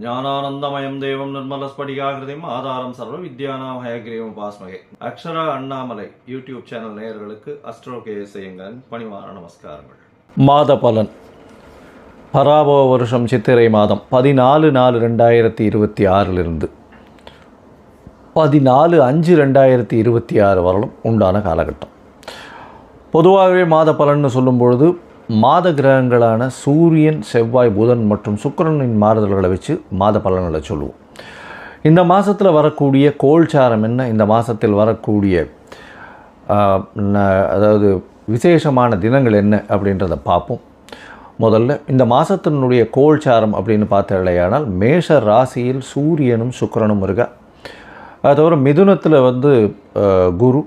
ஞானானந்தமயம் தேவம் நிர்மலஸ்படிகாகிருதியும் ஆதாரம் சர்வ வித்யானாம் ஹயக்ரீவம் உபாஸ்மகே. அக்ஷரா அண்ணாமலை யூடியூப் சேனல் நேயர்களுக்கு அஸ்ட்ரோ கேஎஸ்ஐயங்களின் பணிவான நமஸ்காரங்கள். மாத பலன் பராபவ வருஷம் சித்திரை மாதம் 14/4/2026 14/5/2026 வரலும் உண்டான காலகட்டம். பொதுவாகவே மாத பலன்னு சொல்லும் பொழுது மாத கிரகங்களான சூரியன், செவ்வாய், புதன் மற்றும் சுக்கிரனின் மாறுதல்களை வச்சு மாத பலன்களை சொல்லுவோம். இந்த மாதத்தில் வரக்கூடிய கோள்சாரம் என்ன, இந்த மாதத்தில் வரக்கூடிய அதாவது விசேஷமான தினங்கள் என்ன அப்படின்றத பார்ப்போம். முதல்ல இந்த மாதத்தினுடைய கோள்சாரம் அப்படின்னு பார்த்தாலேயானால் மேஷ ராசியில் சூரியனும் சுக்கிரனும் இருக்கா. அது தவிர மிதுனத்தில் குரு,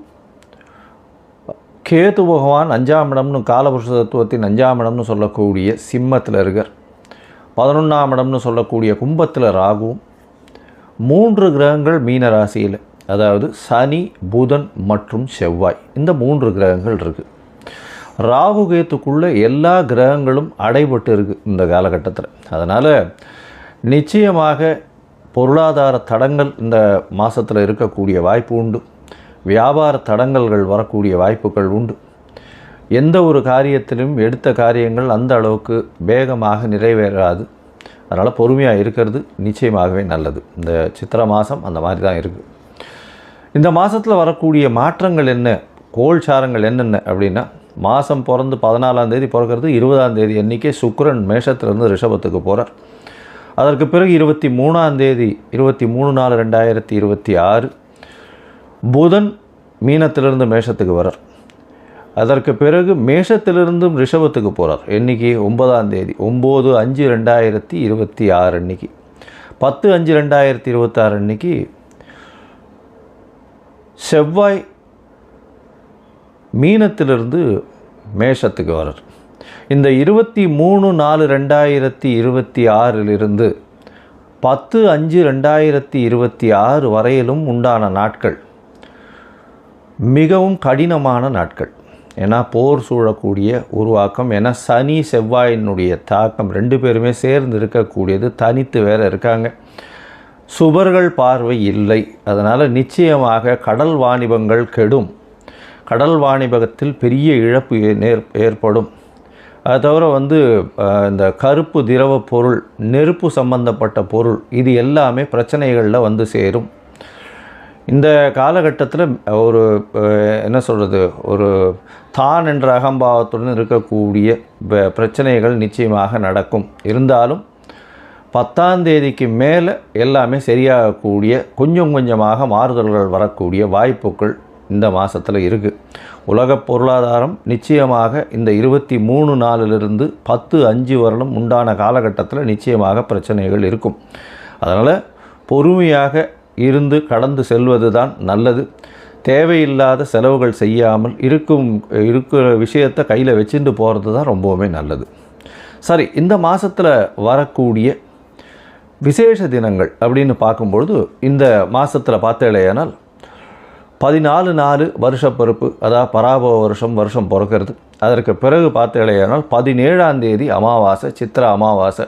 கேது பகவான் 5ஆம் இடம்னு காலபுருஷ தத்துவத்தின் 5ஆம் இடம்னு சொல்லக்கூடிய சிம்மத்தில் இருக்கார். 11ஆம் இடம்னு சொல்லக்கூடிய கும்பத்தில் ராகுவும், 3 கிரகங்கள் மீன ராசியில், அதாவது சனி, புதன் மற்றும் செவ்வாய், இந்த 3 கிரகங்கள் இருக்குது. ராகு கேத்துக்குள்ளே எல்லா கிரகங்களும் அடைபட்டு இருக்குது இந்த காலகட்டத்தில். அதனால் நிச்சயமாக பொருளாதார தடங்கள் இந்த மாதத்தில் இருக்கக்கூடிய வாய்ப்பு உண்டு. வியாபார தடங்கல்கள் வரக்கூடிய வாய்ப்புகள் உண்டு. எந்த ஒரு காரியத்திலும் எடுத்த காரியங்கள் அந்த அளவுக்கு வேகமாக நிறைவேறாது. அதனால் பொறுமையாக இருக்கிறது நிச்சயமாகவே நல்லது. இந்த சித்திரை மாதம் அந்த மாதிரி தான் இருக்குது. இந்த மாதத்தில் வரக்கூடிய மாற்றங்கள் என்ன, கோள்சாரங்கள் என்னென்ன அப்படின்னா, மாதம் பிறந்து 14ஆம் தேதி பிறக்கிறது. 20ஆம் தேதி அன்றைக்கே சுக்கிரன் மேஷத்திலிருந்து ரிஷபத்துக்கு போகிறார். அதற்கு பிறகு 23ஆம் தேதி 23/4/2026 புதன் மீனத்திலிருந்து மேஷத்துக்கு வரார். அதற்கு பிறகு மேஷத்திலிருந்தும் ரிஷபத்துக்கு போகிறார். என்றைக்கு? 9ஆம் தேதி 9/5/2026 அன்றைக்கி. 10/5/2026 அன்றைக்கி செவ்வாய் மீனத்திலிருந்து மேஷத்துக்கு வரார். இந்த 23/4/2026 10/5/2026 வரையிலும் உண்டான நாட்கள் மிகவும் கடினமான நாட்கள். ஏன்னா போர் சூழக்கூடிய உருவாக்கம். ஏன்னா சனி செவ்வாயினுடைய தாக்கம் 2 பேருமே சேர்ந்து இருக்கக்கூடியது, தனித்து வேறு இருக்காங்க. சுபர்கள் பார்வை இல்லை. அதனால் நிச்சயமாக கடல் வாணிபங்கள் கெடும். கடல் வாணிபத்தில் பெரிய இழப்பு ஏற்படும். அது தவிர இந்த கருப்பு திரவ பொருள், நெருப்பு சம்பந்தப்பட்ட பொருள், இது எல்லாமே பிரச்சனைகளில் சேரும். இந்த காலகட்டத்தில் ஒரு என்ன சொல்கிறது, ஒரு தான் என்ற அகம்பாவத்துடன் இருக்கக்கூடிய பிரச்சனைகள் நிச்சயமாக நடக்கும். இருந்தாலும் 10ஆம் தேதிக்கு மேலே எல்லாமே சரியாகக்கூடிய, கொஞ்சம் கொஞ்சமாக மாறுதல்கள் வரக்கூடிய வாய்ப்புகள் இந்த மாதத்தில் இருக்குது. உலக பொருளாதாரம் நிச்சயமாக இந்த 23/4 10/5 வரலும் உண்டான காலகட்டத்தில் நிச்சயமாக பிரச்சனைகள் இருக்கும். அதனால் பொறுமையாக இருந்து கடந்து செல்வது தான் நல்லது. தேவையில்லாத செலவுகள் செய்யாமல் இருக்கிற விஷயத்தை கையில் வச்சுட்டு போகிறது தான் ரொம்பவுமே நல்லது. சரி, இந்த மாதத்தில் வரக்கூடிய விசேஷ தினங்கள் அப்படின்னு பார்க்கும்பொழுது, இந்த மாதத்தில் பார்த்தேனால் 14/4 வருஷப்பருப்பு, அதாவது பராபவ வருஷம் பிறக்கிறது. அதற்கு பிறகு பார்த்தேனால் 17ஆம் தேதி அமாவாசை, சித்திரை அமாவாசை.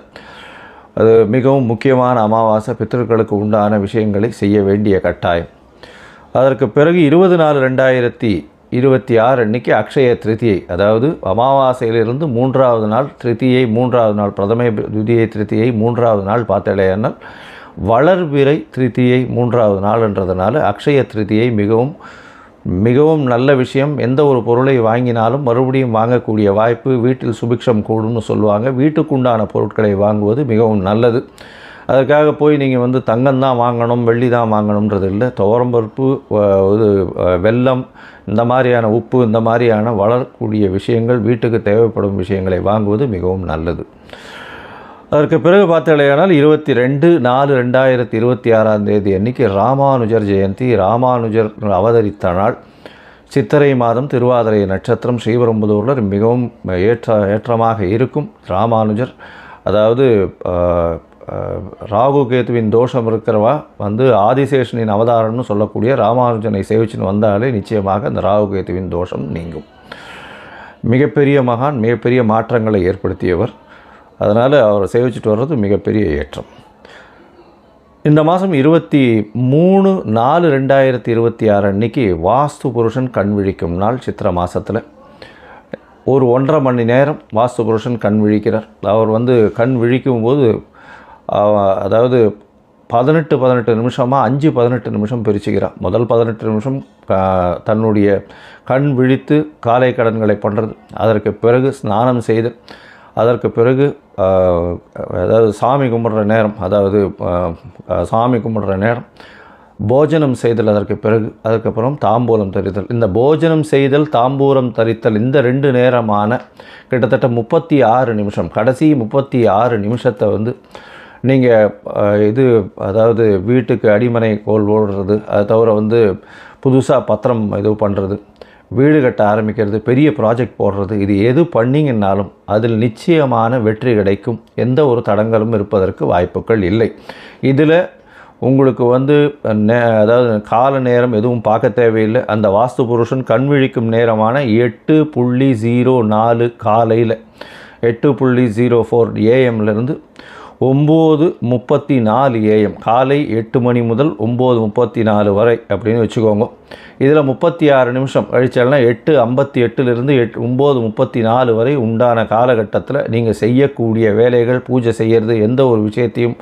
அது மிகவும் முக்கியமான அமாவாசை. பித்திருக்களுக்கு உண்டான விஷயங்களை செய்ய வேண்டிய கட்டாயம். அதற்கு பிறகு 20/4/2026 அன்றைக்கி அக்ஷய திருதியை, அதாவது அமாவாசையிலிருந்து 3ஆவது நாள் திருதியை, 3ஆவது நாள் பிரதமை துதியை திருதியை, 3ஆவது நாள் பார்த்தேனால் வளர்பிறை திருதியை 3ஆவது நாள்ன்றதுனால அக்ஷய திருதியை மிகவும் மிகவும் நல்ல விஷயம். எந்த ஒரு பொருளை வாங்கினாலும் மறுபடியும் வாங்கக்கூடிய வாய்ப்பு, வீட்டில் சுபிக்ஷம் கூடும்னு சொல்லுவாங்க. வீட்டுக்குண்டான பொருட்களை வாங்குவது மிகவும் நல்லது. அதற்காக போய் நீங்கள் தங்கம் தான் வாங்கணும், வெள்ளி தான் வாங்கணுன்றது இல்லை. துவரம்பருப்பு, வெல்லம், இந்த மாதிரியான உப்பு, இந்த மாதிரியான வளரக்கூடிய விஷயங்கள், வீட்டுக்கு தேவைப்படும் விஷயங்களை வாங்குவது மிகவும் நல்லது. அதற்கு பிறகு பார்த்தலையானால் 22/4/2026 அன்றைக்கி ராமானுஜர் ஜெயந்தி. ராமானுஜர் அவதரித்த நாள். சித்திரை மாதம், திருவாதிரை நட்சத்திரம், ஸ்ரீபெரும்புதூரில் மிகவும் ஏற்றமாக இருக்கும். ராமானுஜர், அதாவது ராகு கேதுவின் தோஷம் இருக்கிறவா ஆதிசேஷனின் அவதாரம்னு சொல்லக்கூடிய ராமானுஜனை சேவிச்சுன்னு வந்தாலே நிச்சயமாக அந்த ராகு கேதுவின் தோஷம் நீங்கும். மிகப்பெரிய மகான், மிகப்பெரிய மாற்றங்களை ஏற்படுத்தியவர். அதனால் அவரை சேவிச்சுட்டு வர்றது மிகப்பெரிய ஏற்றம். இந்த மாதம் 23/4/2026 அன்றைக்கி வாஸ்து புருஷன் கண் விழிக்கும் நாள். சித்திரை மாதத்தில் ஒரு 1.5 மணி நேரம் வாஸ்து புருஷன் கண் விழிக்கிறார். அவர் கண் விழிக்கும் போது அதாவது 18 நிமிஷமாக 5-18 நிமிஷம் பிரிச்சுக்கிறார். முதல் 18 நிமிஷம் தன்னுடைய கண் விழித்து காலை கடன்களை பண்ணுறது, அதற்கு பிறகு ஸ்நானம் செய்து, அதற்கு பிறகு அதாவது சாமி கும்பிட்ற நேரம் போஜனம் செய்தல், அதற்கு பிறகு அதுக்கப்புறம் தாம்பூலம் தரித்தல். இந்த போஜனம் செய்தல் தாம்பூலம் தரித்தல் இந்த 2 நேரமான கிட்டத்தட்ட 36 நிமிஷம், கடைசி 36 நிமிஷத்தை நீங்கள் அதாவது வீட்டுக்கு அடிமனை கோல் ஓடுறது, அதை தவிர புதுசாக பத்திரம் பண்ணுறது, வீடு கட்ட ஆரம்பிக்கிறது, பெரிய ப்ராஜெக்ட் போடுறது, இது எது பண்ணிங்கன்னாலும் அதில் நிச்சயமான வெற்றி கிடைக்கும். எந்த ஒரு தடங்களும் இருப்பதற்கு வாய்ப்புகள் இல்லை. இதில் உங்களுக்கு அதாவது கால நேரம் எதுவும் பார்க்க தேவையில்லை. அந்த வாஸ்து புருஷன் கண் விழிக்கும் நேரமான 8:04 காலையில் 8:04 AM லேருந்து 9:34 AM, காலை 8 மணி முதல் 9:34 வரை அப்படின்னு வச்சுக்கோங்க. இதில் 36 நிமிஷம் கழிச்சால்னா 8:58லேருந்து 9:34 வரை உண்டான காலகட்டத்தில் நீங்கள் செய்யக்கூடிய வேலைகள், பூஜை செய்கிறது, எந்த ஒரு விஷயத்தையும்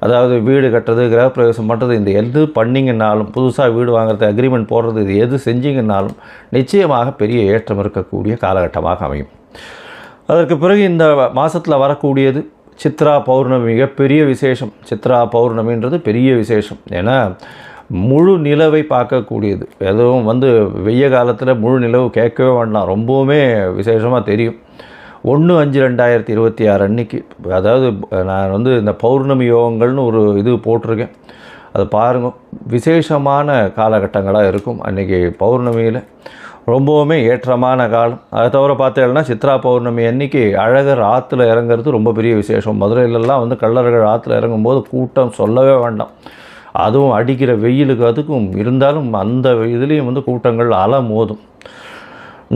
அதாவது வீடு கட்டுறது, கிரகப்பிரவேசம் பண்ணுறது, இந்த எது பண்ணிங்கன்னாலும், புதுசாக வீடு வாங்குறது, அக்ரிமெண்ட் போடுறது, இது எது செஞ்சிங்கன்னாலும் நிச்சயமாக பெரிய ஏற்றம் இருக்கக்கூடிய காலகட்டமாக அமையும். அதற்கு பிறகு இந்த மாதத்தில் வரக்கூடியது சித்ரா பௌர்ணமி, மிகப்பெரிய விசேஷம். சித்ரா பௌர்ணமின்றது பெரிய விசேஷம். ஏன்னா முழு நிலவை பார்க்கக்கூடியது. எதுவும் வெய்ய காலத்தில் முழு நிலவு கேட்கவே வேண்டாம், ரொம்பவுமே விசேஷமாக தெரியும். 1/5/2026 அன்றைக்கி, அதாவது நான் இந்த பௌர்ணமி யோகங்கள்னு ஒரு இது போட்டிருக்கேன், அது பாருங்கள். விசேஷமான காலகட்டங்களாக இருக்கும் அன்றைக்கி பௌர்ணமியில், ரொம்பவுமே ஏற்றமான காலம். அதை தவிர பார்த்தீங்கன்னா சித்ரா பௌர்ணமி அன்றைக்கி அழகர் ஆற்றுல இறங்குறது ரொம்ப பெரிய விசேஷம். மதுரையிலலாம் கள்ளர்கள் ஆற்றுல இறங்கும்போது கூட்டம் சொல்லவே வேண்டாம். அதுவும் அடிக்கிற வெயிலுக்கு அதுக்கும் இருந்தாலும் அந்த இதுலேயும் கூட்டங்கள் அலை மோதும்.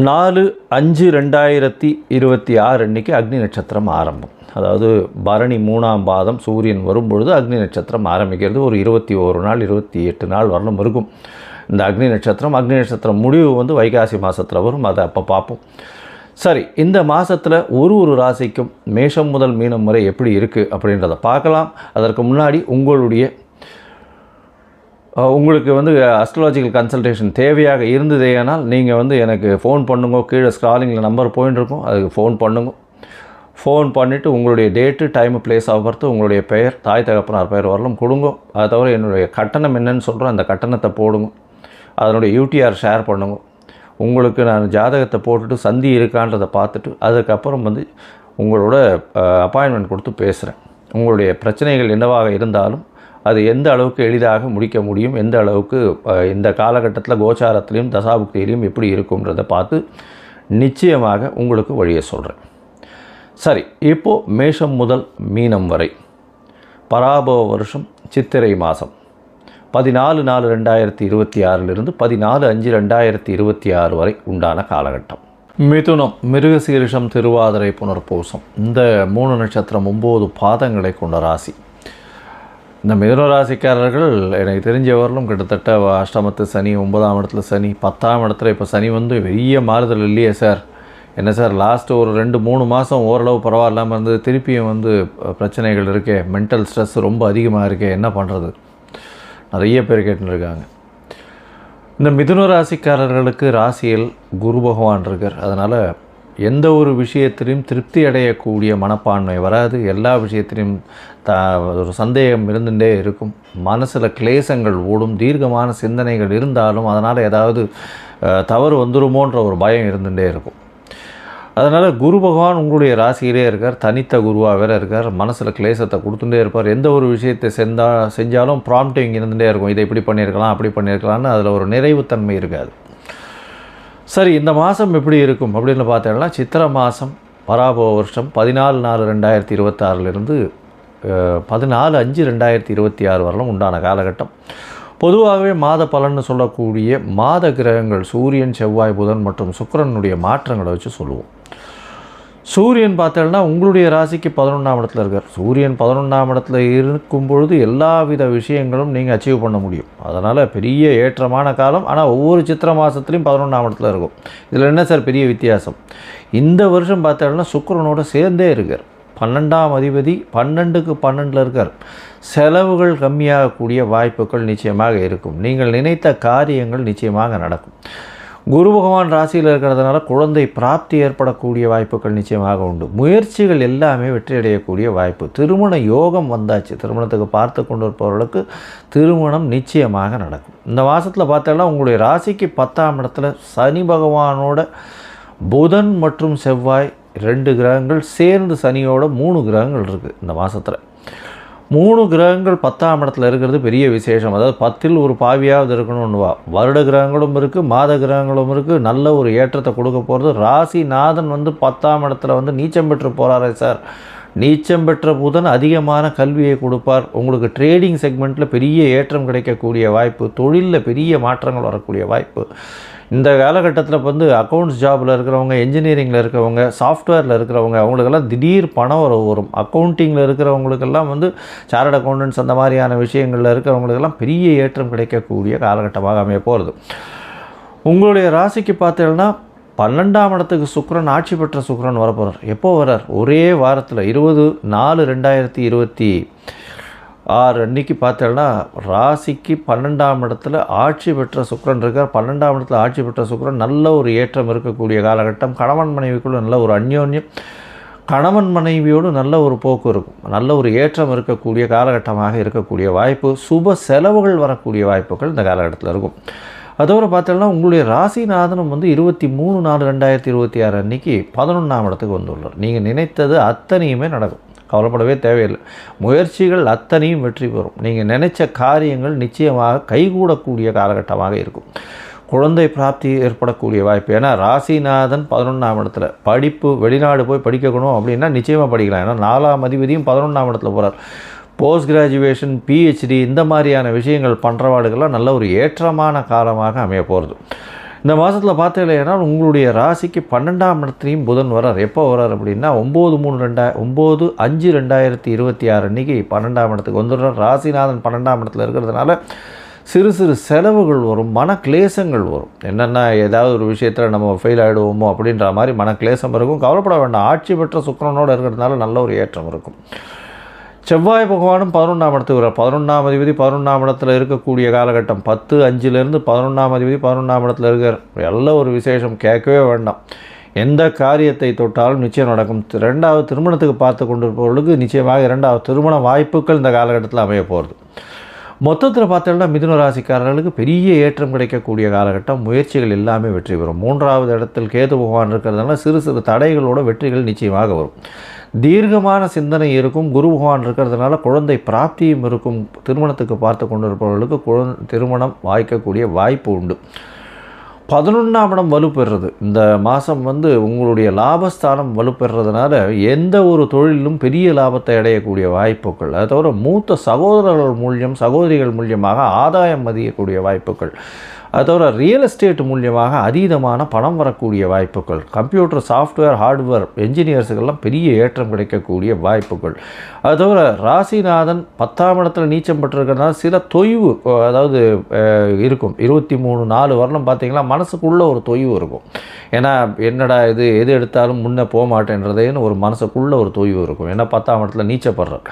4/5/2026 அன்றைக்கி அக்னி நட்சத்திரம் ஆரம்பம். அதாவது பரணி 3ஆம் பாதம் சூரியன் வரும்பொழுது அக்னி நட்சத்திரம் ஆரம்பிக்கிறது. ஒரு 21 நாள் 28 நாள் வரலும் இருக்கும் இந்த அக்னி நட்சத்திரம் முடிவு வைகாசி மாதத்தில் வரும். அதை அப்போ பார்ப்போம். சரி, இந்த மாதத்தில் ஒரு ராசிக்கும் மேஷம் முதல் மீனம் வரை எப்படி இருக்குது அப்படின்றத பார்க்கலாம். அதற்கு முன்னாடி உங்களுக்கு அஸ்ட்ராலஜிக்கல் கன்சல்டேஷன் தேவையாக இருந்ததேனால் நீங்கள் எனக்கு ஃபோன் பண்ணுங்க. கீழே ஸ்க்ராலிங்கில் நம்பர் போயின்னு இருக்கும், அதுக்கு ஃபோன் பண்ணுங்க. ஃபோன் பண்ணிவிட்டு உங்களுடைய date, time, place of birth, உங்களுடைய பெயர், தாய் தகப்பனார் பெயர் வரலும் கொடுங்க. அதை தவிர என்னுடைய கட்டணம் என்னன்னு சொல்கிறோம், அந்த கட்டணத்தை போடுங்க. அதனுடைய யூடிஆர் ஷேர் பண்ணுங்க. உங்களுக்கு நான் ஜாதகத்தை போட்டுட்டு சந்தி இருக்கான்றதை பார்த்துட்டு அதுக்கப்புறம் உங்களோட அப்பாயின்மெண்ட் கொடுத்து பேசுகிறேன். உங்களுடைய பிரச்சனைகள் என்னவாக இருந்தாலும் அது எந்த அளவுக்கு எளிதாக முடிக்க முடியும், எந்த அளவுக்கு இந்த காலகட்டத்தில் கோச்சாரத்திலையும் தசாபுக்தியிலையும் எப்படி இருக்கும்ன்றதை பார்த்து நிச்சயமாக உங்களுக்கு வழியை சொல்கிறேன். சரி, இப்போது மேஷம் முதல் மீனம் வரை பராபவ வருஷம் சித்திரை மாதம் 14/4/2026 14/5/2026 வரை உண்டான காலகட்டம். மிதுனம், மிருகசீரிஷம், திருவாதிரை, புனர்பூசம் இந்த 3 நட்சத்திரம் 9 பாதங்களை கொண்ட ராசி. இந்த மிதுன ராசிக்காரர்கள் எனக்கு தெரிஞ்சவர்களும் கிட்டத்தட்ட அஷ்டமத்து சனி, 9ஆம் இடத்துல சனி, 10ஆம் இடத்துல இப்போ சனி பெரிய மாறுதல் இல்லையே சார், என்ன சார் லாஸ்ட்டு ஒரு 2-3 மாதம் ஓரளவு பரவாயில்லாமல் இருந்தது, திருப்பியும் பிரச்சனைகள் இருக்கே, மென்டல் ஸ்ட்ரெஸ் ரொம்ப அதிகமாக இருக்கே, என்ன பண்ணுறது, நிறைய பேர் கேட்டுருக்காங்க. இந்த மிதுன ராசிக்காரர்களுக்கு ராசியில் குரு பகவான் இருக்கார். அதனால் எந்த ஒரு விஷயத்திலையும் திருப்தி அடையக்கூடிய மனப்பான்மை வராது. எல்லா விஷயத்திலையும் ஒரு சந்தேகம் இருந்துகிட்டே இருக்கும். மனசில் கிளேசங்கள் ஓடும். தீர்க்கமான சிந்தனைகள் இருந்தாலும் அதனால் ஏதாவது தவறு வந்துருமோன்ற ஒரு பயம் இருந்துகிட்டே இருக்கும். அதனால் குரு பகவான் உங்களுடைய ராசியிலே இருக்கார், தனித்த குருவாக வேறு இருக்கார். மனசில் கிளேசத்தை கொடுத்துட்டே இருப்பார். எந்த ஒரு விஷயத்தை செஞ்சாலும் ப்ராம்ப்டிங் இருந்துகிட்டே இருக்கும். இதை இப்படி பண்ணியிருக்கலாம், அப்படி பண்ணியிருக்கலாம்னு அதில் ஒரு நிறைவுத்தன்மை இருக்காது. சரி, இந்த மாதம் எப்படி இருக்கும் அப்படின்னு பார்த்தோம்னா, சித்திரை மாதம் பராபவ வருஷம் 14/4/2026 14/5/2026 வரலும் உண்டான காலகட்டம். பொதுவாகவே மாத பலன்னு சொல்லக்கூடிய மாத கிரகங்கள் சூரியன், செவ்வாய், புதன் மற்றும் சுக்கிரனுடைய மாற்றங்களை வச்சு சொல்லுவோம். சூரியன் பார்த்தோம்னா உங்களுடைய ராசிக்கு 11ஆம் இடத்துல இருக்கார். சூரியன் 11ஆம் இடத்துல இருக்கும் பொழுது எல்லா வித விஷயங்களும் நீங்கள் அச்சீவ் பண்ண முடியும். அதனால் பெரிய ஏற்றமான காலம். ஆனால் ஒவ்வொரு சித்திரை மாதத்துலேயும் 11ஆம் இடத்துல இருக்கும். இதில் என்ன சார் பெரிய வித்தியாசம்? இந்த வருஷம் பார்த்தோம்னா சுக்கிரனோட சேர்ந்தே இருக்கார். 12ஆம் அதிபதி 12க்கு 12ல் இருக்கார். செலவுகள் கம்மியாகக்கூடிய வாய்ப்புகள் நிச்சயமாக இருக்கும். நீங்கள் நினைத்த காரியங்கள் நிச்சயமாக நடக்கும். குரு பகவான் ராசியில் இருக்கிறதுனால குழந்தை பிராப்தி ஏற்படக்கூடிய வாய்ப்புகள் நிச்சயமாக உண்டு. முயற்சிகள் எல்லாமே வெற்றி அடையக்கூடிய வாய்ப்பு. திருமண யோகம் வந்தாச்சு. திருமணத்துக்கு பார்த்து கொண்டு இருப்பவர்களுக்கு திருமணம் நிச்சயமாக நடக்கும். இந்த மாதத்தில் பார்த்தோன்னா உங்களுடைய ராசிக்கு 10ஆம் இடத்துல சனி பகவானோட புதன் மற்றும் செவ்வாய் 2 கிரகங்கள் சேர்ந்து சனியோட 3 கிரகங்கள் இருக்குது. இந்த மாதத்தில் 3 கிரகங்கள் 10ஆம் இடத்துல இருக்கிறது பெரிய விசேஷம். அதாவது 10ல் ஒரு பாவியாவது இருக்கணும்னுவா. வருட கிரகங்களும் இருக்குது, மாத கிரகங்களும் இருக்குது. நல்ல ஒரு ஏற்றத்தை கொடுக்க போகிறது. ராசிநாதன் 10ஆம் இடத்துல நீச்சம் பெற்று போகிறாரே சார். நீச்சம் பெற்ற புதன் அதிகமான கல்வியை கொடுப்பார். உங்களுக்கு ட்ரேடிங் செக்மெண்ட்டில் பெரிய ஏற்றம் கிடைக்கக்கூடிய வாய்ப்பு, தொழிலில் பெரிய மாற்றங்கள் வரக்கூடிய வாய்ப்பு. இந்த காலகட்டத்தில் அக்கௌண்ட்ஸ் ஜாபில் இருக்கிறவங்க, என்ஜினியரிங்கில் இருக்கிறவங்க, சாஃப்ட்வேரில் இருக்கிறவங்க, அவங்களுக்கெல்லாம் திடீர் பணம் வரும். அக்கௌண்டிங்கில் இருக்கிறவங்களுக்கெல்லாம் சார்ட் அக்கௌண்டன்ஸ் அந்த மாதிரியான விஷயங்களில் இருக்கிறவங்களுக்கெல்லாம் பெரிய ஏற்றம் கிடைக்கக்கூடிய காலகட்டமாக அமைய போகிறது. உங்களுடைய ராசிக்கு பார்த்தீங்கன்னா 12ஆம் இடத்துக்கு சுக்கிரன், ஆட்சி பெற்ற சுக்கிரன் வரப்போகிறார். எப்போ வர்றார்? ஒரே வாரத்தில் 20/4/2026 அன்றைக்கி பார்த்தோன்னா ராசிக்கு 12ஆம் இடத்துல ஆட்சி பெற்ற சுக்கிரன் இருக்கார். 12ஆம் இடத்துல ஆட்சி பெற்ற சுக்கிரன் நல்ல ஒரு ஏற்றம் இருக்கக்கூடிய காலகட்டம். கணவன் மனைவிக்குள்ள நல்ல ஒரு அந்யோன்யம், கணவன் மனைவியோடு நல்ல ஒரு போக்கு இருக்கும். நல்ல ஒரு ஏற்றம் இருக்கக்கூடிய காலகட்டமாக இருக்கக்கூடிய வாய்ப்பு. சுப செலவுகள் வரக்கூடிய வாய்ப்புகள் இந்த காலகட்டத்தில் இருக்கும். அதோடு பார்த்தோம்னா உங்களுடைய ராசிநாதனும் 23/4/2026 அன்றைக்கி 11ஆம் இடத்துக்கு வந்துள்ளார். நீங்கள் நினைத்தது அத்தனையுமே நடக்கும். கவலைப்படவே தேவையில்லை. முயற்சிகள் அத்தனையும் வெற்றி பெறும். நீங்கள் நினைச்ச காரியங்கள் நிச்சயமாக கைகூடக்கூடிய காலகட்டமாக இருக்கும். குழந்தை பிராப்தி ஏற்படக்கூடிய வாய்ப்பு. ஏன்னா ராசிநாதன் 11ஆம் இடத்துல. படிப்பு, வெளிநாடு போய் படிக்கணும் அப்படின்னா நிச்சயமாக படிக்கலாம். ஏன்னா 4ஆம் அதிபதியும் 11ஆம் இடத்துல போகிறார். போஸ்ட் கிராஜுவேஷன், பிஹெச்டி இந்த மாதிரியான விஷயங்கள் பண்ணுறவாடுகள்லாம் நல்ல ஒரு ஏற்றமான காலமாக அமைய போகிறது. இந்த மாதத்தில் பார்த்தீங்கன்னா உங்களுடைய ராசிக்கு 12ஆம் இடத்துலையும் புதன் வரார். எப்போ வரார் அப்படின்னா 9/5/2026 அன்றைக்கி 12ஆம் இடத்துக்கு வந்துடுறார். ராசிநாதன் 12ஆம் இடத்துல இருக்கிறதுனால சிறு சிறு செலவுகள் வரும், மன கிளேசங்கள் வரும். என்னென்னா ஏதாவது ஒரு விஷயத்தில் நம்ம ஃபெயில் ஆகிடுவோமோ அப்படின்ற மாதிரி மன கிளேசம் இருக்கும். கவலைப்பட வேண்டாம். ஆட்சி பெற்ற சுக்கிரனோடு இருக்கிறதுனால நல்ல ஒரு ஏற்றம் இருக்கும். செவ்வாய் பகவானும் 11ஆம் இடத்துக்கு வரார். 11ஆம் அதிபதி 11ஆம் இடத்துல இருக்கக்கூடிய காலகட்டம். 10/5 11ஆம் அதிபதி 11ஆம் இடத்துல இருக்கார். நல்ல ஒரு விசேஷம், கேட்கவே வேண்டாம். எந்த காரியத்தை தொட்டாலும் நிச்சயம் நடக்கும். 2வது திருமணத்துக்கு பார்த்து கொண்டிருப்பவர்களுக்கு நிச்சயமாக 2வது திருமண வாய்ப்புகள் இந்த காலகட்டத்தில் அமைய போகிறது. மொத்தத்தில் பார்த்தோம்னா மிதுன ராசிக்காரர்களுக்கு பெரிய ஏற்றம் கிடைக்கக்கூடிய காலகட்டம். முயற்சிகள் எல்லாமே வெற்றி பெறும். 3வது இடத்தில் கேது பகவான் இருக்கிறதுனால சிறு சிறு தடைகளோட வெற்றிகள் நிச்சயமாக வரும். தீர்க்கமான சிந்தனை இருக்கும். குரு பகவான் இருக்கிறதுனால குழந்தை பிராப்தியும் இருக்கும். திருமணத்துக்கு பார்த்து கொண்டிருப்பவர்களுக்கு திருமணம் வாய்க்கக்கூடிய வாய்ப்பு உண்டு. 11ஆம் இடம் வலுப்பெறுறது. இந்த மாதம் உங்களுடைய லாபஸ்தானம் வலுப்பெறுறதுனால எந்த ஒரு தொழிலும் பெரிய லாபத்தை அடையக்கூடிய வாய்ப்புகள். அதை தவிர மூத்த சகோதரர்கள் மூலியம், சகோதரிகள் மூலியமாக ஆதாயம் அதிகக்கூடிய வாய்ப்புகள். அது தவிர ரியல் எஸ்டேட் மூலியமாக அதீதமான பணம் வரக்கூடிய வாய்ப்புகள். கம்ப்யூட்டர், சாஃப்ட்வேர், ஹார்ட்வேர் என்ஜினியர்ஸுக்கெல்லாம் பெரிய ஏற்றம் கிடைக்கக்கூடிய வாய்ப்புகள். அது தவிர ராசிநாதன் 10ஆம் இடத்துல நீச்சம் பெற்றிருக்கிறதுனால சில தொய்வு அதாவது இருக்கும். 23/4 வரலும் பார்த்திங்கன்னா மனசுக்குள்ளே ஒரு தொய்வு இருக்கும். ஏன்னா என்னடா இது, எது எடுத்தாலும் முன்னே போக மாட்டேன்றதேன்னு ஒரு மனசுக்குள்ளே ஒரு தொய்வு இருக்கும். ஏன்னா 10ஆம் இடத்துல நீச்சப்படுறார்.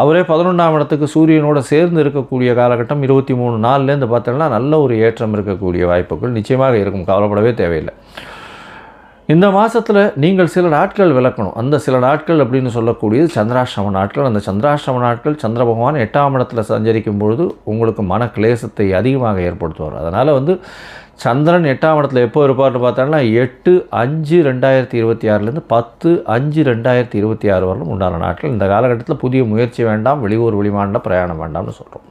அவரே 11ஆம் இடத்துக்கு சூரியனோட சேர்ந்து இருக்கக்கூடிய காலகட்டம். 23/4 பார்த்தோம்னா நல்ல ஒரு ஏற்றம் இருக்கக்கூடிய வாய்ப்புகள் நிச்சயமாக இருக்கும். கவலைப்படவே தேவையில்லை. இந்த மாதத்தில் நீங்கள் சில நாட்கள் விளக்கணும். அந்த சில நாட்கள் அப்படின்னு சொல்லக்கூடியது சந்திராஷ்டம நாட்கள். அந்த சந்திராஷ்டம நாட்கள் சந்திர பகவான் 8ஆம் இடத்துல சஞ்சரிக்கும் பொழுது உங்களுக்கு மன கிளேசத்தை அதிகமாக ஏற்படுத்துவார். அதனால் சந்திரன் 8ஆம் இடத்துல எப்போ இருப்பார்னு பார்த்தோம்னா 8/5/2026 10/5/2026 வரலும் உண்டான நாட்கள். இந்த காலகட்டத்தில் புதிய முயற்சி வேண்டாம், வெளியூர் வெளிமாநில பிரயாணம் வேண்டாம்னு சொல்கிறோம்.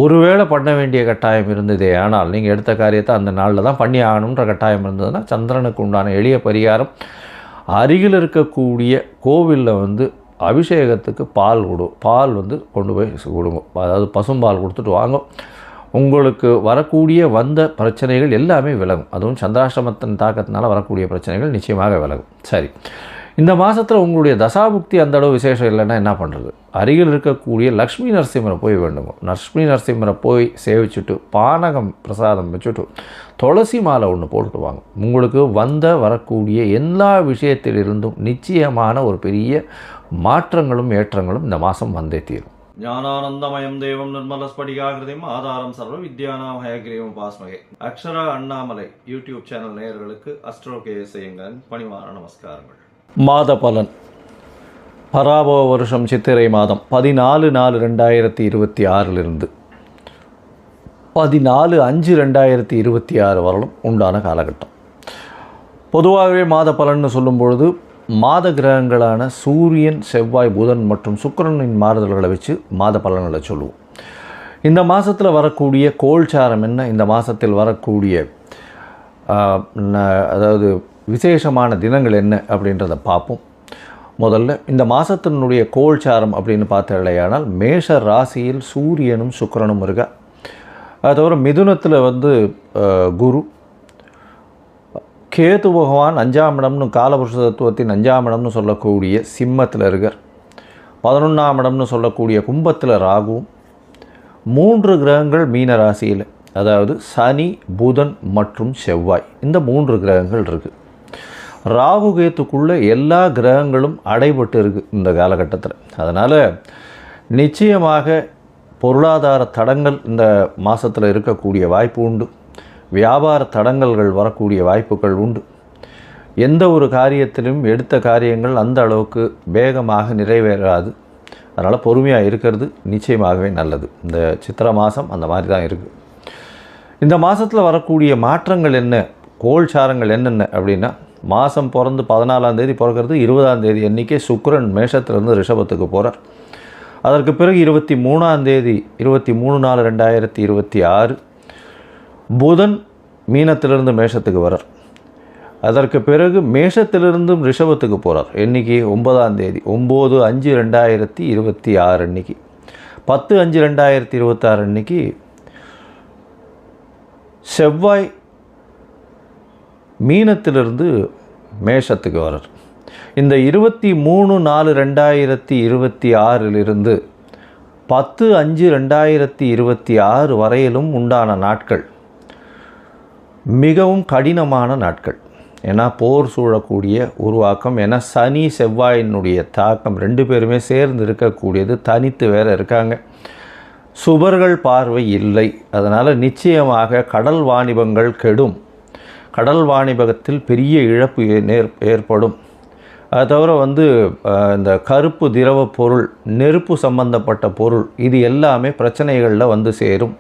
ஒருவேளை பண்ண வேண்டிய கட்டாயம் இருந்ததே ஆனால் நீங்கள் எடுத்த காரியத்தை அந்த நாளில் தான் பண்ணி ஆகணுன்ற கட்டாயம் இருந்ததுன்னா சந்திரனுக்கு உண்டான எளிய பரிகாரம், அருகில் இருக்கக்கூடிய கோவிலில் அபிஷேகத்துக்கு பால் கொண்டு போய் கொடுங்க. அதாவது பசும்பால் கொடுத்துட்டு வாங்க. உங்களுக்கு வரக்கூடிய வந்த பிரச்சனைகள் எல்லாமே விலகும். அதுவும் சந்திராஷ்டமத்தின் தாக்கத்தினால வரக்கூடிய பிரச்சனைகள் நிச்சயமாக விலகும். சரி, இந்த மாதத்தில் உங்களுடைய தசாபுக்தி அந்த அளவு விசேஷம் இல்லைன்னா என்ன பண்ணுறது? அருகில் இருக்கக்கூடிய லக்ஷ்மி நரசிம்மரை போய் வேண்டுங்க. லக்ஷ்மி நரசிம்மரை போய் சேவிச்சுட்டு பானகம் பிரசாதம் வச்சுட்டு துளசி மாலை ஒன்று போட்டுட்டு வாங்க. உங்களுக்கு வரக்கூடிய எல்லா விஷயத்திலிருந்தும் நிச்சயமான ஒரு பெரிய மாற்றங்களும் ஏற்றங்களும் இந்த மாதம் வந்தே தீரும். ஞானானந்தமயம் தேவம் நிர்மலஸ்படிகாகிருதியும் ஆதாரம் சர்வ வித்யானாம் ஹயக்ரீவம் பாஸ்மகே. அக்ஷரா அண்ணாமலை யூடியூப் சேனல் நேயர்களுக்கு அஸ்ட்ரோ கேஎஸ்ஐயங்களின் பணிவான நமஸ்காரங்கள். மாத பலன். பராபவ வருஷம் சித்திரை மாதம் 14/4/2026 14/5/2026 வரலும் உண்டான காலகட்டம். பொதுவாகவே மாத பலன்னு சொல்லும் பொழுது மாத கிரகங்களான சூரியன், செவ்வாய், புதன் மற்றும் சுக்கிரனின் மாறுதல்களை வச்சு மாத பலன்களை சொல்லுவோம். இந்த மாதத்தில் வரக்கூடிய கோள்சாரம் என்ன, இந்த மாதத்தில் வரக்கூடிய அதாவது விசேஷமான தினங்கள் என்ன அப்படின்றத பார்ப்போம். முதல்ல இந்த மாதத்தினுடைய கோள்சாரம் அப்படின்னு பார்த்தாலேயானால் மேஷ ராசியில் சூரியனும் சுக்கிரனும் இருக்கா. அது தவிர மிதுனத்தில் குரு, கேது பகவான் 5ஆம் இடம்னு காலபுருஷ தத்துவத்தின் 5ஆம் இடம்னு சொல்லக்கூடிய சிம்மத்தில் இருக்கார். 11ஆம் இடம்னு சொல்லக்கூடிய கும்பத்தில் ராகுவும், 3 கிரகங்கள் மீன ராசியில், அதாவது சனி, புதன் மற்றும் செவ்வாய், இந்த 3 கிரகங்கள் இருக்குது. ராகு கேத்துக்குள்ளே எல்லா கிரகங்களும் அடைபட்டு இருக்குது இந்த காலகட்டத்தில். அதனால் நிச்சயமாக பொருளாதார தடங்கள் இந்த மாதத்தில் இருக்கக்கூடிய வாய்ப்பு உண்டு. வியாபார தடங்கல்கள் வரக்கூடிய வாய்ப்புகள் உண்டு. எந்த ஒரு காரியத்திலும் எடுத்த காரியங்கள் அந்த அளவுக்கு வேகமாக நிறைவேறாது. அதனால் பொறுமையாக இருக்கிறது நிச்சயமாகவே நல்லது. இந்த சித்திரை மாதம் அந்த மாதிரி தான் இருக்குது. இந்த மாதத்தில் வரக்கூடிய மாற்றங்கள் என்ன, கோள்சாரங்கள் என்னென்ன அப்படின்னா, மாதம் பிறந்து 14ஆம் தேதி பிறக்கிறது. 20ஆம் தேதி அன்றைக்கே சுக்கிரன் மேஷத்திலிருந்து ரிஷபத்துக்கு போகிறார். அதற்கு பிறகு 23ஆம் தேதி 23/4/2026 புதன் மீனத்திலிருந்து மேஷத்துக்கு வரார். அதற்கு பிறகு மேஷத்திலிருந்தும் ரிஷபத்துக்கு போகிறார். என்றைக்கு? 9ஆம் தேதி 9/5/2026 அன்றைக்கி. 10/5/2026 அன்றைக்கி செவ்வாய் மீனத்திலிருந்து மேஷத்துக்கு வரார். இந்த 23/4/2026 10/5/2026 வரையிலும் உண்டான நாட்கள் மிகவும் கடினமான நாட்கள். ஏன்னா போர் சூழக்கூடிய உருவாக்கம், ஏன்னா சனி செவ்வாயினுடைய தாக்கம் 2 பேருமே சேர்ந்து இருக்கக்கூடியது, தனித்து வேறு இருக்காங்க. சுபர்கள் பார்வை இல்லை. அதனால் நிச்சயமாக கடல் வாணிபங்கள் கெடும். கடல் வாணிபகத்தில் பெரிய இழப்பு ஏற்படும். அது தவிர இந்த கருப்பு திரவ பொருள், நெருப்பு சம்பந்தப்பட்ட பொருள், இது எல்லாமே பிரச்சனைகளில் சேரும்.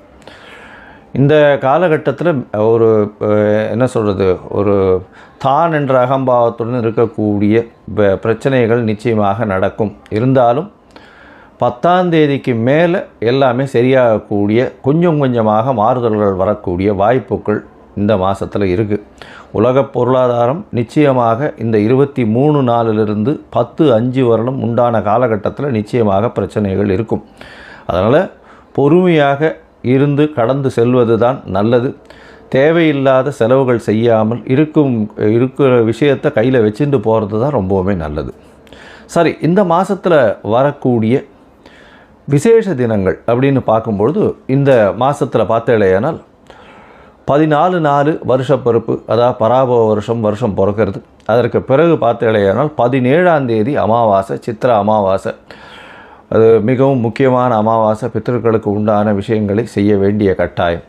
இந்த காலகட்டத்தில் ஒரு என்ன சொல்கிறது, ஒரு தான் என்ற அகம்பாவத்துடன் இருக்கக்கூடிய பிரச்சனைகள் நிச்சயமாக நடக்கும். இருந்தாலும் 10ஆம் தேதிக்கு மேலே எல்லாமே சரியாகக்கூடிய, கொஞ்சம் கொஞ்சமாக மாறுதல்கள் வரக்கூடிய வாய்ப்புகள் இந்த மாதத்தில் இருக்குது. உலக பொருளாதாரம் நிச்சயமாக இந்த 23/4 10/5 வரலும் உண்டான காலகட்டத்தில் நிச்சயமாக பிரச்சனைகள் இருக்கும். அதனால் பொறுமையாக இருந்து கடந்து செல்வது தான் நல்லது. தேவையில்லாத செலவுகள் செய்யாமல் இருக்கிற விஷயத்தை கையில் வச்சுட்டு போகிறது தான் ரொம்பவுமே நல்லது. சரி, இந்த மாதத்தில் வரக்கூடிய விசேஷ தினங்கள் அப்படின்னு பார்க்கும்பொழுது, இந்த மாதத்தில் பார்த்தேனால் 14/4 வருஷப்பருப்பு, அதாவது பராபவ வருஷம் பிறக்கிறது. அதற்கு பிறகு பார்த்தேனால் 17ஆம் தேதி அமாவாசை, சித்திரை அமாவாசை. அது மிகவும் முக்கியமான அமாவாசை. பித்திருக்களுக்கு உண்டான விஷயங்களை செய்ய வேண்டிய கட்டாயம்.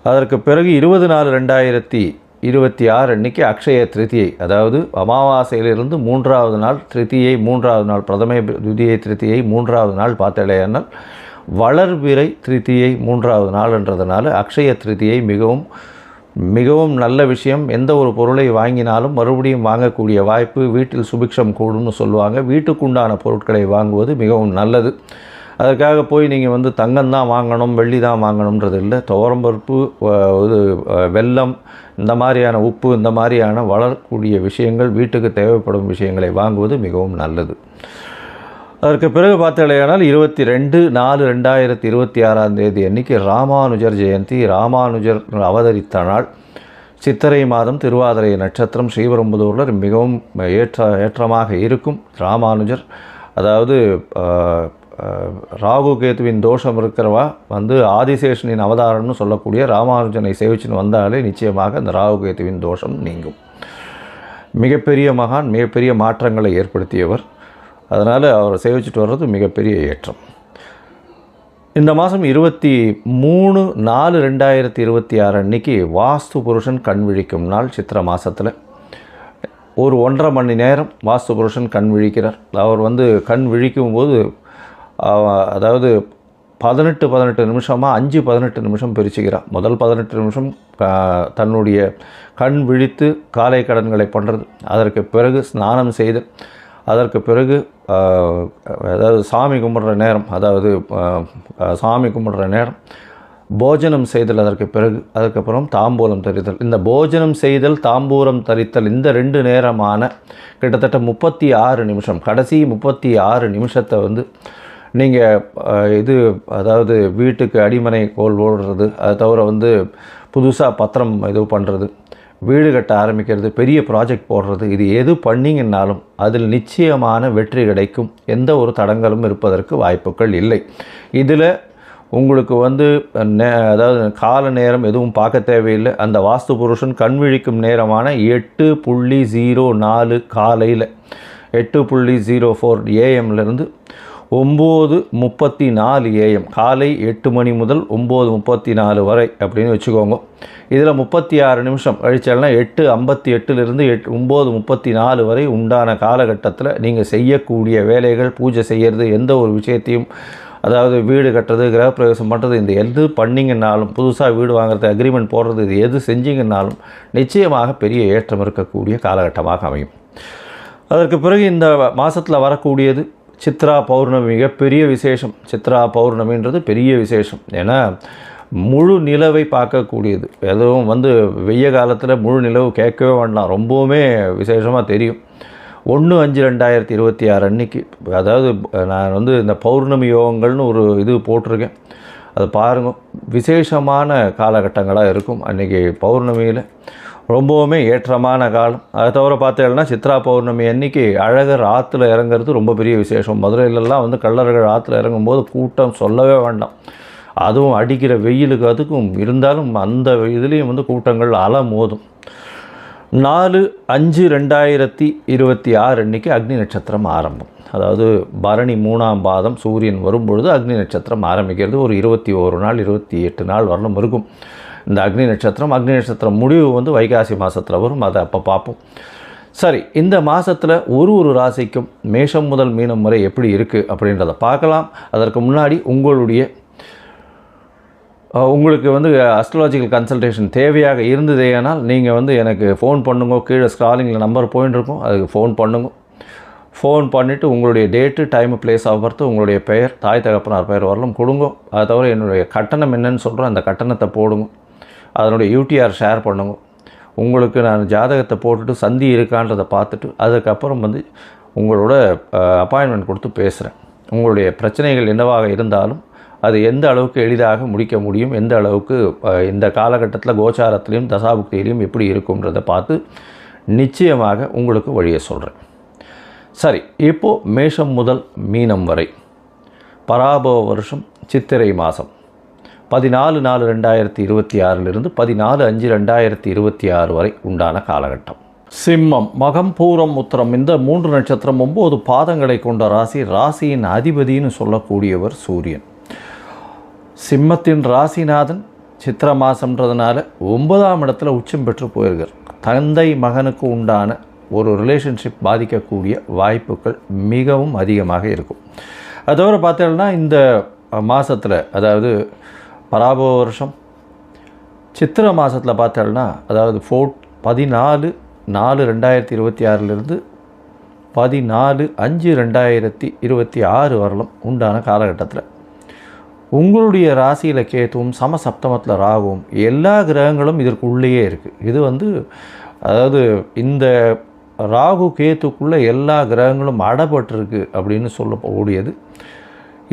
அதற்கு பிறகு 20/4/2026 அன்றைக்கி அக்ஷய திருத்தியை, அதாவது அமாவாசையிலிருந்து 3ஆவது நாள் திருத்தியை, 3ஆவது நாள் பிரதமை துதியை திருத்தியை, 3ஆவது நாள் பார்த்தேனால் வளர்பிறை திருத்தியை 3ஆவது நாள்ன்றதுனால அக்ஷய திருத்தியை மிகவும் மிகவும் நல்ல விஷயம். எந்த ஒரு பொருளை வாங்கினாலும் மறுபடியும் வாங்கக்கூடிய வாய்ப்பு, வீட்டில் சுபிக்ஷம் கூடும்னு சொல்லுவாங்க. வீட்டுக்குண்டான பொருட்களை வாங்குவது மிகவும் நல்லது. அதற்காக போய் நீங்கள் தங்கம் வாங்கணும், வெள்ளி தான் வாங்கணுன்றது இல்லை. துவரம்பருப்பு, வெல்லம், இந்த மாதிரியான உப்பு, இந்த மாதிரியான வளரக்கூடிய விஷயங்கள், வீட்டுக்கு தேவைப்படும் விஷயங்களை வாங்குவது மிகவும் நல்லது. அதற்கு பிறகு பார்த்தீங்கன்னா 22/4/2026 அன்றைக்கி ராமானுஜர் ஜெயந்தி. ராமானுஜர் அவதரித்த நாள். சித்திரை மாதம் திருவாதிரை நட்சத்திரம் ஸ்ரீபெரும்புதூரில் மிகவும் ஏற்றமாக இருக்கும். ராமானுஜர் அதாவது ராகு கேதுவின் தோஷம் இருக்கிறவா வந்து ஆதிசேஷனின் அவதாரம்னு சொல்லக்கூடிய ராமானுஜனை சேவிச்சுன்னு வந்தாலே நிச்சயமாக அந்த ராகு கேதுவின் தோஷம் நீங்கும். மிகப்பெரிய மகான், மிகப்பெரிய மாற்றங்களை ஏற்படுத்தியவர். அதனால் அவரை சேவிச்சுட்டு வர்றது மிகப்பெரிய ஏற்றம். இந்த மாதம் 23/4/2026 அன்றைக்கி வாஸ்து புருஷன் கண் விழிக்கும் நாள். சித்திரை மாதத்தில் ஒரு 1.5 மணி நேரம் வாஸ்து புருஷன் கண் விழிக்கிறார். அவர் வந்து கண் விழிக்கும் போது அதாவது 18 நிமிஷமாக 5-18 நிமிஷம் பிரிச்சுக்கிறார். முதல் 18 நிமிஷம் தன்னுடைய கண் விழித்து காலை கடன்களை பண்ணுறது, அதற்கு பிறகு ஸ்நானம் செய்து, அதற்கு பிறகு அதாவது சாமி கும்பிட்ற நேரம், அதாவது சாமி கும்பிட்ற நேரம், போஜனம் செய்தல், அதற்கு பிறகு அதுக்கப்புறம் தாம்பூலம் தரித்தல். இந்த போஜனம் செய்தல், தாம்பூலம் தரித்தல், இந்த 2 நேரமான கிட்டத்தட்ட 36 நிமிஷம், கடைசி 36 நிமிஷத்தை வந்து நீங்கள் அதாவது வீட்டுக்கு அடிமனை கோல் ஓடுறது, அதை தவிர வந்து புதுசாக பத்திரம் இது பண்ணுறது, வீடு கட்ட ஆரம்பிக்கிறது, பெரிய ப்ராஜெக்ட் போடுறது, இது எது பண்ணிங்கன்னாலும் அதில் நிச்சயமான வெற்றி கிடைக்கும். எந்த ஒரு தடங்களும் இருப்பதற்கு வாய்ப்புகள் இல்லை. இதில் உங்களுக்கு வந்து அதாவது கால நேரம் எதுவும் பார்க்க தேவையில்லை. அந்த வாஸ்து புருஷன் கண் விழிக்கும் நேரமான 8:04 காலையில் 8:04 AM லேருந்து 9:34 AM, காலை 8 மணி முதல் 9:34 வரை அப்படின்னு வச்சுக்கோங்க. இதில் 36 நிமிஷம் கழிச்சால்னா 8:58லேருந்து 9:34 வரை உண்டான காலகட்டத்தில் நீங்கள் செய்யக்கூடிய வேலைகள், பூஜை செய்கிறது, எந்த ஒரு விஷயத்தையும், அதாவது வீடு கட்டுறது, கிரகப்பிரவேசம் பண்ணுறது, இந்த எது பண்ணிங்கன்னாலும், புதுசாக வீடு வாங்குறது, அக்ரிமெண்ட் போடுறது, இது எது செஞ்சிங்கன்னாலும் நிச்சயமாக பெரிய ஏற்றம் இருக்கக்கூடிய காலகட்டமாக அமையும். அதற்கு பிறகு இந்த மாதத்தில் வரக்கூடியது சித்ரா பௌர்ணமி, மிகப்பெரிய விசேஷம். சித்ரா பௌர்ணமின்றது பெரிய விசேஷம். ஏன்னா முழு நிலவை பார்க்கக்கூடியது. எதுவும் வந்து வெய்ய காலத்தில் முழு நிலவு கேட்கவே வேண்டாம், ரொம்பவுமே விசேஷமாக தெரியும். 1/5/2026 அன்றைக்கி, அதாவது நான் வந்து இந்த பௌர்ணமி யோகங்கள்னு ஒரு இது போட்டிருக்கேன், அதை பாருங்கள். விசேஷமான காலகட்டங்களாக இருக்கும் அன்றைக்கி பௌர்ணமியில். ரொம்பவுமே ஏற்றமான காலம். அதை தவிர பார்த்தீங்கன்னா சித்ரா பௌர்ணமி அன்றைக்கி அழகர் ஆற்றுல இறங்குறது ரொம்ப பெரிய விசேஷம். மதுரையிலலாம் வந்து கள்ளர்கள் ஆற்றுல இறங்கும்போது கூட்டம் சொல்லவே வேண்டாம். அதுவும் அடிக்கிற வெயிலுக்கு அதுக்கும் இருந்தாலும் அந்த இதுலேயும் வந்து கூட்டங்கள் அலை மோதும். 4/5/2026 அன்றைக்கி அக்னி நட்சத்திரம் ஆரம்பம். அதாவது பரணி 3ஆம் பாதம் சூரியன் வரும்பொழுது அக்னி நட்சத்திரம் ஆரம்பிக்கிறது. ஒரு 21 நாள் 28 நாள் வரலும் இருக்கும் இந்த அக்னி நட்சத்திரம். அக்னி நட்சத்திரம் முடிவு வந்து வைகாசி மாதத்தில் வரும், அதை அப்போ பார்ப்போம். சரி, இந்த மாதத்தில் ஒரு ராசிக்கும் மேஷம் முதல் மீனம் வரை எப்படி இருக்குது அப்படின்றத பார்க்கலாம். அதற்கு முன்னாடி உங்களுக்கு வந்து அஸ்ட்ராலஜிக்கல் கன்சல்டேஷன் தேவையாக இருந்ததேனால் நீங்கள் வந்து எனக்கு ஃபோன் பண்ணுங்க. கீழே ஸ்க்ராலிங்கில் நம்பர் போயின்னு இருக்கும், அதுக்கு ஃபோன் பண்ணுங்க. ஃபோன் பண்ணிவிட்டு உங்களுடைய date, time, place of birth, உங்களுடைய பெயர், தாய் தகப்பனார் பெயர் வரலும் கொடுங்க. அதை தவிர என்னுடைய கட்டணம் என்னன்னு சொல்கிறேன், அந்த கட்டணத்தை போடுங்க. அதனுடைய யூடிஆர் ஷேர் பண்ணுங்க. உங்களுக்கு நான் ஜாதகத்தை போட்டுட்டு சந்தி இருக்கான்றதை பார்த்துட்டு அதுக்கப்புறம் வந்து உங்களோட அப்பாயின்மெண்ட் கொடுத்து பேசுகிறேன். உங்களுடைய பிரச்சனைகள் என்னவாக இருந்தாலும் அது எந்த அளவுக்கு எளிதாக முடிக்க முடியும், எந்த அளவுக்கு இந்த காலகட்டத்தில் கோச்சாரத்திலையும் தசாபுக்தியிலையும் எப்படி இருக்கும்ன்றதை பார்த்து நிச்சயமாக உங்களுக்கு வழியை சொல்கிறேன். சரி, இப்போது மேஷம் முதல் மீனம் வரை பராபவ வருஷம் சித்திரை மாதம் 14/4/2026 14/5/2026 வரை உண்டான காலகட்டம். சிம்மம், மகம், பூரம், உத்திரம், இந்த 3 நட்சத்திரம் 9 பாதங்களை கொண்ட ராசி. ராசியின் அதிபதினு சொல்லக்கூடியவர் சூரியன். சிம்மத்தின் ராசிநாதன் சித்திர மாதம்ன்றதுனால 9ஆம் இடத்துல உச்சம் பெற்று போயிருக்கார். தந்தை மகனுக்கு உண்டான ஒரு ரிலேஷன்ஷிப் பாதிக்கக்கூடிய வாய்ப்புகள் மிகவும் அதிகமாக இருக்கும். அது தவிர பார்த்தீங்கன்னா இந்த மாதத்தில், அதாவது பராபவ வருஷம் சித்திர மாதத்தில் பார்த்தோம்னா, அதாவது 14/4/2026 14/5/2026 வரலும் உண்டான காலகட்டத்தில் உங்களுடைய ராசியில் கேத்துவும் சமசப்தமத்தில் ராகுவும் எல்லா கிரகங்களும் இதற்குள்ளேயே இருக்குது. இது வந்து அதாவது இந்த ராகு கேத்துக்குள்ளே எல்லா கிரகங்களும் அடப்பட்டிருக்கு அப்படின்னு சொல்லக்கூடியது.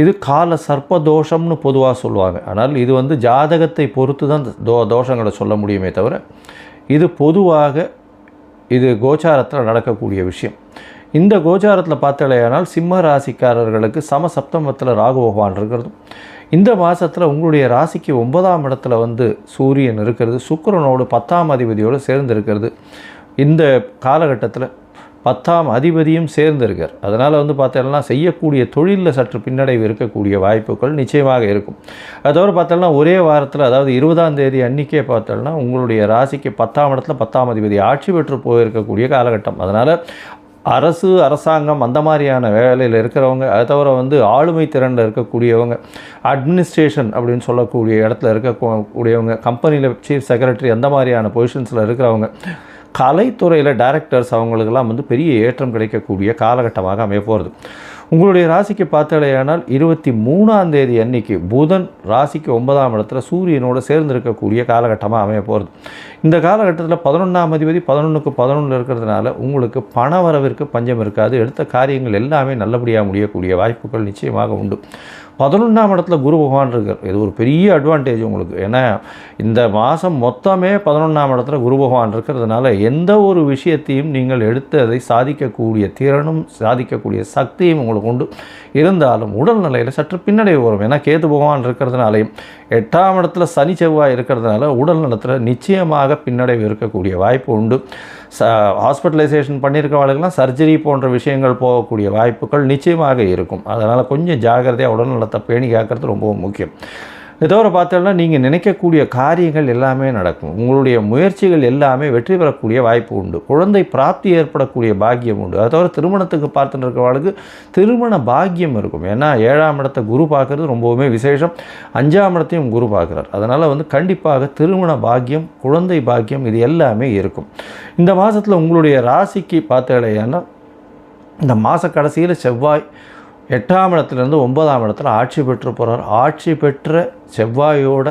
இது கால சர்ப்பதோஷம்னு பொதுவாக சொல்லுவாங்க. ஆனால் இது வந்து ஜாதகத்தை பொறுத்து தான் தோஷங்களை சொல்ல முடியுமே தவிர இது பொதுவாக இது கோச்சாரத்தில் நடக்கக்கூடிய விஷயம். இந்த கோச்சாரத்தில் பார்த்தாலேயானால் சிம்ம ராசிக்காரர்களுக்கு சமசப்தமத்தில் ராகு பகவான் இருக்கிறது. இந்த மாதத்தில் உங்களுடைய ராசிக்கு 9ஆம் இடத்துல வந்து சூரியன் இருக்கிறது, சுக்கிரனோடு 10ஆம் அதிபதியோடு சேர்ந்து இருக்கிறது. இந்த காலகட்டத்தில் 10ஆம் அதிபதியும் சேர்ந்திருக்கார். அதனால் வந்து பார்த்தோம்னா செய்யக்கூடிய தொழிலில் சற்று பின்னடைவு இருக்கக்கூடிய வாய்ப்புகள் நிச்சயமாக இருக்கும். அதோடு பார்த்தோம்னா ஒரே வாரத்தில், அதாவது 20ஆம் தேதி அன்றைக்கே பார்த்தோம்னா உங்களுடைய ராசிக்கு 10ஆம் இடத்துல 10ஆம் அதிபதி ஆட்சி பெற்று போயிருக்கக்கூடிய காலகட்டம். அதனால் அரசாங்கம் அந்த மாதிரியான வேலையில் இருக்கிறவங்க, அதை தவிர வந்து ஆளுமை திறனில் இருக்கக்கூடியவங்க, அட்மினிஸ்ட்ரேஷன் அப்படின்னு சொல்லக்கூடிய இடத்துல இருக்கக்கூடியவங்க, கம்பெனியில் சீஃப் செக்ரட்டரி அந்த மாதிரியான பொசிஷன்ஸில் இருக்கிறவங்க, கலைத்துறையில் டைரக்டர்ஸ், அவங்களுக்கெல்லாம் வந்து பெரிய ஏற்றம் கிடைக்கக்கூடிய காலகட்டமாக அமைய போகிறது. உங்களுடைய ராசிக்கு பார்த்தாலேயானால் 23ஆம் தேதி அன்னைக்கு புதன் ராசிக்கு 9ஆம் இடத்துல சூரியனோடு சேர்ந்திருக்கக்கூடிய காலகட்டமாக அமைய போகிறது. இந்த காலகட்டத்தில் 11ஆம் அதிபதி 11க்கு 11 இருக்கிறதுனால உங்களுக்கு பண வரவிற்கு பஞ்சம் இருக்காது. எடுத்த காரியங்கள் எல்லாமே நல்லபடியாக முடியக்கூடிய வாய்ப்புகள் நிச்சயமாக உண்டு. 11ஆம் இடத்துல குரு பகவான் இருக்கார். இது ஒரு பெரிய அட்வான்டேஜ் உங்களுக்கு. ஏன்னா இந்த மாதம் மொத்தமே 11ஆம் இடத்துல குரு பகவான் இருக்கிறதுனால எந்த ஒரு விஷயத்தையும் நீங்கள் எடுத்து அதை சாதிக்கக்கூடிய திறனும் சாதிக்கக்கூடிய சக்தியும் உங்களுக்கு உண்டு. இருந்தாலும் உடல்நிலையில் சற்று பின்னடைவு வரும். ஏன்னா கேது பகவான் இருக்கிறதுனாலையும் 8ஆம் இடத்துல சனி செவ்வாய் இருக்கிறதுனால உடல் நலத்தில் நிச்சயமாக பின்னடைவு இருக்கக்கூடிய வாய்ப்பு உண்டு. ஹாஸ்பிட்டலைசேஷன் பண்ணியிருக்கவர்களுக்கெல்லாம் சர்ஜரி போன்ற விஷயங்கள் போகக்கூடிய வாய்ப்புகள் நிச்சயமாக இருக்கும். அதனால் கொஞ்சம் ஜாக்கிரதையாக உடல்நலத்தை பேணி காக்கிறது ரொம்பவும் முக்கியம். இதை தவிர பார்த்தோம்னா நீங்கள் நினைக்கக்கூடிய காரியங்கள் எல்லாமே நடக்கும். உங்களுடைய முயற்சிகள் எல்லாமே வெற்றி பெறக்கூடிய வாய்ப்பு உண்டு. குழந்தை பிராப்தி ஏற்படக்கூடிய பாக்கியம் உண்டு. அதை தவிர திருமணத்துக்கு பார்த்துட்டு இருக்கிறவர்களுக்கு திருமண பாக்கியம் இருக்கும். ஏன்னா 7ஆம் இடத்தை குரு பார்க்குறது ரொம்பவுமே விசேஷம். 5ஆம் இடத்தையும் குரு பார்க்குறார். அதனால் வந்து கண்டிப்பாக திருமண பாக்கியம், குழந்தை பாக்கியம் இது எல்லாமே இருக்கும். இந்த மாதத்தில் உங்களுடைய ராசிக்கு பார்த்தீங்கன்னா இந்த மாத கடைசியில் செவ்வாய் 8ஆம் இடத்துலேருந்து 9ஆம் இடத்துல ஆட்சி பெற்று போகிறார். ஆட்சி பெற்ற செவ்வாயோட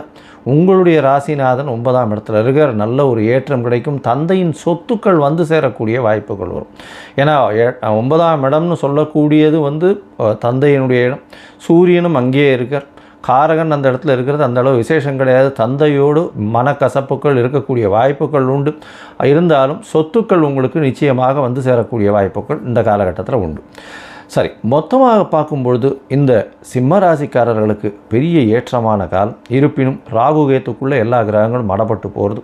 உங்களுடைய ராசிநாதன் 9ஆம் இடத்துல இருக்கிற நல்ல ஒரு ஏற்றம் கிடைக்கும். தந்தையின் சொத்துக்கள் வந்து சேரக்கூடிய வாய்ப்புகள் வரும். ஏன்னா 9ஆம் இடம்னு சொல்லக்கூடியது வந்து தந்தையினுடைய இடம். சூரியனும் அங்கேயே இருக்கார். காரகன் அந்த இடத்துல இருக்கிறது அந்த அளவு விசேஷம் கிடையாது. தந்தையோடு மனக்கசப்புகள் இருக்கக்கூடிய வாய்ப்புகள் உண்டு. இருந்தாலும் சொத்துக்கள் உங்களுக்கு நிச்சயமாக வந்து சேரக்கூடிய வாய்ப்புகள் இந்த காலகட்டத்தில் உண்டு. சரி, மொத்தமாக பார்க்கும்பொழுது இந்த சிம்மராசிக்காரர்களுக்கு பெரிய ஏற்றமான காலம். இருப்பினும் ராகு கேத்துக்குள்ளே எல்லா கிரகங்களும் மடப்பட்டு போகிறது.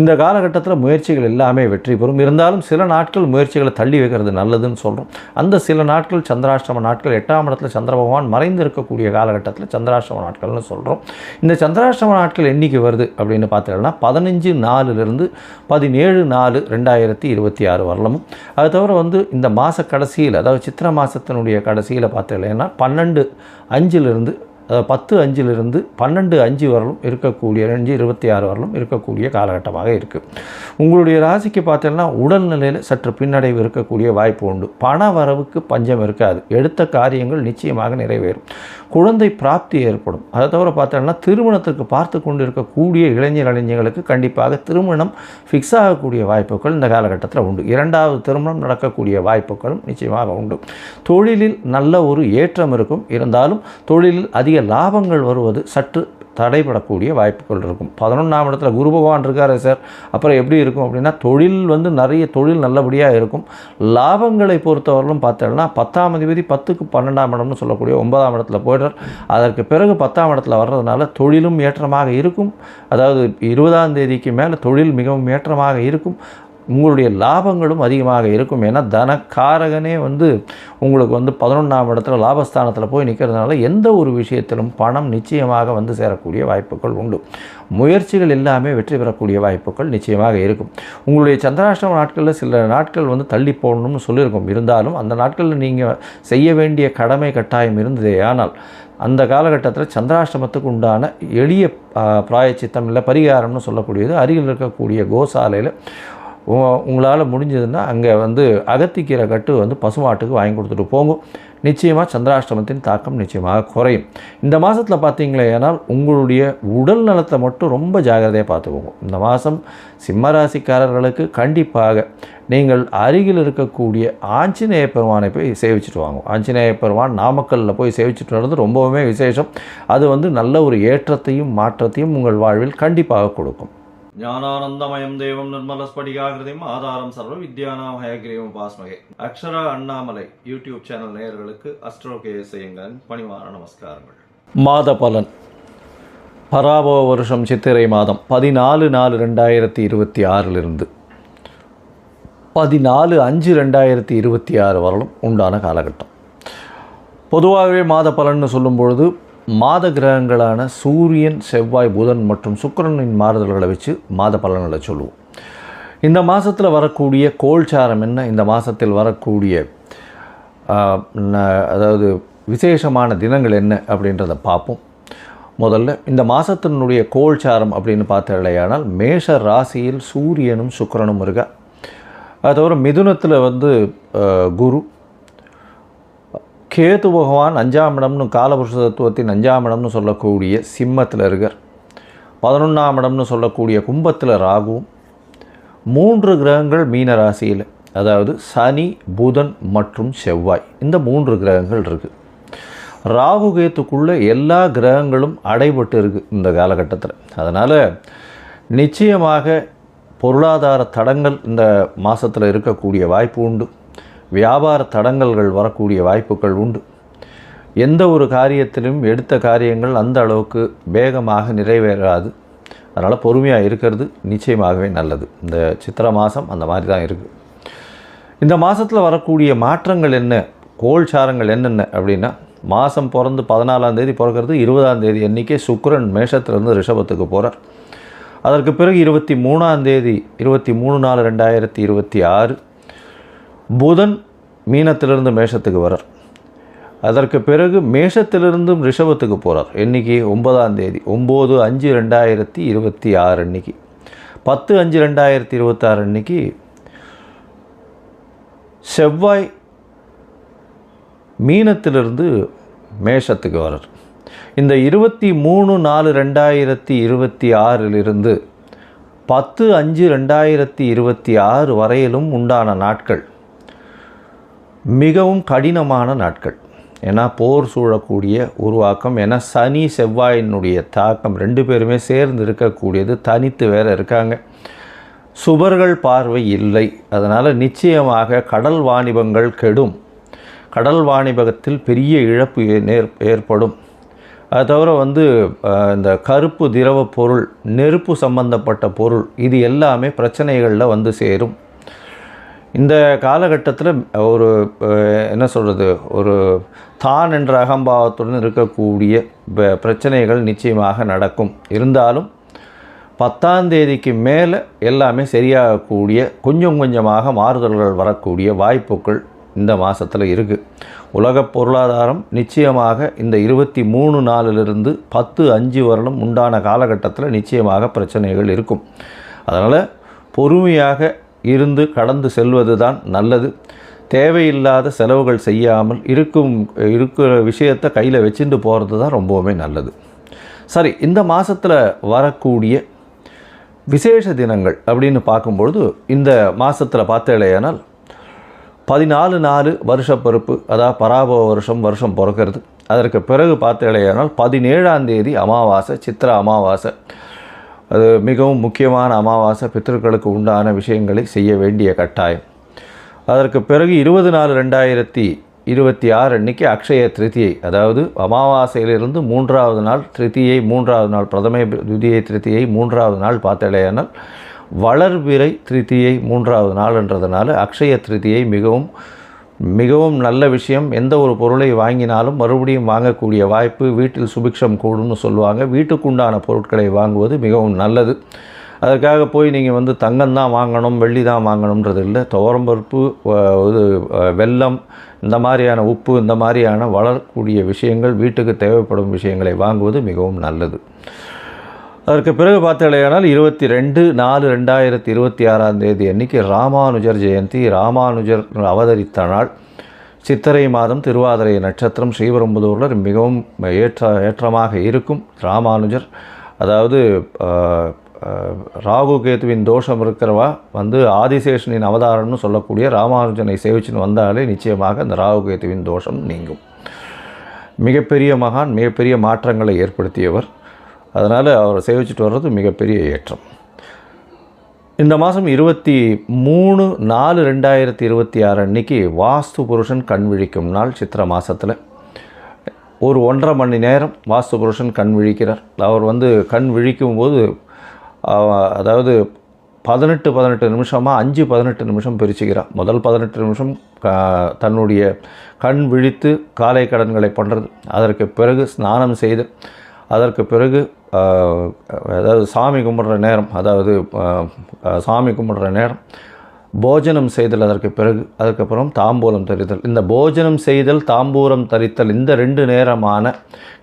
இந்த காலகட்டத்தில் முயற்சிகள் எல்லாமே வெற்றி பெறும். இருந்தாலும் சில நாட்கள் முயற்சிகளை தள்ளி வைக்கிறது நல்லதுன்னு சொல்கிறோம். அந்த சில நாட்கள் சந்திராஷ்டம நாட்கள். 8ஆம் இடத்துல சந்திர பகவான் மறைந்து இருக்கக்கூடிய காலகட்டத்தில் சந்திராஷ்டம நாட்கள்னு சொல்கிறோம். இந்த சந்திராஷ்டம நாட்கள் என்றைக்கு வருது அப்படின்னு பார்த்தீங்கன்னா 15/4 17/4/2026 வரலமும். அது தவிர வந்து இந்த மாத கடைசியில், அதாவது சித்திரை மாதத்தினுடைய கடைசியில் பார்த்தீங்கன்னா 12/5 10/5 12/5 வரலும் இருக்கக்கூடிய 5/26 வரலும் இருக்கக்கூடிய காலகட்டமாக இருக்குது. உங்களுடைய ராசிக்கு பார்த்தீங்கன்னா உடல்நிலையில் சற்று பின்னடைவு இருக்கக்கூடிய வாய்ப்பு உண்டு. பண வரவுக்கு பஞ்சம் இருக்காது. எடுத்த காரியங்கள் நிச்சயமாக நிறைவேறும். குழந்தை பிராப்தி ஏற்படும். அதை தவிர பார்த்தோம்னா திருமணத்திற்கு பார்த்து கொண்டு இருக்கக்கூடிய இளைஞர்களுக்கு கண்டிப்பாக திருமணம் ஃபிக்ஸ் ஆகக்கூடிய வாய்ப்புகள் இந்த காலகட்டத்தில் உண்டு. 2வது திருமணம் நடக்கக்கூடிய வாய்ப்புகளும் நிச்சயமாக உண்டு. தொழிலில் நல்ல ஒரு ஏற்றம் இருக்கும். இருந்தாலும் தொழிலில் அதிக லாபங்கள் வருவது சற்று தடைபடக்கூடிய வாய்ப்புகள் இருக்கும். 11ஆம் இடத்துல குரு பகவான் இருக்காரு சார், அப்புறம் எப்படி இருக்கும் அப்படின்னா தொழில் வந்து நிறைய தொழில் நல்லபடியாக இருக்கும். லாபங்களை பொறுத்தவரையிலும் பார்த்தோம்னா 10ஆம் அதிபதி 10க்கு 12ஆம் இடம்னு சொல்லக்கூடிய 9ஆம் இடத்துல போய்டார். அதற்கு பிறகு 10ஆம் இடத்துல வர்றதுனால தொழிலும் ஏற்றமாக இருக்கும். அதாவது 20ஆம் தேதிக்கு மேலே தொழில் மிகவும் ஏற்றமாக இருக்கும். உங்களுடைய லாபங்களும் அதிகமாக இருக்கும். ஏன்னா தனக்காரகனே வந்து உங்களுக்கு வந்து 11ஆம் இடத்துல லாபஸ்தானத்தில் போய் நிற்கிறதுனால எந்த ஒரு விஷயத்திலும் பணம் நிச்சயமாக வந்து சேரக்கூடிய வாய்ப்புகள் உண்டு. முயற்சிகள் எல்லாமே வெற்றி பெறக்கூடிய வாய்ப்புகள் நிச்சயமாக இருக்கும். உங்களுடைய சந்திராஷ்டம நாட்களில் சில நாட்கள் வந்து தள்ளி போடணும்னு சொல்லியிருக்கோம். இருந்தாலும் அந்த நாட்களில் நீங்கள் செய்ய வேண்டிய கடமை கட்டாயம் இருந்ததே. ஆனால் அந்த காலகட்டத்தில் சந்திராஷ்டமத்துக்கு உண்டான எளிய பிராயச்சித்தம் இல்லை பரிகாரம்னு சொல்லக்கூடியது அருகில் இருக்கக்கூடிய கோசாலையில் உங்களால் முடிஞ்சதுன்னா அங்கே வந்து அகத்திக்கீரை கட்டு வந்து பசுமாட்டுக்கு வாங்கி கொடுத்துட்டு போங்க. நிச்சயமாக சந்திராஷ்டமத்தின் தாக்கம் நிச்சயமாக குறையும். இந்த மாதத்தில் பார்த்தீங்களே ஏனால் உங்களுடைய உடல் நலத்தை மட்டும் ரொம்ப ஜாகிரதையாக பார்த்துக்கோங்க. இந்த மாதம் சிம்மராசிக்காரர்களுக்கு கண்டிப்பாக நீங்கள் அருகில் இருக்கக்கூடிய ஆஞ்சநேய பெருமானை போய் சேவிச்சுட்டு வாங்க. ஆஞ்சநேய பெருமான் நாமக்கல்லில் போய் சேவிச்சுட்டு வர்றது ரொம்பவுமே விசேஷம். அது வந்து நல்ல ஒரு ஏற்றத்தையும் மாற்றத்தையும் உங்கள் வாழ்வில் கண்டிப்பாக கொடுக்கும். ஞானானந்தமயம் தேவம் நிர்மலஸ்படிகாகிருதிம் ஆதாரம் சர்வ வித்யானாம் ஹயக்ரீவம் பாஸ்மகே. அக்ஷரா அண்ணாமலை யூடியூப் சேனல் நேயர்களுக்கு அஸ்ட்ரோ கேஎஸ்ஐயங்களின் பணிவான நமஸ்காரங்கள். மாத பலன் பராபவ வருஷம் சித்திரை மாதம் 14/4/2026 14/5/2026 வரலும் உண்டான காலகட்டம். பொதுவாகவே மாத பலன்னு சொல்லும் பொழுது மாத கிரகங்களான சூரியன், செவ்வாய், புதன் மற்றும் சுக்கிரனின் மாறுதல்களை வச்சு மாத பலன்களை சொல்லுவோம். இந்த மாதத்தில் வரக்கூடிய கோல்சாரம் என்ன, இந்த மாதத்தில் வரக்கூடிய அதாவது விசேஷமான தினங்கள் என்ன அப்படின்றத பார்ப்போம். முதல்ல இந்த மாதத்தினுடைய கோல்சாரம் அப்படின்னு பார்த்தாலேயானால் மேஷ ராசியில் சூரியனும் சுக்கிரனும் இருக்கா. அது தவிர மிதுனத்தில் குரு, கேது பகவான் 5ஆம் இடம்னு காலபுருஷ தத்துவத்தின் 5ஆம் இடம்னு சொல்லக்கூடிய சிம்மத்தில் இருக்கார். 11ஆம் இடம்னு சொல்லக்கூடிய கும்பத்தில் ராகுவும், 3 கிரகங்கள் மீன ராசியில், அதாவது சனி, புதன் மற்றும் செவ்வாய், இந்த 3 கிரகங்கள் இருக்குது. ராகு கேத்துக்குள்ளே எல்லா கிரகங்களும் அடைபட்டு இருக்குது இந்த காலகட்டத்தில். அதனால் நிச்சயமாக பொருளாதார தடங்கள் இந்த மாதத்தில் இருக்கக்கூடிய வாய்ப்பு உண்டு. வியாபார தடங்கல்கள் வரக்கூடிய வாய்ப்புகள் உண்டு. எந்த ஒரு காரியத்திலும் எடுத்த காரியங்கள் அந்த அளவுக்கு வேகமாக நிறைவேறாது. அதனால் பொறுமையாக இருக்கிறது நிச்சயமாகவே நல்லது. இந்த சித்திரை மாதம் அந்த மாதிரி தான் இருக்குது. இந்த மாதத்தில் வரக்கூடிய மாற்றங்கள் என்ன, கோல்சாரங்கள் என்னென்ன அப்படின்னா, மாதம் பிறந்து 14ஆம் தேதி பிறக்கிறது. 20ஆம் தேதி அன்றைக்கே சுக்கிரன் மேஷத்திலிருந்து ரிஷபத்துக்கு போகிறார். அதற்கு பிறகு 23ஆம் தேதி 23/4/2026 புதன் மீனத்திலிருந்து மேஷத்துக்கு வரார். அதற்கு பிறகு மேஷத்திலிருந்தும் ரிஷபத்துக்கு போகிறார். என்றைக்கு 9ஆம் தேதி 9/5/2026 அன்றைக்கி. 10/5/2026 அன்றைக்கி செவ்வாய் மீனத்திலிருந்து மேஷத்துக்கு வரார். இந்த 23/4/2026 10/5/2026 வரையிலும் உண்டான நாட்கள் மிகவும் கடினமான நாட்கள். ஏன்னா போர் சூழக்கூடிய உருவாக்கம், ஏன்னா சனி செவ்வாயினுடைய தாக்கம் 2 பேருமே சேர்ந்து இருக்கக்கூடியது, தனித்து வேறு இருக்காங்க. சுபர்கள் பார்வை இல்லை. அதனால் நிச்சயமாக கடல் வாணிபங்கள் கெடும். கடல் வாணிபத்தில் பெரிய இழப்பு ஏற்படும். அது தவிர இந்த கருப்பு திரவ பொருள், நெருப்பு சம்பந்தப்பட்ட பொருள், இது எல்லாமே பிரச்சனைகளில் சேரும். இந்த காலகட்டத்தில் ஒரு தான் என்ற அகம்பாவத்துடன் இருக்கக்கூடிய பிரச்சனைகள் நிச்சயமாக நடக்கும். இருந்தாலும் 10ஆம் தேதிக்கு மேலே எல்லாமே சரியாகக்கூடிய, கொஞ்சம் கொஞ்சமாக மாறுதல்கள் வரக்கூடிய வாய்ப்புகள் இந்த மாதத்தில் இருக்குது. உலக பொருளாதாரம் நிச்சயமாக இந்த 23/4 10/5 வரலும் உண்டான காலகட்டத்தில் நிச்சயமாக பிரச்சனைகள் இருக்கும். அதனால் பொறுமையாக இருந்து கடந்து செல்வது தான் நல்லது. தேவையில்லாத செலவுகள் செய்யாமல் இருக்கிற விஷயத்தை கையில் வச்சுட்டு போகிறது தான் ரொம்பவுமே நல்லது. சரி, இந்த மாதத்தில் வரக்கூடிய விசேஷ தினங்கள் அப்படின்னு பார்க்கும்பொழுது, இந்த மாதத்தில் பார்த்தேலையானால் 14/4 வருஷப்பருப்பு, அதாவது பராபவ வருஷம் பிறக்கிறது. அதற்கு பிறகு பார்த்தேலையானால் 17ஆம் தேதி அமாவாசை, சித்திரை அமாவாசை. அது மிகவும் முக்கியமான அமாவாசை. பித்திருக்களுக்கு உண்டான விஷயங்களை செய்ய வேண்டிய கட்டாயம். அதற்கு பிறகு 20/4/2026 அன்றைக்கி அக்ஷய திருத்தியை, அதாவது அமாவாசையிலிருந்து 3ஆவது நாள் திருத்தியை, 3ஆவது நாள் பிரதமை துதியை திருத்தியை, 3ஆவது நாள் பார்த்தேலையானால் வளர்பிறை திருத்தியை 3ஆவது நாள்ன்றதுனால அக்ஷய திருத்தியை மிகவும் நல்ல விஷயம். எந்த ஒரு பொருளை வாங்கினாலும் மறுபடியும் வாங்கக்கூடிய வாய்ப்பு, வீட்டில் சுபிக்ஷம் கூடும்னு சொல்லுவாங்க. வீட்டுக்குண்டான பொருட்களை வாங்குவது மிகவும் நல்லது. அதற்காக போய் நீங்கள் தங்கம் தான் வாங்கணும், வெள்ளி தான் வாங்கணுன்றது இல்லை. துவரம்பருப்பு, வெல்லம், இந்த மாதிரியான உப்பு, இந்த மாதிரியான வளரக்கூடிய விஷயங்கள், வீட்டுக்கு தேவைப்படும் விஷயங்களை வாங்குவது மிகவும் நல்லது. அதற்கு பிறகு பார்த்தாலேயானால் 22/4/2026 அன்றைக்கி ராமானுஜர் ஜெயந்தி. ராமானுஜர் அவதரித்த நாள். சித்திரை மாதம், திருவாதிரை நட்சத்திரம், ஸ்ரீபெரும்புதூரில் மிகவும் ஏற்றமாக இருக்கும். ராமானுஜர், அதாவது ராகு கேத்துவின் தோஷம் இருக்கிறவா ஆதிசேஷனின் அவதாரம்னு சொல்லக்கூடிய ராமானுஜனை சேவிச்சுன்னு வந்தாலே நிச்சயமாக அந்த ராகு கேத்துவின் தோஷம் நீங்கும். மிகப்பெரிய மகான், மிகப்பெரிய மாற்றங்களை ஏற்படுத்தியவர். அதனால் அவரை சேவிச்சுட்டு வர்றது மிகப்பெரிய ஏற்றம். இந்த மாதம் 23/4/2026 அன்றைக்கி வாஸ்து புருஷன் கண் விழிக்கும் நாள். சித்திரை மாதத்தில் ஒரு 1.5 மணி நேரம் வாஸ்து புருஷன் கண் விழிக்கிறார். அவர் கண் விழிக்கும்போது அதாவது 18 நிமிஷமாக 5-18 நிமிஷம் பிரிச்சுக்கிறார். முதல் 18 நிமிஷம் தன்னுடைய கண் விழித்து காலை கடன்களை பண்ணுறது, அதற்கு பிறகு ஸ்நானம் செய்து, அதற்கு பிறகு அதாவது சாமி கும்பிட்ற நேரம், போஜனம் செய்தல், அதற்கு பிறகு அதுக்கப்புறம் தாம்பூலம் தரித்தல். இந்த போஜனம் செய்தல், தாம்பூலம் தரித்தல், இந்த 2 நேரமான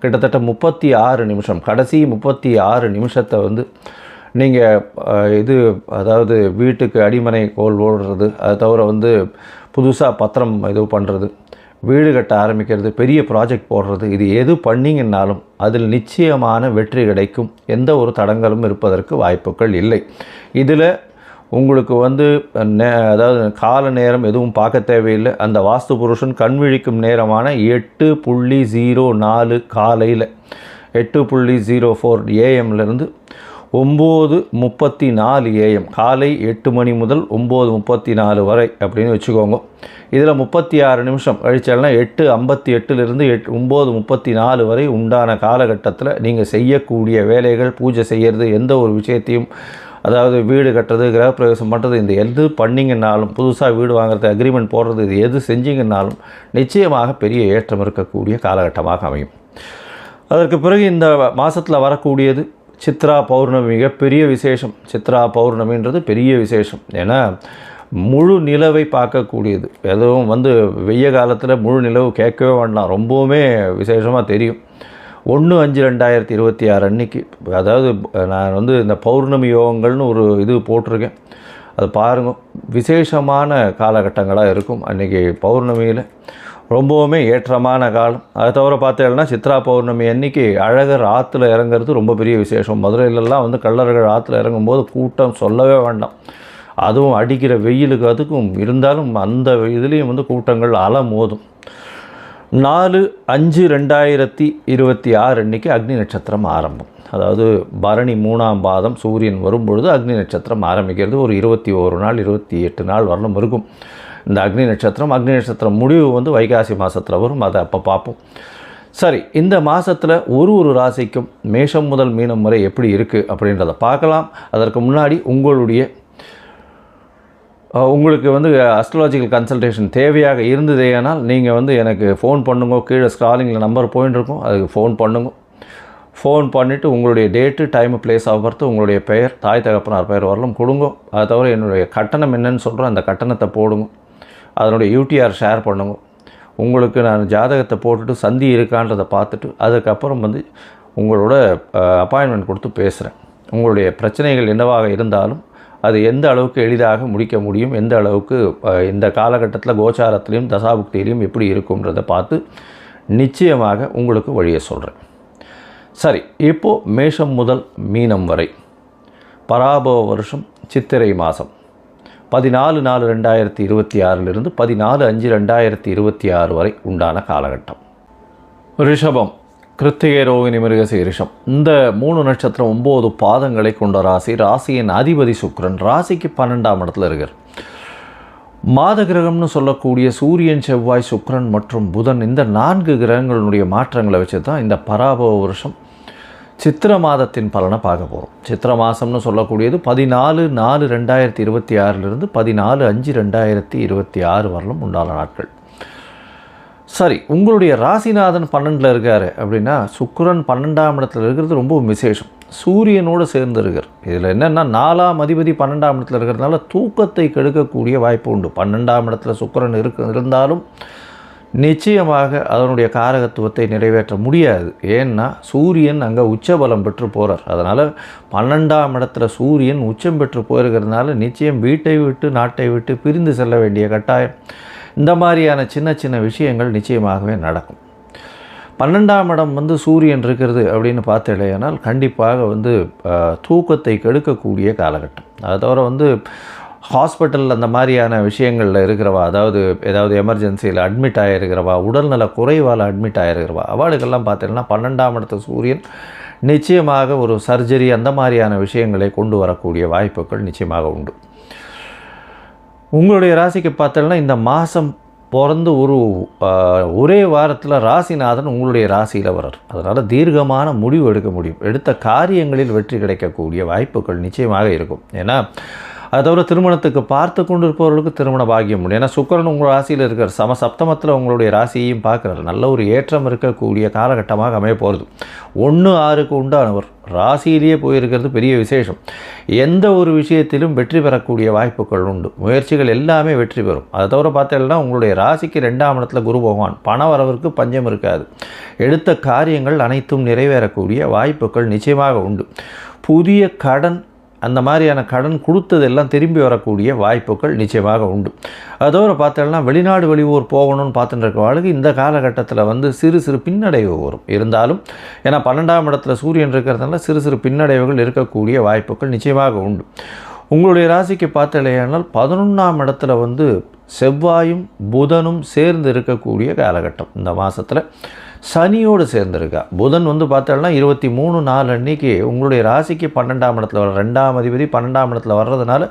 கிட்டத்தட்ட 36 நிமிஷம், கடைசி 36 நிமிஷத்தை நீங்கள் அதாவது வீட்டுக்கு அடிமனை கோல் ஓடுறது, அதை தவிர புதுசாக பத்திரம் பண்ணுறது, வீடு கட்ட ஆரம்பிக்கிறது, பெரிய ப்ராஜெக்ட் போடுறது, இது எது பண்ணிங்கன்னாலும் அதில் நிச்சயமான வெற்றி கிடைக்கும். எந்த ஒரு தடங்களும் இருப்பதற்கு வாய்ப்புகள் இல்லை. இதில் உங்களுக்கு அதாவது கால நேரம் எதுவும் பார்க்க தேவையில்லை. அந்த வாஸ்து புருஷன் கண் விழிக்கும் நேரமான 8:04 காலையில் 8:04 AM-லேருந்து 9:34 AM, காலை 8 மணி முதல் 9:34 வரை அப்படின்னு வச்சுக்கோங்க. இதில் 36 நிமிஷம் கழிச்சால்னா 8:58லேருந்து 9:34 வரை உண்டான காலகட்டத்தில் நீங்கள் செய்யக்கூடிய வேலைகள், பூஜை செய்கிறது, எந்த ஒரு விஷயத்தையும், அதாவது வீடு கட்டுறது, கிரகப்பிரவேசம் பண்ணுறது, இந்த எது பண்ணிங்கன்னாலும், புதுசாக வீடு வாங்குறது, அக்ரிமெண்ட் போடுறது, இது எது செஞ்சிங்கன்னாலும் நிச்சயமாக பெரிய ஏற்றம் இருக்கக்கூடிய காலகட்டமாக அமையும். அதற்கு பிறகு இந்த மாதத்தில் வரக்கூடியது சித்ரா பௌர்ணமி, மிகப்பெரிய விசேஷம். சித்ரா பௌர்ணமின்றது பெரிய விசேஷம். ஏன்னா முழு நிலவை பார்க்கக்கூடியது. எதுவும் வெய்ய காலத்தில் முழு நிலவு கேட்கவே வேண்டாம், ரொம்பவுமே விசேஷமாக தெரியும். 1/5/2026 அன்றைக்கி, அதாவது நான் இந்த பௌர்ணமி யோகங்கள்னு ஒரு இது போட்டிருக்கேன், அது பாருங்கள். விசேஷமான காலகட்டங்களாக இருக்கும் அன்றைக்கி பௌர்ணமியில், ரொம்பவுமே ஏற்றமான காலம். அதை தவிர பார்த்தீங்கன்னா சித்ரா பௌர்ணமி அன்றைக்கி அழகர் ஆற்றுல இறங்குறது ரொம்ப பெரிய விசேஷம். மதுரையிலலாம் கள்ளர்கள் ஆற்றுல இறங்கும்போது கூட்டம் சொல்லவே வேண்டாம். அதுவும் அடிக்கிற வெயிலுக்கு அதுக்கும் இருந்தாலும் அந்த இதுலேயும் கூட்டங்கள் அலை மோதும். 4/5/2026 அன்றைக்கி அக்னி நட்சத்திரம் ஆரம்பம். அதாவது பரணி 3ஆம் பாதம் சூரியன் வரும்பொழுது அக்னி நட்சத்திரம் ஆரம்பிக்கிறது. ஒரு 21 நாள் 28 நாள் வரலும் இருக்கும் இந்த அக்னி நட்சத்திரம். முடிவு வைகாசி மாதத்தில் வரும், அதை அப்போ பார்ப்போம். சரி, இந்த மாதத்தில் ஒரு ராசிக்கும் மேஷம் முதல் மீனம் வரை எப்படி இருக்குது அப்படின்றத பார்க்கலாம். அதற்கு முன்னாடி உங்களுக்கு அஸ்ட்ராலஜிக்கல் கன்சல்டேஷன் தேவையாக இருந்ததேனால் நீங்கள் எனக்கு ஃபோன் பண்ணுங்க. கீழே ஸ்க்ராலிங்கில் நம்பர் போயின்னு இருக்கும், அதுக்கு ஃபோன் பண்ணுங்க. ஃபோன் பண்ணிவிட்டு உங்களுடைய date, time, place of birth, உங்களுடைய பெயர், தாய் தகப்பனார் பெயர் வரலும் கொடுங்க. அதை தவிர என்னுடைய கட்டணம் என்னன்னு சொல்கிறேன், அந்த கட்டணத்தை போடுங்க. அதனுடைய யூடிஆர் ஷேர் பண்ணுங்க. உங்களுக்கு நான் ஜாதகத்தை போட்டுட்டு சந்தி இருக்கான்றதை பார்த்துட்டு அதுக்கப்புறம் உங்களோட அப்பாயின்மெண்ட் கொடுத்து பேசுகிறேன். உங்களுடைய பிரச்சனைகள் என்னவாக இருந்தாலும் அது எந்த அளவுக்கு எளிதாக முடிக்க முடியும், எந்த அளவுக்கு இந்த காலகட்டத்தில் கோச்சாரத்திலையும் தசாபுக்தியிலையும் எப்படி இருக்கும்ன்றதை பார்த்து நிச்சயமாக உங்களுக்கு வழியை சொல்கிறேன். சரி, இப்போது மேஷம் முதல் மீனம் வரை பராபவ வருஷம் சித்திரை மாதம் 14/4/2026 14/5/2026 வரை உண்டான காலகட்டம். ரிஷபம், கிருத்திகை, ரோகிணி, மிருகசீரிஷம், இந்த 3 நட்சத்திரம் 9 பாதங்களை கொண்ட ராசி. ராசியின் அதிபதி சுக்கிரன், ராசிக்கு 12ஆம் இடத்துல இருக்கார். மாத கிரகம்னு சொல்லக்கூடிய சூரியன், செவ்வாய், சுக்கிரன் மற்றும் புதன், இந்த 4 கிரகங்களுடைய மாற்றங்களை வச்சு தான் இந்த பராபவ வருஷம் சித்திர மாதத்தின் பலனை பார்க்க போகிறோம். சித்திர மாதம்னு சொல்லக்கூடியது 14/4/2026 14/5/2026 வரலும் உண்டான நாட்கள். சரி, உங்களுடைய ராசிநாதன் 12ல் இருக்கார் அப்படின்னா சுக்கிரன் 12ஆம் இடத்துல இருக்கிறது ரொம்ப விசேஷம். சூரியனோடு சேர்ந்து இருக்கார். இதில் என்னென்னா 4ஆம் அதிபதி 12ஆம் இடத்துல இருக்கிறதுனால தூக்கத்தை கெடுக்கக்கூடிய வாய்ப்பு உண்டு. 12ஆம் இடத்துல சுக்கிரன் இருந்தாலும் நிச்சயமாக அதனுடைய காரகத்துவத்தை நிறைவேற்ற முடியாது. ஏன்னா சூரியன் அங்கே உச்சபலம் பெற்று போகிறார். அதனால் 12ஆம் இடத்துல சூரியன் உச்சம் பெற்று போயிருக்கிறதுனால நிச்சயம் வீட்டை விட்டு நாட்டை விட்டு பிரிந்து செல்ல வேண்டிய கட்டாயம், இந்த மாதிரியான சின்ன சின்ன விஷயங்கள் நிச்சயமாகவே நடக்கும். 12ஆம் இடம் சூரியன் இருக்கிறது அப்படின்னு பார்த்தேனால் கண்டிப்பாக தூக்கத்தை கெடுக்கக்கூடிய காலகட்டம். அதை தவிர ஹாஸ்பிட்டல் அந்த மாதிரியான விஷயங்களில் இருக்கிறவா, அதாவது ஏதாவது எமர்ஜென்சியில் அட்மிட் ஆகிருக்கிறவா, உடல்நல குறைவால் அட்மிட் ஆகிருக்கிறவா, அவளுக்கெல்லாம் பார்த்தீங்கன்னா 12ஆம் இடத்து சூரியன் நிச்சயமாக ஒரு சர்ஜரி அந்த மாதிரியான விஷயங்களை கொண்டு வரக்கூடிய வாய்ப்புகள் நிச்சயமாக உண்டு. உங்களுடைய ராசிக்கு பார்த்தோம்னா இந்த மாதம் பிறந்து ஒரே வாரத்தில் ராசிநாதன் உங்களுடைய ராசியில் வரார். அதனால் தீர்க்கமான முடிவு எடுக்க முடியும். எடுத்த காரியங்களில் வெற்றி கிடைக்கக்கூடிய வாய்ப்புகள் நிச்சயமாக இருக்கும். ஏன்னா அதை தவிர திருமணத்துக்கு பார்த்து கொண்டு இருப்பவர்களுக்கு திருமண பாக்கியம் உண்டு. ஏன்னா சுக்கிரன் உங்கள் ராசியில் இருக்கிற சப்தமத்தில் உங்களுடைய ராசியையும் பார்க்குறாரு. நல்ல ஒரு ஏற்றம் இருக்கக்கூடிய காலகட்டமாக அமைய போகிறது. 1-6க்கு உண்டானவர் ராசியிலேயே போயிருக்கிறது பெரிய விசேஷம். எந்த ஒரு விஷயத்திலும் வெற்றி பெறக்கூடிய வாய்ப்புகள் உண்டு. முயற்சிகள் எல்லாமே வெற்றி பெறும். அதை தவிர பார்த்தீங்கன்னா உங்களுடைய ராசிக்கு 2ஆம் இடத்துல குரு பகவான், பண வரவிற்கு பஞ்சம் இருக்காது. எடுத்த காரியங்கள் அனைத்தும் நிறைவேறக்கூடிய வாய்ப்புகள் நிச்சயமாக உண்டு. புதிய கடன் அந்த மாதிரியான கடன் கொடுத்ததெல்லாம் திரும்பி வரக்கூடிய வாய்ப்புகள் நிச்சயமாக உண்டு. அதோடு பார்த்தோம்னா வெளிநாடு வெளியூர் போகணும்னு பார்த்துட்டு இருக்கிறவங்களுக்கு இந்த காலகட்டத்தில் சிறு சிறு பின்னடைவு வரும். இருந்தாலும் ஏன்னா 12ஆம் இடத்துல சூரியன் இருக்கிறதுனால சிறு சிறு பின்னடைவுகள் இருக்கக்கூடிய வாய்ப்புகள் நிச்சயமாக உண்டு. உங்களுடைய ராசிக்கு பார்த்தலையானால் 11ஆம் இடத்துல செவ்வாயும் புதனும் சேர்ந்து இருக்கக்கூடிய காலகட்டம். இந்த மாதத்தில் சனியோடு சேர்ந்துருக்கா. புதன் பார்த்தோம்னா 23/4 அன்னைக்கு உங்களுடைய ராசிக்கு 12ஆம் இடத்துல வர 2ஆம் அதிபதி 12ஆம் இடத்துல வர்றதுனால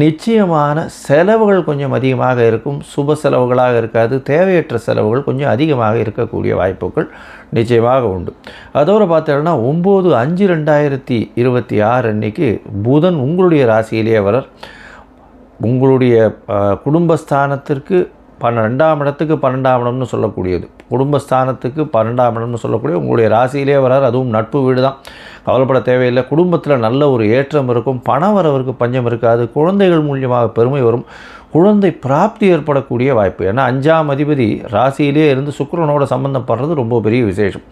நிச்சயமான செலவுகள் கொஞ்சம் அதிகமாக இருக்கும். சுப செலவுகளாக இருக்காது. தேவையற்ற செலவுகள் கொஞ்சம் அதிகமாக இருக்கக்கூடிய வாய்ப்புகள் நிச்சயமாக உண்டு. அதோடு பார்த்தோம்னா 9/5/2026 அன்னைக்கு புதன் உங்களுடைய ராசியிலேயே வரார். உங்களுடைய குடும்பஸ்தானத்திற்கு 2ஆம் இடத்துக்கு 12ஆம் இடம்னு சொல்லக்கூடியது, குடும்பஸ்தானத்துக்கு 12ஆம் இடம்னு சொல்லக்கூடிய உங்களுடைய ராசியிலே வரார். அதுவும் நட்பு வீடு தான். கவலைப்பட தேவையில்லை. குடும்பத்தில் நல்ல ஒரு ஏற்றம் இருக்கும். பண வரவிற்கு பஞ்சம் இருக்காது. குழந்தைகள் மூலியமாக பெருமை வரும். குழந்தை பிராப்தி ஏற்படக்கூடிய வாய்ப்பு. ஏன்னா 5ஆம் அதிபதி ராசியிலே இருந்து சுக்கிரனோட சம்பந்தப்படுறது ரொம்ப பெரிய விசேஷம்.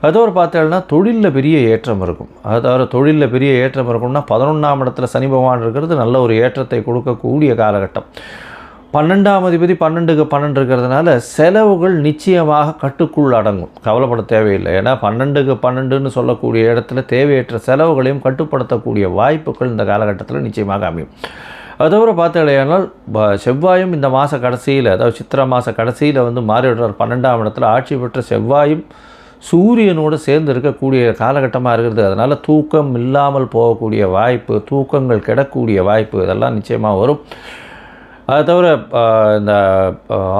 அதோடு பார்த்தோம்னா தொழிலில் பெரிய ஏற்றம் இருக்கும். அதாவது தொழிலில் பெரிய ஏற்றம் இருக்கும்னா 11ஆம் இடத்துல சனி பகவான் இருக்கிறது நல்ல ஒரு ஏற்றத்தை கொடுக்கக்கூடிய காலகட்டம். 12ஆம் அதிபதி 12க்கு 12 இருக்கிறதுனால செலவுகள் நிச்சயமாக கட்டுக்குள் அடங்கும். கவலைப்பட தேவையில்லை. ஏன்னா 12க்கு 12ன்னு சொல்லக்கூடிய இடத்துல தேவையற்ற செலவுகளையும் கட்டுப்படுத்தக்கூடிய வாய்ப்புகள் இந்த காலகட்டத்தில் நிச்சயமாக அமையும். அதோடு பார்த்தீங்கன்னா செவ்வாயும் இந்த மாத கடைசியில், அதாவது சித்திரை மாத கடைசியில் மாறிவிடுறார். 12ஆம் இடத்துல ஆட்சி பெற்ற செவ்வாயும் சூரியனோடு சேர்ந்து இருக்கக்கூடிய காலகட்டமாக இருக்கிறது. அதனால் தூக்கம் இல்லாமல் போகக்கூடிய வாய்ப்பு, தூக்கங்கள் கெடக்கூடிய வாய்ப்பு இதெல்லாம் நிச்சயமாக வரும். அதை தவிர இந்த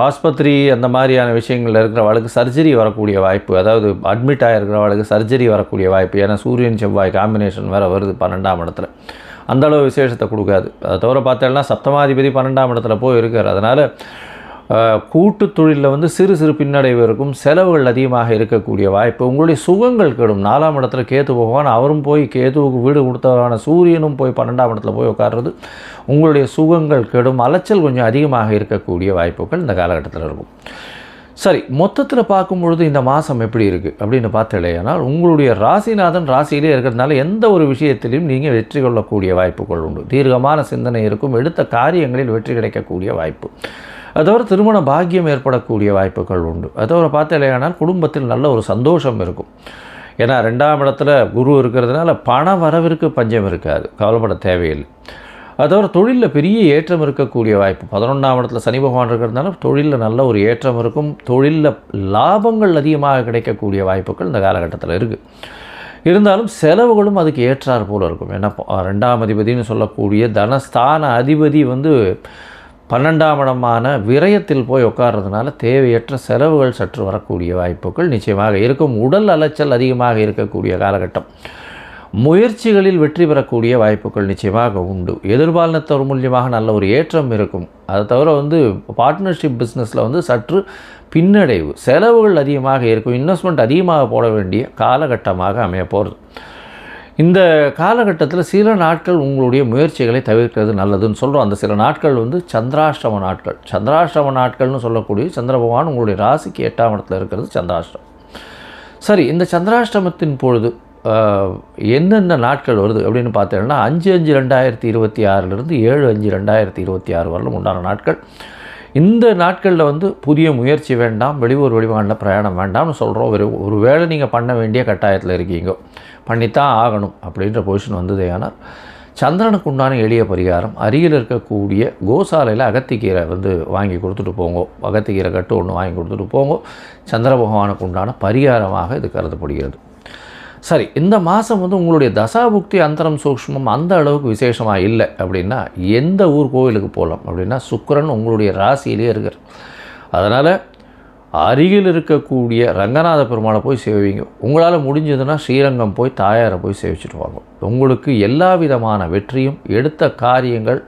ஆஸ்பத்திரி அந்த மாதிரியான விஷயங்களில் இருக்கிறவளுக்கு சர்ஜரி வரக்கூடிய வாய்ப்பு, அதாவது அட்மிட் ஆகிருக்கிறவளுக்கு சர்ஜரி வரக்கூடிய வாய்ப்பு. ஏன்னா சூரியன் செவ்வாய் காம்பினேஷன் வேறு வருது 12ஆம் இடத்துல. அந்தளவு விசேஷத்தை கொடுக்காது. அதை தவிர பார்த்தோம்னா சப்தமாதிபதி 12ஆம் இடத்துல போய் இருக்கார். அதனால் கூட்டு தொழிலில் சிறு சிறு பின்னடைவு இருக்கும். செலவுகள் அதிகமாக இருக்கக்கூடிய வாய்ப்பு. உங்களுடைய சுகங்கள் கெடும். 4ஆம் இடத்துல கேது பகவான், அவரும் போய் கேதுவுக்கு வீடு கொடுத்தவரான சூரியனும் போய் 12ஆம் இடத்துல போய் உட்கார்றது உங்களுடைய சுகங்கள் கெடும். அலைச்சல் கொஞ்சம் அதிகமாக இருக்கக்கூடிய வாய்ப்புகள் இந்த காலகட்டத்தில் இருக்கும். சரி, மொத்தத்தில் பார்க்கும்பொழுது இந்த மாதம் எப்படி இருக்குது அப்படின்னு பார்த்தலையானால் உங்களுடைய ராசிநாதன் ராசியிலே இருக்கிறதுனால எந்த ஒரு விஷயத்திலையும் நீங்கள் வெற்றி கொள்ளக்கூடிய வாய்ப்புகள் உண்டு. தீர்க்கமான சிந்தனை இருக்கும். எடுத்த காரியங்களில் வெற்றி கிடைக்கக்கூடிய வாய்ப்பு. அதோட திருமண பாக்கியம் ஏற்படக்கூடிய வாய்ப்புகள் உண்டு. அதோட பார்த்தலையானால் குடும்பத்தில் நல்ல ஒரு சந்தோஷம் இருக்கும். ஏன்னா 2ஆம் இடத்துல குரு இருக்கிறதுனால பண வரவிற்கு பஞ்சம் இருக்காது. கவலைப்பட தேவையில்லை. அதோட தொழிலில் பெரிய ஏற்றம் இருக்கக்கூடிய வாய்ப்பு. 11ஆம் இடத்துல சனி பகவான் இருக்கிறதுனால தொழிலில் நல்ல ஒரு ஏற்றம் இருக்கும். தொழிலில் லாபங்கள் அதிகமாக கிடைக்கக்கூடிய வாய்ப்புகள் இந்த காலகட்டத்தில் இருக்குது. இருந்தாலும் செலவுகளும் அதுக்கு ஏற்றாறு போல் இருக்கும். ஏன்னா 2ஆம் அதிபதினு சொல்லக்கூடிய தனஸ்தான அதிபதி 12ஆம் இடமான விரயத்தில் போய் உட்கார்றதுனால தேவையற்ற செலவுகள் சற்று வரக்கூடிய வாய்ப்புகள் நிச்சயமாக இருக்கும். உடல் அலைச்சல் அதிகமாக இருக்கக்கூடிய காலகட்டம். முயற்சிகளில் வெற்றி பெறக்கூடிய வாய்ப்புகள் நிச்சயமாக உண்டு. எதிர்பாலினத்தவர் மூலியமாக நல்ல ஒரு ஏற்றம் இருக்கும். அதை தவிர பார்ட்னர்ஷிப் பிஸ்னஸில் சற்று பின்னடைவு, செலவுகள் அதிகமாக இருக்கும். இன்வெஸ்ட்மெண்ட் அதிகமாக போட வேண்டிய காலகட்டமாக அமைய போகிறது. இந்த காலகட்டத்தில் சில நாட்கள் உங்களுடைய முயற்சிகளை தவிர்க்கிறது நல்லதுன்னு சொல்கிறோம். அந்த சில நாட்கள் சந்திராஷ்டம நாட்கள். சந்திராஷ்டம நாட்கள்னு சொல்லக்கூடிய சந்திர பகவான் உங்களுடைய ராசிக்கு 8ஆம் இடத்துல இருக்கிறது சந்திராஷ்டமம். சரி, இந்த சந்திராஷ்டமத்தின் பொழுது என்னென்ன நாட்கள் வருது அப்படின்னு பார்த்தீங்கன்னா 5/5/2026 7/5/2026 வரலும் உண்டான நாட்கள். இந்த நாட்களில் புதிய முயற்சி வேண்டாம், வெளியூர் வெளிமாநில பிரயாணம் வேண்டாம்னு சொல்கிறோம். ஒரு வேளை நீங்கள் பண்ண வேண்டிய கட்டாயத்தில் இருக்கீங்க, பண்ணித்தான் ஆகணும் அப்படின்ற பொசிஷன் வந்தது. ஆனால் சந்திரனுக்கு உண்டான எளிய பரிகாரம், அருகில் இருக்கக்கூடிய கோசாலையில் அகத்திக்கீரை வாங்கி கொடுத்துட்டு போங்க. அகத்திக்கீரை கட்டு ஒன்று வாங்கி கொடுத்துட்டு போங்க. சந்திர பகவானுக்கு உண்டான பரிகாரமாக இது கருதப்படுகிறது. சரி, இந்த மாதம் வந்து உங்களுடைய தசாபுக்தி அந்தரம் சூக்ஷ்மம் அந்த அளவுக்கு விசேஷமாக இல்லை அப்படின்னா எந்த ஊர் கோவிலுக்கு போகலாம் அப்படின்னா சுக்கிரன் உங்களுடைய ராசியிலே இருக்கார். அதனால் அருகில் இருக்கக்கூடிய ரங்கநாத பெருமாளை போய் சேவிங்க. உங்களால் முடிஞ்சதுன்னா ஸ்ரீரங்கம் போய் தாயாரை போய் சேவிச்சுட்டு வாங்க. உங்களுக்கு எல்லா விதமான வெற்றியும் எடுத்த காரியங்கள்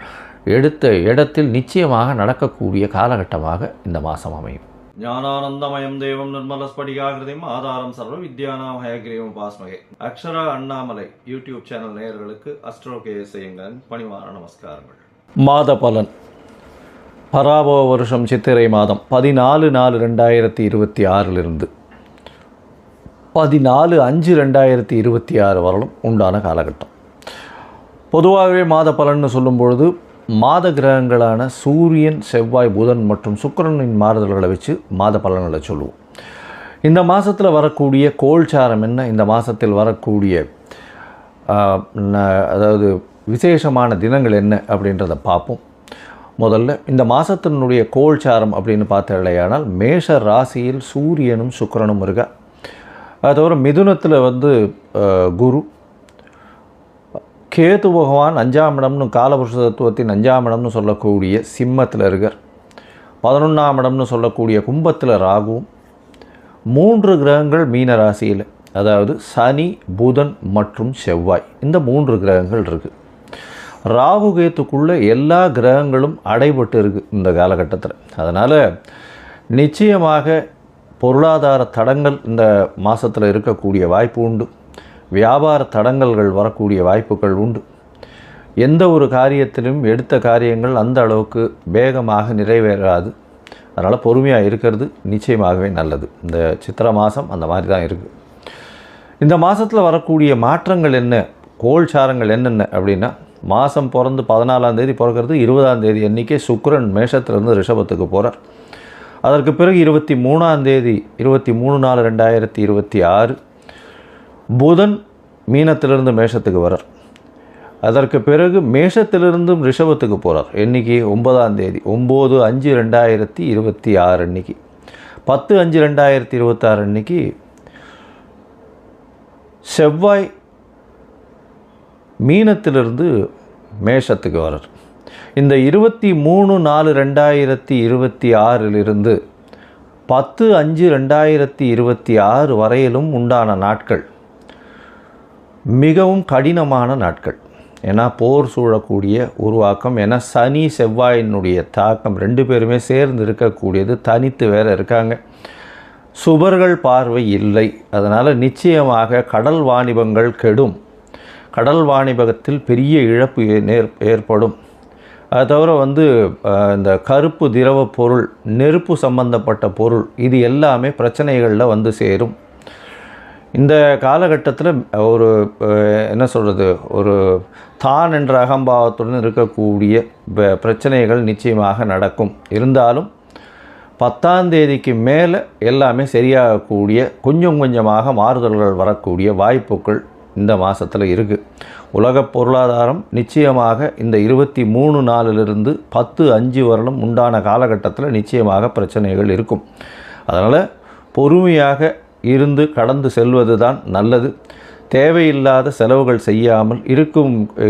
எடுத்த இடத்தில் நிச்சயமாக நடக்கக்கூடிய காலகட்டமாக இந்த மாதம் அமையும். ஞானானந்தமயம் தேவம் நிர்மலஸ்படிகாகிருதிம் ஆதாரம் சர்வ வித்யானாம் ஹயக்ரீவம் பாஸ்மகே. அக்ஷரா அண்ணாமலை யூடியூப் சேனல் நேயர்களுக்கு அஸ்ட்ரோ கேஎஸ்ஐயங்களின் பணிவான நமஸ்காரங்கள். மாத பலன். பராபவ வருஷம் சித்திரை மாதம் 14/4/2026 14/5/2026 வரலும் உண்டான காலகட்டம். பொதுவாகவே மாத பலன்னு சொல்லும் பொழுது மாத கிரகங்களான சூரியன், செவ்வாய், புதன் மற்றும் சுக்கிரனின் மாறுதல்களை வச்சு மாத பலன்களை சொல்லுவோம். இந்த மாதத்தில் வரக்கூடிய கோள்சாரம் என்ன, இந்த மாதத்தில் வரக்கூடிய அதாவது விசேஷமான தினங்கள் என்ன அப்படின்றத பார்ப்போம். முதல்ல இந்த மாதத்தினுடைய கோள்சாரம் அப்படின்னு பார்த்தாலேயானால் மேஷ ராசியில் சூரியனும் சுக்கிரனும் இருக்கா. அது தவிர மிதுனத்தில் வந்து குரு, கேது பகவான் 5ஆம் இடம்னு காலபுருஷ தத்துவத்தின் 5ஆம் இடம்னு சொல்லக்கூடிய சிம்மத்தில் இருக்கார். 11ஆம் இடம்னு சொல்லக்கூடிய கும்பத்தில் ராகுவும், 3 கிரகங்கள் மீன ராசியில், அதாவது சனி, புதன் மற்றும் செவ்வாய், இந்த 3 கிரகங்கள் இருக்குது. ராகு கேத்துக்குள்ளே எல்லா கிரகங்களும் அடைபட்டு இருக்குது இந்த காலகட்டத்தில். அதனால் நிச்சயமாக பொருளாதார தடங்கள் இந்த மாதத்தில் இருக்கக்கூடிய வாய்ப்பு உண்டு. வியாபார தடங்கல்கள் வரக்கூடிய வாய்ப்புகள் உண்டு. எந்த ஒரு காரியத்திலும் எடுத்த காரியங்கள் அந்த அளவுக்கு வேகமாக நிறைவேறாது. அதனால் பொறுமையாக இருக்கிறது நிச்சயமாகவே நல்லது. இந்த சித்திரை மாதம் அந்த மாதிரி தான் இருக்குது. இந்த மாதத்தில் வரக்கூடிய மாற்றங்கள் என்ன, கோள்சாரங்கள் என்னென்ன அப்படின்னா, மாதம் பிறந்து 14ஆம் தேதி பிறக்கிறது. 20ஆம் தேதி அன்றைக்கே சுக்கிரன் மேஷத்திலிருந்து ரிஷபத்துக்கு போகிறார். அதற்கு பிறகு 23ஆம் தேதி 23/4/2026 புதன் மீனத்திலிருந்து மேஷத்துக்கு வரார். அதற்கு பிறகு மேஷத்திலிருந்தும் ரிஷபத்துக்கு போகிறார். என்றைக்கு 9ஆம் தேதி 9/5/2026 அன்றைக்கி. 10/5/2026 அன்றைக்கி செவ்வாய் மீனத்திலிருந்து மேஷத்துக்கு வரார். இந்த 23/4/2026 10/5/2026 வரையிலும் உண்டான நாட்கள் மிகவும் கடினமான நாட்கள். ஏன்னா போர் சூழக்கூடிய உருவாக்கம், ஏன்னா சனி செவ்வாயினுடைய தாக்கம் 2 பேருமே சேர்ந்து இருக்கக்கூடியது, தனித்து வேறு இருக்காங்க. சுபர்கள் பார்வை இல்லை. அதனால் நிச்சயமாக கடல் வாணிபங்கள் கெடும். கடல் வாணிபகத்தில் பெரிய இழப்பு ஏற்படும். அது தவிர வந்து இந்த கருப்பு திரவ பொருள், நெருப்பு சம்பந்தப்பட்ட பொருள், இது எல்லாமே பிரச்சனைகளில் வந்து சேரும். இந்த காலகட்டத்தில் ஒரு என்ன சொல்கிறது, ஒரு தான் என்ற அகம்பாவத்துடன் இருக்கக்கூடிய பிரச்சனைகள் நிச்சயமாக நடக்கும். இருந்தாலும் 10ஆம் தேதிக்கு மேலே எல்லாமே சரியாகக்கூடிய, கொஞ்சம் கொஞ்சமாக மாறுதல்கள் வரக்கூடிய வாய்ப்புகள் இந்த மாதத்தில் இருக்குது. உலக பொருளாதாரம் நிச்சயமாக இந்த 23/4 10/5 வரலும் உண்டான காலகட்டத்தில் நிச்சயமாக பிரச்சனைகள் இருக்கும். அதனால் பொறுமையாக இருந்து கடந்து செல்வது தான் நல்லது. தேவையில்லாத செலவுகள் செய்யாமல்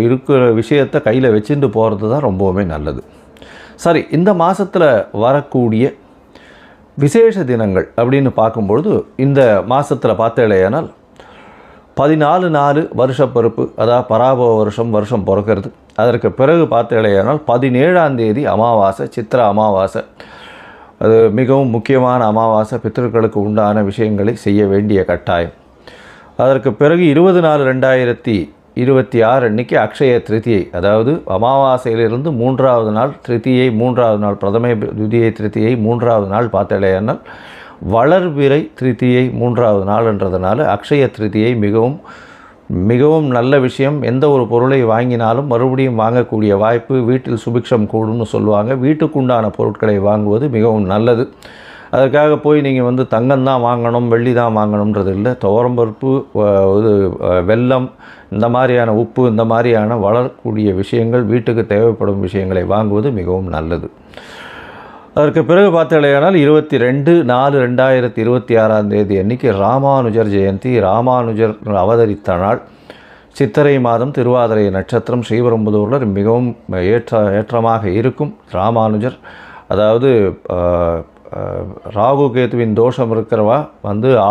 இருக்கிற விஷயத்தை கையில் வச்சுட்டு போகிறது தான் ரொம்பவுமே நல்லது. சரி, இந்த மாதத்தில் வரக்கூடிய விசேஷ தினங்கள் அப்படின்னு பார்க்கும்பொழுது இந்த மாதத்தில் பார்த்தேலையானால் 14/4 வருஷப்பருப்பு, அதாவது பராபவ வருஷம் பிறக்கிறது. அதற்கு பிறகு பார்த்தேலையானால் 17ஆம் தேதி அமாவாசை, சித்திரை அமாவாசை. அது மிகவும் முக்கியமான அமாவாசை. பித்ருக்களுக்கு உண்டான விஷயங்களை செய்ய வேண்டிய கட்டாயம். அதற்கு பிறகு 20/4/2026 அன்றைக்கி அக்ஷய திருத்தியை, அதாவது அமாவாசையிலிருந்து 3ஆவது நாள் திருத்தியை, 3ஆவது நாள் பிரதமை துதியை திருத்தியை, 3ஆவது நாள் பார்த்தேலையானால் வளர்பிறை திருத்தியை 3ஆவது நாள்ன்றதுனால அக்ஷய திருத்தியை மிகவும் மிகவும் நல்ல விஷயம். எந்த ஒரு பொருளை வாங்கினாலும் மறுபடியும் வாங்கக்கூடிய வாய்ப்பு, வீட்டில் சுபிக்ஷம் கூடும்னு சொல்லுவாங்க. வீட்டுக்குண்டான பொருட்களை வாங்குவது மிகவும் நல்லது. அதற்காக போய் நீங்கள் வந்து தங்கம் தான் வாங்கணும், வெள்ளி தான் வாங்கணுன்றது இல்லை. துவரம்பருப்பு, இது வெல்லம், இந்த மாதிரியான உப்பு, இந்த மாதிரியான வளரக்கூடிய விஷயங்கள், வீட்டுக்கு தேவைப்படும் விஷயங்களை வாங்குவது மிகவும் நல்லது. அதற்கு பிறகு பார்த்தீங்கன்னா 22/4/2026 அன்றைக்கி ராமானுஜர் ஜெயந்தி. ராமானுஜர் அவதரித்த நாள். சித்திரை மாதம், திருவாதிரை நட்சத்திரம். ஸ்ரீபெரும்புதூரில் மிகவும் ஏற்றமாக இருக்கும். ராமானுஜர் அதாவது ராகு கேதுவின் தோஷம் இருக்கிறவா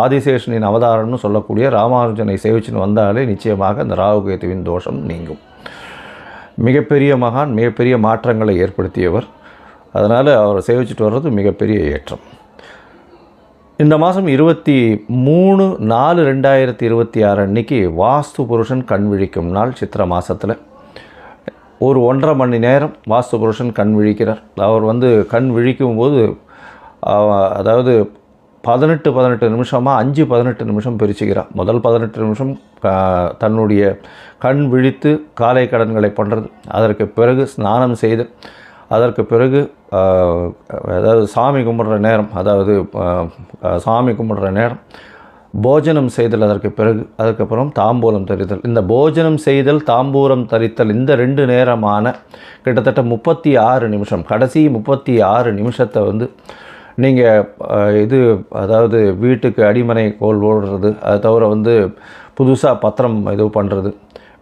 ஆதிசேஷனின் அவதாரம்னு சொல்லக்கூடிய ராமானுஜனை சேவிச்சுன்னு வந்தாலே நிச்சயமாக அந்த ராகு கேதுவின் தோஷம் நீங்கும். மிகப்பெரிய மகான், மிகப்பெரிய மாற்றங்களை ஏற்படுத்தியவர். அதனால் அவரை சேவிச்சுட்டு வர்றது மிகப்பெரிய ஏற்றம். இந்த மாதம் 23/4/2026 அன்றைக்கி வாஸ்து புருஷன் கண் விழிக்கும் நாள். சித்திரை மாதத்தில் ஒரு 1.5 மணி நேரம் வாஸ்து புருஷன் கண் விழிக்கிறார். அவர் கண் விழிக்கும்போது அதாவது 18 நிமிஷமாக 5-18 நிமிஷம் பிரிச்சுக்கிறார். முதல் 18 நிமிஷம் தன்னுடைய கண் விழித்து காலை கடன்களை பண்ணுறது. அதற்கு பிறகு ஸ்நானம் செய்து, அதற்கு பிறகு அதாவது சாமி கும்பிட்ற நேரம், போஜனம் செய்தல். அதற்கு பிறகு அதுக்கப்புறம் தாம்பூலம் தரித்தல். இந்த போஜனம் செய்தல், தாம்பூலம் தரித்தல், இந்த 2 நேரமான கிட்டத்தட்ட 36 நிமிஷம், கடைசி 36 நிமிஷத்தை நீங்கள் அதாவது வீட்டுக்கு அடிமனை கோல் ஓடுறது, அதை தவிர புதுசாக பத்திரம் பண்ணுறது,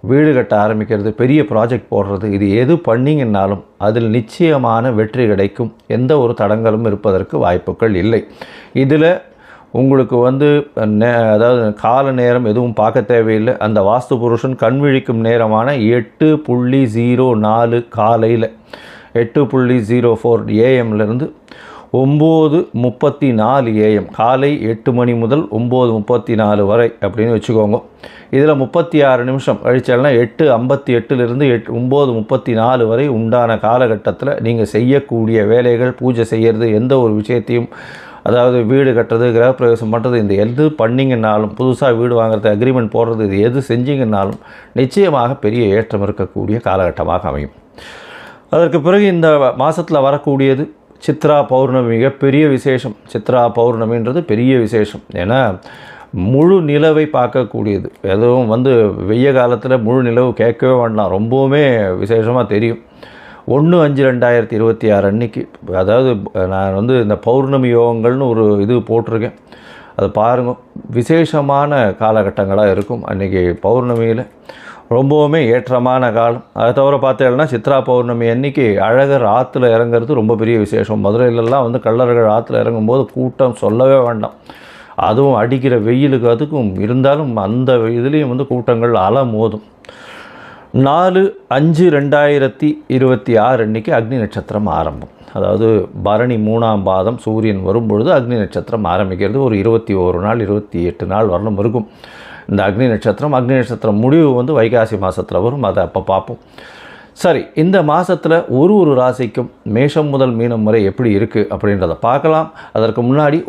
வீடு கட்ட ஆரம்பிக்கிறது, பெரிய ப்ராஜெக்ட் போடுறது, இது எது பண்ணிங்கன்னாலும் அதில் நிச்சயமான வெற்றி கிடைக்கும். எந்த ஒரு தடங்களும் இருப்பதற்கு வாய்ப்புகள் இல்லை. இதில் உங்களுக்கு அதாவது கால நேரம் எதுவும் பார்க்க தேவையில்லை. அந்த வாஸ்து புருஷன் கண் விழிக்கும் நேரமான 8:04 காலையில் 8:04 AM இருந்து 9:34 AM, காலை 8 மணி முதல் 9:34 வரை அப்படின்னு வச்சுக்கோங்க. இதில் 36 நிமிஷம் கழிச்சால்னா 8:58 9:34 வரை உண்டான காலகட்டத்தில் நீங்கள் செய்யக்கூடிய வேலைகள், பூஜை செய்கிறது, எந்த ஒரு விஷயத்தையும் அதாவது வீடு கட்டுறது, கிரகப்பிரவேசம் பண்ணுறது, இந்த எது பண்ணிங்கன்னாலும், புதுசாக வீடு வாங்குறது, அக்ரிமெண்ட் போடுறது, இது எது செஞ்சிங்கன்னாலும் நிச்சயமாக பெரிய ஏற்றம் இருக்கக்கூடிய காலகட்டமாக அமையும். அதற்கு பிறகு இந்த மாதத்தில் வரக்கூடியது சித்ரா பௌர்ணமி. மிகப்பெரிய விசேஷம். சித்ரா பௌர்ணமின்றது பெரிய விசேஷம். ஏன்னா முழு நிலவை பார்க்கக்கூடியது. எதுவும் வெய்ய காலத்தில் முழு நிலவு கேட்கவே வேண்டாம், ரொம்பவுமே விசேஷமாக தெரியும். 1/5/2026 அன்றைக்கி அதாவது நான் இந்த பௌர்ணமி யோகங்கள்னு ஒரு இது போட்டிருக்கேன். அதை பாருங்கள். விசேஷமான காலகட்டங்களாக இருக்கும். அன்றைக்கி பௌர்ணமியில் ரொம்பவுமே ஏற்றமான காலம். அதை தவிர பார்த்தீங்கன்னா சித்ரா பௌர்ணமி அன்றைக்கி அழகர் ஆற்றுல இறங்குறது ரொம்ப பெரிய விசேஷம். மதுரையிலலாம் கள்ளர்கள் ஆற்றுல இறங்கும்போது கூட்டம் சொல்லவே வேண்டாம். அதுவும் அடிக்கிற வெயிலுக்கு அதுக்கும் இருந்தாலும் அந்த இதுலேயும் கூட்டங்கள் அலை மோதும். 4/5/2026 அன்றைக்கி அக்னி நட்சத்திரம் ஆரம்பம். அதாவது பரணி 3ஆம் பாதம் சூரியன் வரும்பொழுது அக்னி நட்சத்திரம் ஆரம்பிக்கிறது. ஒரு 21 நாள் 28 நாள் வரலும் இருக்கும் இந்த அக்னி நட்சத்திரம். அக்னி நட்சத்திரம் முடிவு வைகாசி மாதத்தில் வரும். அதை அப்போ பார்ப்போம். சரி, இந்த மாதத்தில் ஒரு ராசிக்கும் மேஷம் முதல் மீனம் வரை எப்படி இருக்குது அப்படின்றத பார்க்கலாம். அதற்கு முன்னாடி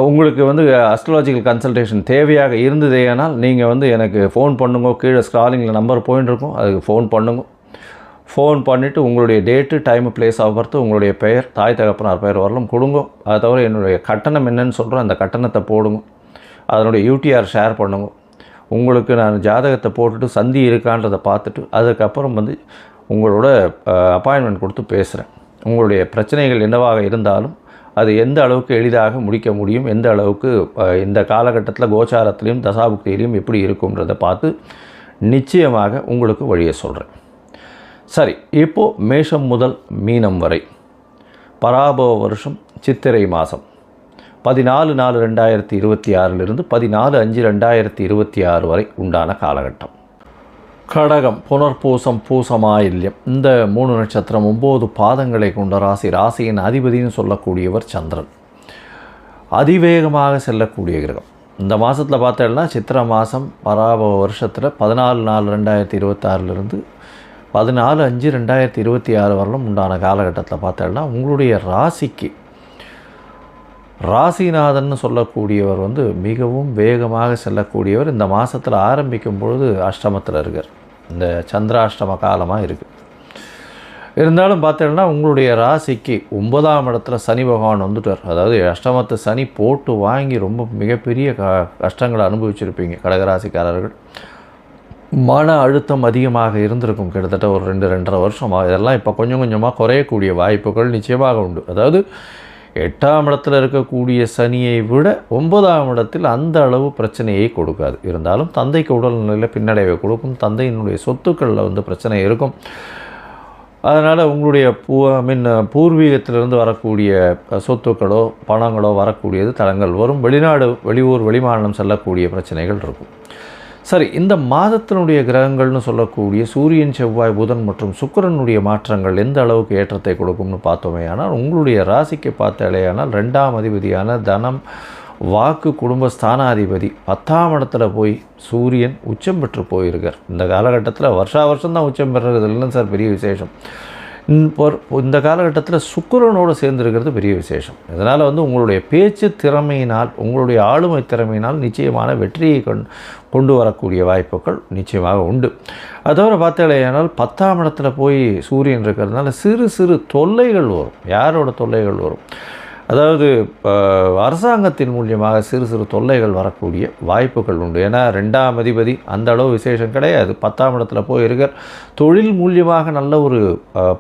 உங்களுக்கு அஸ்ட்ராலஜிக்கல் கன்சல்டேஷன் தேவையாக இருந்ததேனால் நீங்கள் எனக்கு ஃபோன் பண்ணுங்க. கீழே ஸ்க்ராலிங்கில் நம்பர் போயின்னு இருக்கும், அதுக்கு ஃபோன் பண்ணுங்க. ஃபோன் பண்ணிவிட்டு உங்களுடைய date, time, place of birth, உங்களுடைய பெயர், தாய் தகப்பனார் பெயர் வரலும் கொடுங்க. அதை தவிர என்னுடைய கட்டணம் என்னன்னு சொல்கிறேன், அந்த கட்டணத்தை போடுங்க. அதனுடைய யூடிஆர் ஷேர் பண்ணுங்க. உங்களுக்கு நான் ஜாதகத்தை போட்டுட்டு சந்தி இருக்கான்றதை பார்த்துட்டு அதுக்கப்புறம் உங்களோட அப்பாயின்மெண்ட் கொடுத்து பேசுகிறேன். உங்களுடைய பிரச்சனைகள் என்னவாக இருந்தாலும் அது எந்த அளவுக்கு எளிதாக முடிக்க முடியும், எந்த அளவுக்கு இந்த காலகட்டத்தில் கோச்சாரத்திலையும் தசாபுக்தியிலையும் எப்படி இருக்கும்ன்றதை பார்த்து நிச்சயமாக உங்களுக்கு வழியை சொல்கிறேன். சரி, இப்போது மேஷம் முதல் மீனம் வரை பராபவ வருஷம் சித்திரை மாதம் 14/4/2026 14/5/2026 வரை உண்டான காலகட்டம். கடகம், புனர்பூசம், பூசமாயில்யம், இந்த 3 நட்சத்திரம் 9 பாதங்களை கொண்ட ராசி. ராசியின் அதிபதினு சொல்லக்கூடியவர் சந்திரன். அதிவேகமாக செல்லக்கூடிய கிரகம். இந்த மாதத்தில் பார்த்தோம்னா சித்திரை மாதம் பராபவ வருஷத்தில் 14/4/2026 14/5/2026 வரலும் உண்டான காலகட்டத்தில் பார்த்தோம்னா உங்களுடைய ராசிக்கு ராசிநாதன் சொல்லக்கூடியவர் மிகவும் வேகமாக செல்லக்கூடியவர். இந்த மாதத்தில் ஆரம்பிக்கும் பொழுது அஷ்டமத்தில் இருக்கார். இந்த சந்திராஷ்டம காலமாக இருக்குது. இருந்தாலும் பார்த்தீங்கன்னா உங்களுடைய ராசிக்கு 9ஆம் இடத்துல சனி பகவான் வந்துட்டார். அதாவது அஷ்டமத்தை சனி போட்டு வாங்கி ரொம்ப மிகப்பெரிய கஷ்டங்களை அனுபவிச்சிருப்பீங்க கடகராசிக்காரர்கள். மன அழுத்தம் அதிகமாக இருந்திருக்கும். கிட்டத்தட்ட ஒரு 2-2.5 வருஷமாக. இதெல்லாம் இப்போ கொஞ்சம் கொஞ்சமாக குறையக்கூடிய வாய்ப்புகள் நிச்சயமாக உண்டு. அதாவது 8ஆம் இடத்தில் இருக்கக்கூடிய சனியை விட 9ஆம் இடத்தில் அந்த அளவு பிரச்சனையை கொடுக்காது. இருந்தாலும் தந்தைக்கு உடல்நிலையில் பின்னடைவை கொடுக்கும். தந்தையினுடைய சொத்துக்களில் வந்து பிரச்சனை இருக்கும். அதனால் உங்களுடைய பூர்வீகத்திலிருந்து வரக்கூடிய சொத்துக்களோ பணங்களோ வரக்கூடியது தடங்கள் வரும். வெளிநாடு வெளியூர் வெளிமாநிலம் செல்லக்கூடிய பிரச்சனைகள் இருக்கும். சரி, இந்த மாதத்தினுடைய கிரகங்கள்னு சொல்லக்கூடிய சூரியன், செவ்வாய், புதன் மற்றும் சுக்கிரனுடைய மாற்றங்கள் எந்த அளவுக்கு ஏற்றத்தை கொடுக்கும்னு பார்த்தோமே. ஆனால் உங்களுடைய ராசிக்கு பார்த்தாலேயானால் 2ஆம் அதிபதியான தனம், வாக்கு, குடும்ப ஸ்தானாதிபதி 10ஆம் இடத்துல போய் சூரியன் உச்சம் பெற்று போயிருக்கார். இந்த காலகட்டத்தில் வருஷம்தான் உச்சம் பெறுறது இல்லைன்னு சார் பெரிய விசேஷம். இந்த காலகட்டத்தில் சுக்கிரனோடு சேர்ந்துருக்கிறது பெரிய விசேஷம். இதனால் வந்து உங்களுடைய பேச்சு திறமையினால், உங்களுடைய ஆளுமை திறமையினால் நிச்சயமான வெற்றியை கொண்டு வரக்கூடிய வாய்ப்புகள் நிச்சயமாக உண்டு. அதோட பார்த்தாலேயானால் 10ஆம் இடத்துல போய் சூரியன் இருக்கிறதுனால சிறு சிறு தொல்லைகள் வரும். யாரோட தொல்லைகள் வரும்? அதாவது அரசாங்கத்தின் மூலியமாக சிறு சிறு தொல்லைகள் வரக்கூடிய வாய்ப்புகள் உண்டு. ஏன்னா 2ஆம் அதிபதி அந்த அளவு விசேஷம் கிடையாது. 10ஆம் இடத்துல போய் இருக்க தொழில் மூலியமாக நல்ல ஒரு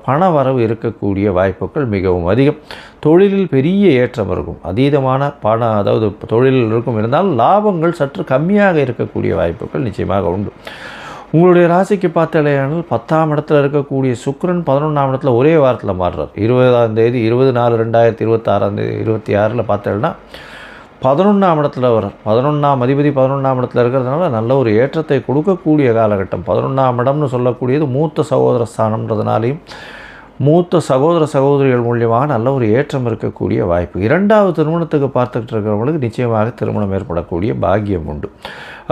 பண வரவு இருக்கக்கூடிய வாய்ப்புகள் மிகவும் அதிகம். தொழிலில் பெரிய ஏற்றம் இருக்கும். அதீதமான பணம், அதாவது தொழிலில் இருக்கும். இருந்தாலும் லாபங்கள் சற்று கம்மியாக இருக்கக்கூடிய வாய்ப்புகள் நிச்சயமாக உண்டு. உங்களுடைய ராசிக்கு பார்த்தாலேயானால் 10ஆம் இடத்துல இருக்கக்கூடிய சுக்கிரன் 11ஆம் இடத்துல ஒரே வாரத்தில் மாறுறார். 20ஆம் தேதி 20/4/2026 பார்த்தேன்னா 11ஆம் இடத்துல வரார். 11ஆம் அதிபதி 11ஆம் இடத்துல இருக்கிறதுனால நல்ல ஒரு ஏற்றத்தை கொடுக்கக்கூடிய காலகட்டம். 11ஆம் இடம்னு சொல்லக்கூடியது மூத்த சகோதர ஸ்தானம்ன்றதுனாலையும் மூத்த சகோதர சகோதரிகள் மூலியமாக நல்ல ஒரு ஏற்றம் இருக்கக்கூடிய வாய்ப்பு. 2வது திருமணத்துக்கு பார்த்துக்கிட்டு இருக்கிறவங்களுக்கு நிச்சயமாக திருமணம் ஏற்படக்கூடிய பாக்கியம் உண்டு.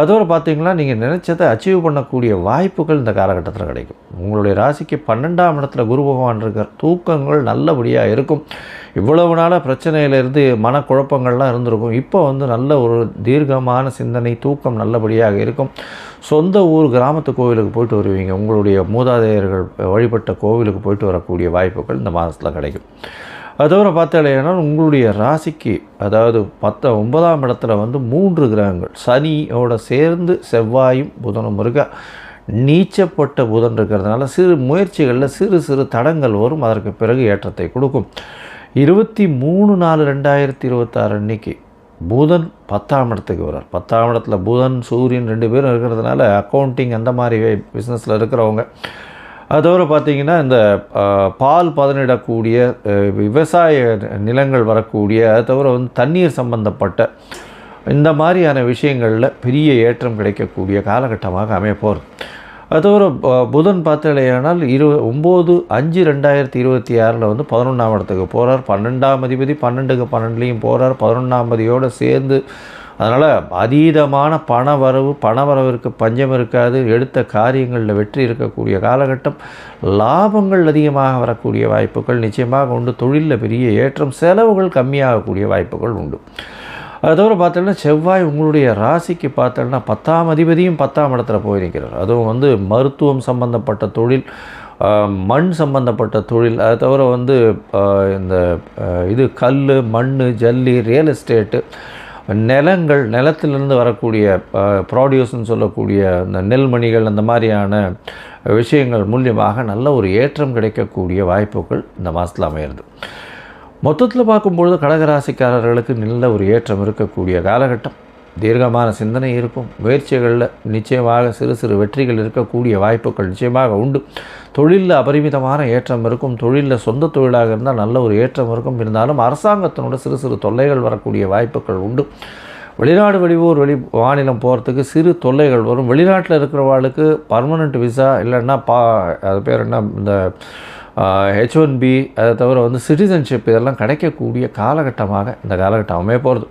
அதோடு பார்த்திங்கன்னா நீங்கள் நினச்சதை அச்சீவ் பண்ணக்கூடிய வாய்ப்புகள் இந்த காலகட்டத்தில் கிடைக்கும். உங்களுடைய ராசிக்கு 12ஆம் இடத்துல குரு பகவான் இருக்கார். தூக்கங்கள் நல்லபடியாக இருக்கும். இவ்வளவு நாளாக பிரச்சனையிலேருந்து மனக்குழப்பங்கள்லாம் இருந்திருக்கும். இப்போ வந்து நல்ல ஒரு தீர்க்கமான சிந்தனை, தூக்கம் நல்லபடியாக இருக்கும். சொந்த ஊர் கிராமத்து கோவிலுக்கு போயிட்டு வருவீங்க. உங்களுடைய மூதாதையர்கள் வழிபட்ட கோவிலுக்கு போயிட்டு வரக்கூடிய வாய்ப்புகள் இந்த மாதத்தில் கிடைக்கும். அதோடு பார்த்தாலேனால் உங்களுடைய ராசிக்கு, அதாவது 9ஆம் இடத்துல வந்து 3 கிரகங்கள் சனியோட சேர்ந்து செவ்வாயும் புதனும் இருக்க, நீச்சப்பட்ட புதன் இருக்கிறதுனால சிறு முயற்சிகளில் சிறு சிறு தடங்கள் வரும். அதற்கு பிறகு ஏற்றத்தை கொடுக்கும். 23/4/2026 அன்னைக்கு புதன் 10ஆம் இடத்துக்கு வரார். 10ஆம் இடத்துல புதன் சூரியன் 2 பேரும் இருக்கிறதுனால அக்கௌண்டிங் அந்த மாதிரி பிஸ்னஸில் இருக்கிறவங்க, அதோடு பார்த்திங்கன்னா இந்த பால் பதனிடக்கூடிய விவசாய நிலங்கள் வரக்கூடிய, அது தவிர வந்து தண்ணீர் சம்பந்தப்பட்ட இந்த மாதிரியான விஷயங்களில் பெரிய ஏற்றம் கிடைக்கக்கூடிய காலகட்டமாக அமைய போகிறது. அதோட புதன் பார்த்தாலேயானால் 9/5/2026 வந்து 11ஆம் இடத்துக்கு போகிறார். 12ஆம் அதிபதி 12க்கு 12லையும் போகிறார். 11ஆம் அதிபதியோடு சேர்ந்து, அதனால் அதீதமான பணவரவிற்கு பஞ்சம் இருக்காது. எடுத்த காரியங்களில் வெற்றி இருக்கக்கூடிய காலகட்டம். லாபங்கள் அதிகமாக வரக்கூடிய வாய்ப்புகள் நிச்சயமாக உண்டு. தொழிலில் பெரிய ஏற்றம், செலவுகள் கம்மியாகக்கூடிய வாய்ப்புகள் உண்டு. அதோடு பார்த்தோன்னா செவ்வாய் உங்களுடைய ராசிக்கு பார்த்தோன்னா 10ஆம் அதிபதியும் 10ஆம் இடத்துல போய் நிற்கிறார். அதுவும் வந்து மருத்துவம் சம்பந்தப்பட்ட தொழில், மண் சம்பந்தப்பட்ட தொழில், அதை தவிர வந்து இந்த கல், மண், ஜல்லி, ரியல் எஸ்டேட்டு, நிலத்திலிருந்து வரக்கூடிய ப்ராடியூஸ்ன்னு சொல்லக்கூடிய இந்த நெல்மணிகள், அந்த மாதிரியான விஷயங்கள் மூலியமாக நல்ல ஒரு ஏற்றம் கிடைக்கக்கூடிய வாய்ப்புகள் இந்த மாதத்தில் அமையிறது. மொத்தத்தில் பார்க்கும்பொழுது கடகராசிக்காரர்களுக்கு நல்ல ஒரு ஏற்றம் இருக்கக்கூடிய காலகட்டம். தீர்க்கமான சிந்தனை இருக்கும். முயற்சிகளில் நிச்சயமாக சிறு சிறு வெற்றிகள் இருக்கக்கூடிய வாய்ப்புகள் நிச்சயமாக உண்டு. தொழிலில் அபரிமிதமான ஏற்றம் இருக்கும். தொழிலில் சொந்த தொழிலாக இருந்தால் நல்ல ஒரு ஏற்றம் இருக்கும். இருந்தாலும் அரசாங்கத்தினோட சிறு சிறு தொல்லைகள் வரக்கூடிய வாய்ப்புகள் உண்டு. வெளிநாடு வெளியூர் மாநிலம் போகிறதுக்கு சிறு தொல்லைகள் வரும். வெளிநாட்டில் இருக்கிறவர்களுக்கு பர்மனெண்ட் விசா இல்லைன்னா அது பேர் என்ன, இந்த H1B, அதை தவிர வந்து சிட்டிசன்ஷிப், இதெல்லாம் கிடைக்கக்கூடிய காலகட்டமாக இந்த காலகட்டம் அமைய போகிறது.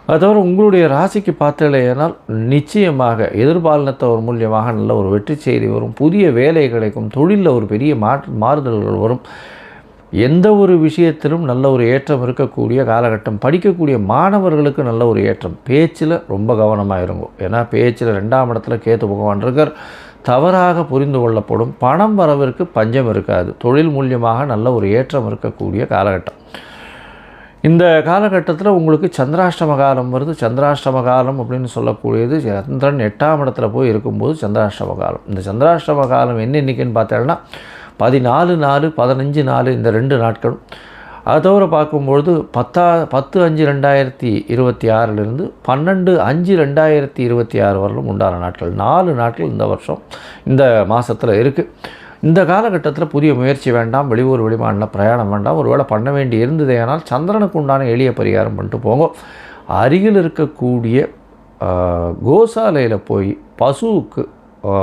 அது தவிர உங்களுடைய ராசிக்கு பார்த்தலையானால் நிச்சயமாக எதிர்பாலினத்தவர் மூலியமாக நல்ல ஒரு வெற்றி செய்தி வரும். புதிய வேலை கிடைக்கும். தொழிலில் ஒரு பெரிய மாறுதல்கள் வரும். எந்த ஒரு விஷயத்திலும் நல்ல ஒரு ஏற்றம் இருக்கக்கூடிய காலகட்டம். படிக்கக்கூடிய மாணவர்களுக்கு நல்ல ஒரு ஏற்றம். பேச்சில் ரொம்ப கவனமாக இருக்கும். ஏன்னா பேச்சில் 2ஆம் இடத்துல கேத்து பகவான் இருக்கார். தவறாக புரிந்து கொள்ளப்படும். பணம் வரவிற்கு பஞ்சம் இருக்காது. தொழில் மூலியமாக நல்ல ஒரு ஏற்றம் இருக்கக்கூடிய காலகட்டம். இந்த காலகட்டத்தில் உங்களுக்கு சந்திராஷ்டம காலம் வருது. சந்திராஷ்டம காலம் அப்படின்னு சொல்லக்கூடியது சந்திரன் 8ஆம் இடத்துல போய் இருக்கும்போது சந்திராஷ்டம காலம். இந்த சந்திராஷ்டம காலம் என்னைக்குன்னு பார்த்தோம்னா 14/4 15/4 இந்த 2 நாட்களும். அதை தவிர பார்க்கும்பொழுது 10/5/2026 12/5/2026 வரலும் உண்டான நாட்கள், 4 நாட்கள் இந்த வருஷம் இந்த மாதத்தில் இருக்குது. இந்த காலகட்டத்தில் புதிய முயற்சி வேண்டாம், வெளியூர் வெளிமாநில பிரயாணம் வேண்டாம். ஒருவேளை பண்ண வேண்டி இருந்ததே ஆனால் சந்திரனுக்கு உண்டான எளிய பரிகாரம் பண்ணிட்டு போங்க. அருகில் இருக்கக்கூடிய கோசாலையில் போய் பசுவுக்கு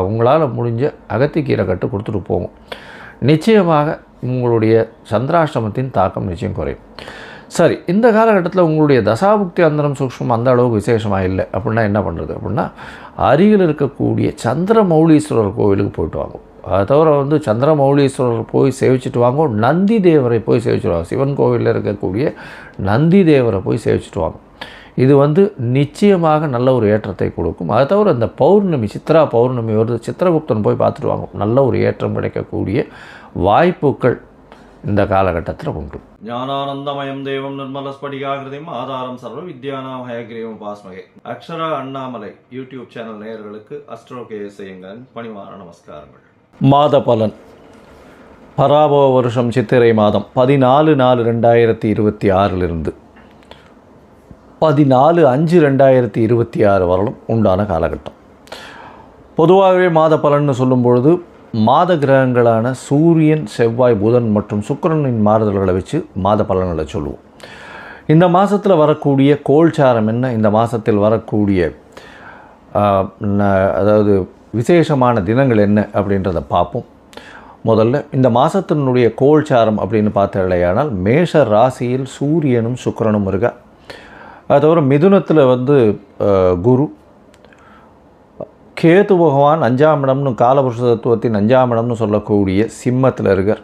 உங்களால் முடிஞ்ச அகத்திக்கீரை கட்டு கொடுத்துட்டு போங்க. நிச்சயமாக உங்களுடைய சந்திராஷ்டமத்தின் தாக்கம் நிச்சயம் குறையும். சரி, இந்த காலகட்டத்தில் உங்களுடைய தசாபுக்தி அந்தரம் சூக்ஷ்மம் அந்த அளவுக்கு விசேஷமாக இல்லை அப்படின்னா என்ன பண்ணுறது அப்படின்னா, அருகில் இருக்கக்கூடிய சந்திரமௌலீஸ்வரர் கோவிலுக்கு போயிட்டு வாங்க. அதை தவிர சந்திரமௌலீஸ்வரர் போய் சேவிச்சுட்டு வாங்க. நந்தி தேவரை போய் சேவிச்சுட்டு வாங்க. சிவன் கோவிலில் இருக்கக்கூடிய நந்தி தேவரை போய் சேவிச்சுட்டு வாங்க. இது நிச்சயமாக நல்ல ஒரு ஏற்றத்தை கொடுக்கும். அதை தவிர இந்த பௌர்ணமி, சித்ரா பௌர்ணமி வருது, சித்திரகுப்தன் போய் பார்த்துட்டு வாங்க. நல்ல ஒரு ஏற்றம் கிடைக்கக்கூடிய வாய்ப்புகள் இந்த காலகட்டத்தில் உண்டு. ஞானானந்தமயம் தேவம் நிர்மலஸ்படிகாகிருதியும் ஆதாரம் சர்வ வித்யானாம் ஹயக்ரீவம் பாஸ்மகே. அக்ஷரா அண்ணாமலை யூடியூப் சேனல் நேயர்களுக்கு அஸ்ட்ரோகேஎஸ்ஐயங்களின் பணிவான நமஸ்காரங்கள். மாத பலன். பராபவ வருஷம் சித்திரை மாதம் 14/4/2026 14/5/2026 வரலும் உண்டான காலகட்டம். பொதுவாகவே மாத பலன்னு சொல்லும் பொழுது மாத கிரகங்களான சூரியன், செவ்வாய், புதன் மற்றும் சுக்கிரனின் மாறுதல்களை வச்சு மாத பலன்களை சொல்லுவோம். இந்த மாதத்தில் வரக்கூடிய கோல்சாரம் என்ன, இந்த மாதத்தில் வரக்கூடிய அதாவது விசேஷமான தினங்கள் என்ன அப்படின்றத பார்ப்போம். முதல்ல இந்த மாதத்தினுடைய கோல்சாரம் அப்படின்னு பார்த்தாலேயானால் மேஷ ராசியில் சூரியனும் சுக்கிரனும் இருக்கா. அது தவிர மிதுனத்தில் குரு, கேது பகவான் 5ஆம் இடம்னு காலபுருஷ தத்துவத்தின் 5ஆம் இடம்னு சொல்லக்கூடிய சிம்மத்தில் இருக்கார்.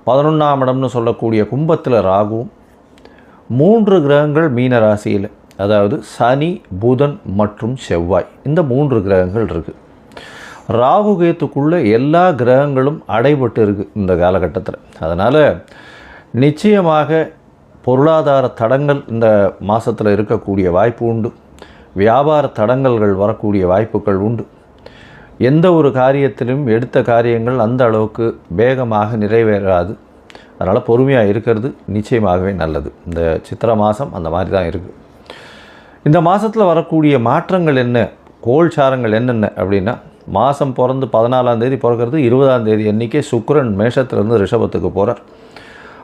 11ஆம் இடம்னு சொல்லக்கூடிய கும்பத்தில் ராகுவும், 3 கிரகங்கள் மீன ராசியில், அதாவது சனி, புதன் மற்றும் செவ்வாய், இந்த 3 கிரகங்கள் இருக்குது. ராகு கேத்துக்குள்ளே எல்லா கிரகங்களும் அடைபட்டு இருக்குது இந்த காலகட்டத்தில். அதனால் நிச்சயமாக பொருளாதார தடங்கள் இந்த மாதத்தில் இருக்கக்கூடிய வாய்ப்பு உண்டு. வியாபார தடங்கல்கள் வரக்கூடிய வாய்ப்புகள் உண்டு. எந்த ஒரு காரியத்திலும் எடுத்த காரியங்கள் அந்த அளவுக்கு வேகமாக நிறைவேறாது. அதனால் பொறுமையாக இருக்கிறது நிச்சயமாகவே நல்லது. இந்த சித்திரை மாதம் அந்த மாதிரி தான் இருக்குது. இந்த மாதத்தில் வரக்கூடிய மாற்றங்கள் என்ன, கோல்சாரங்கள் என்னென்ன அப்படின்னா, மாதம் பிறந்து 14ஆம் தேதி பிறக்கிறது. 20ஆம் தேதி அன்றைக்கே சுக்கிரன் மேஷத்திலிருந்து ரிஷபத்துக்கு போகிறார்.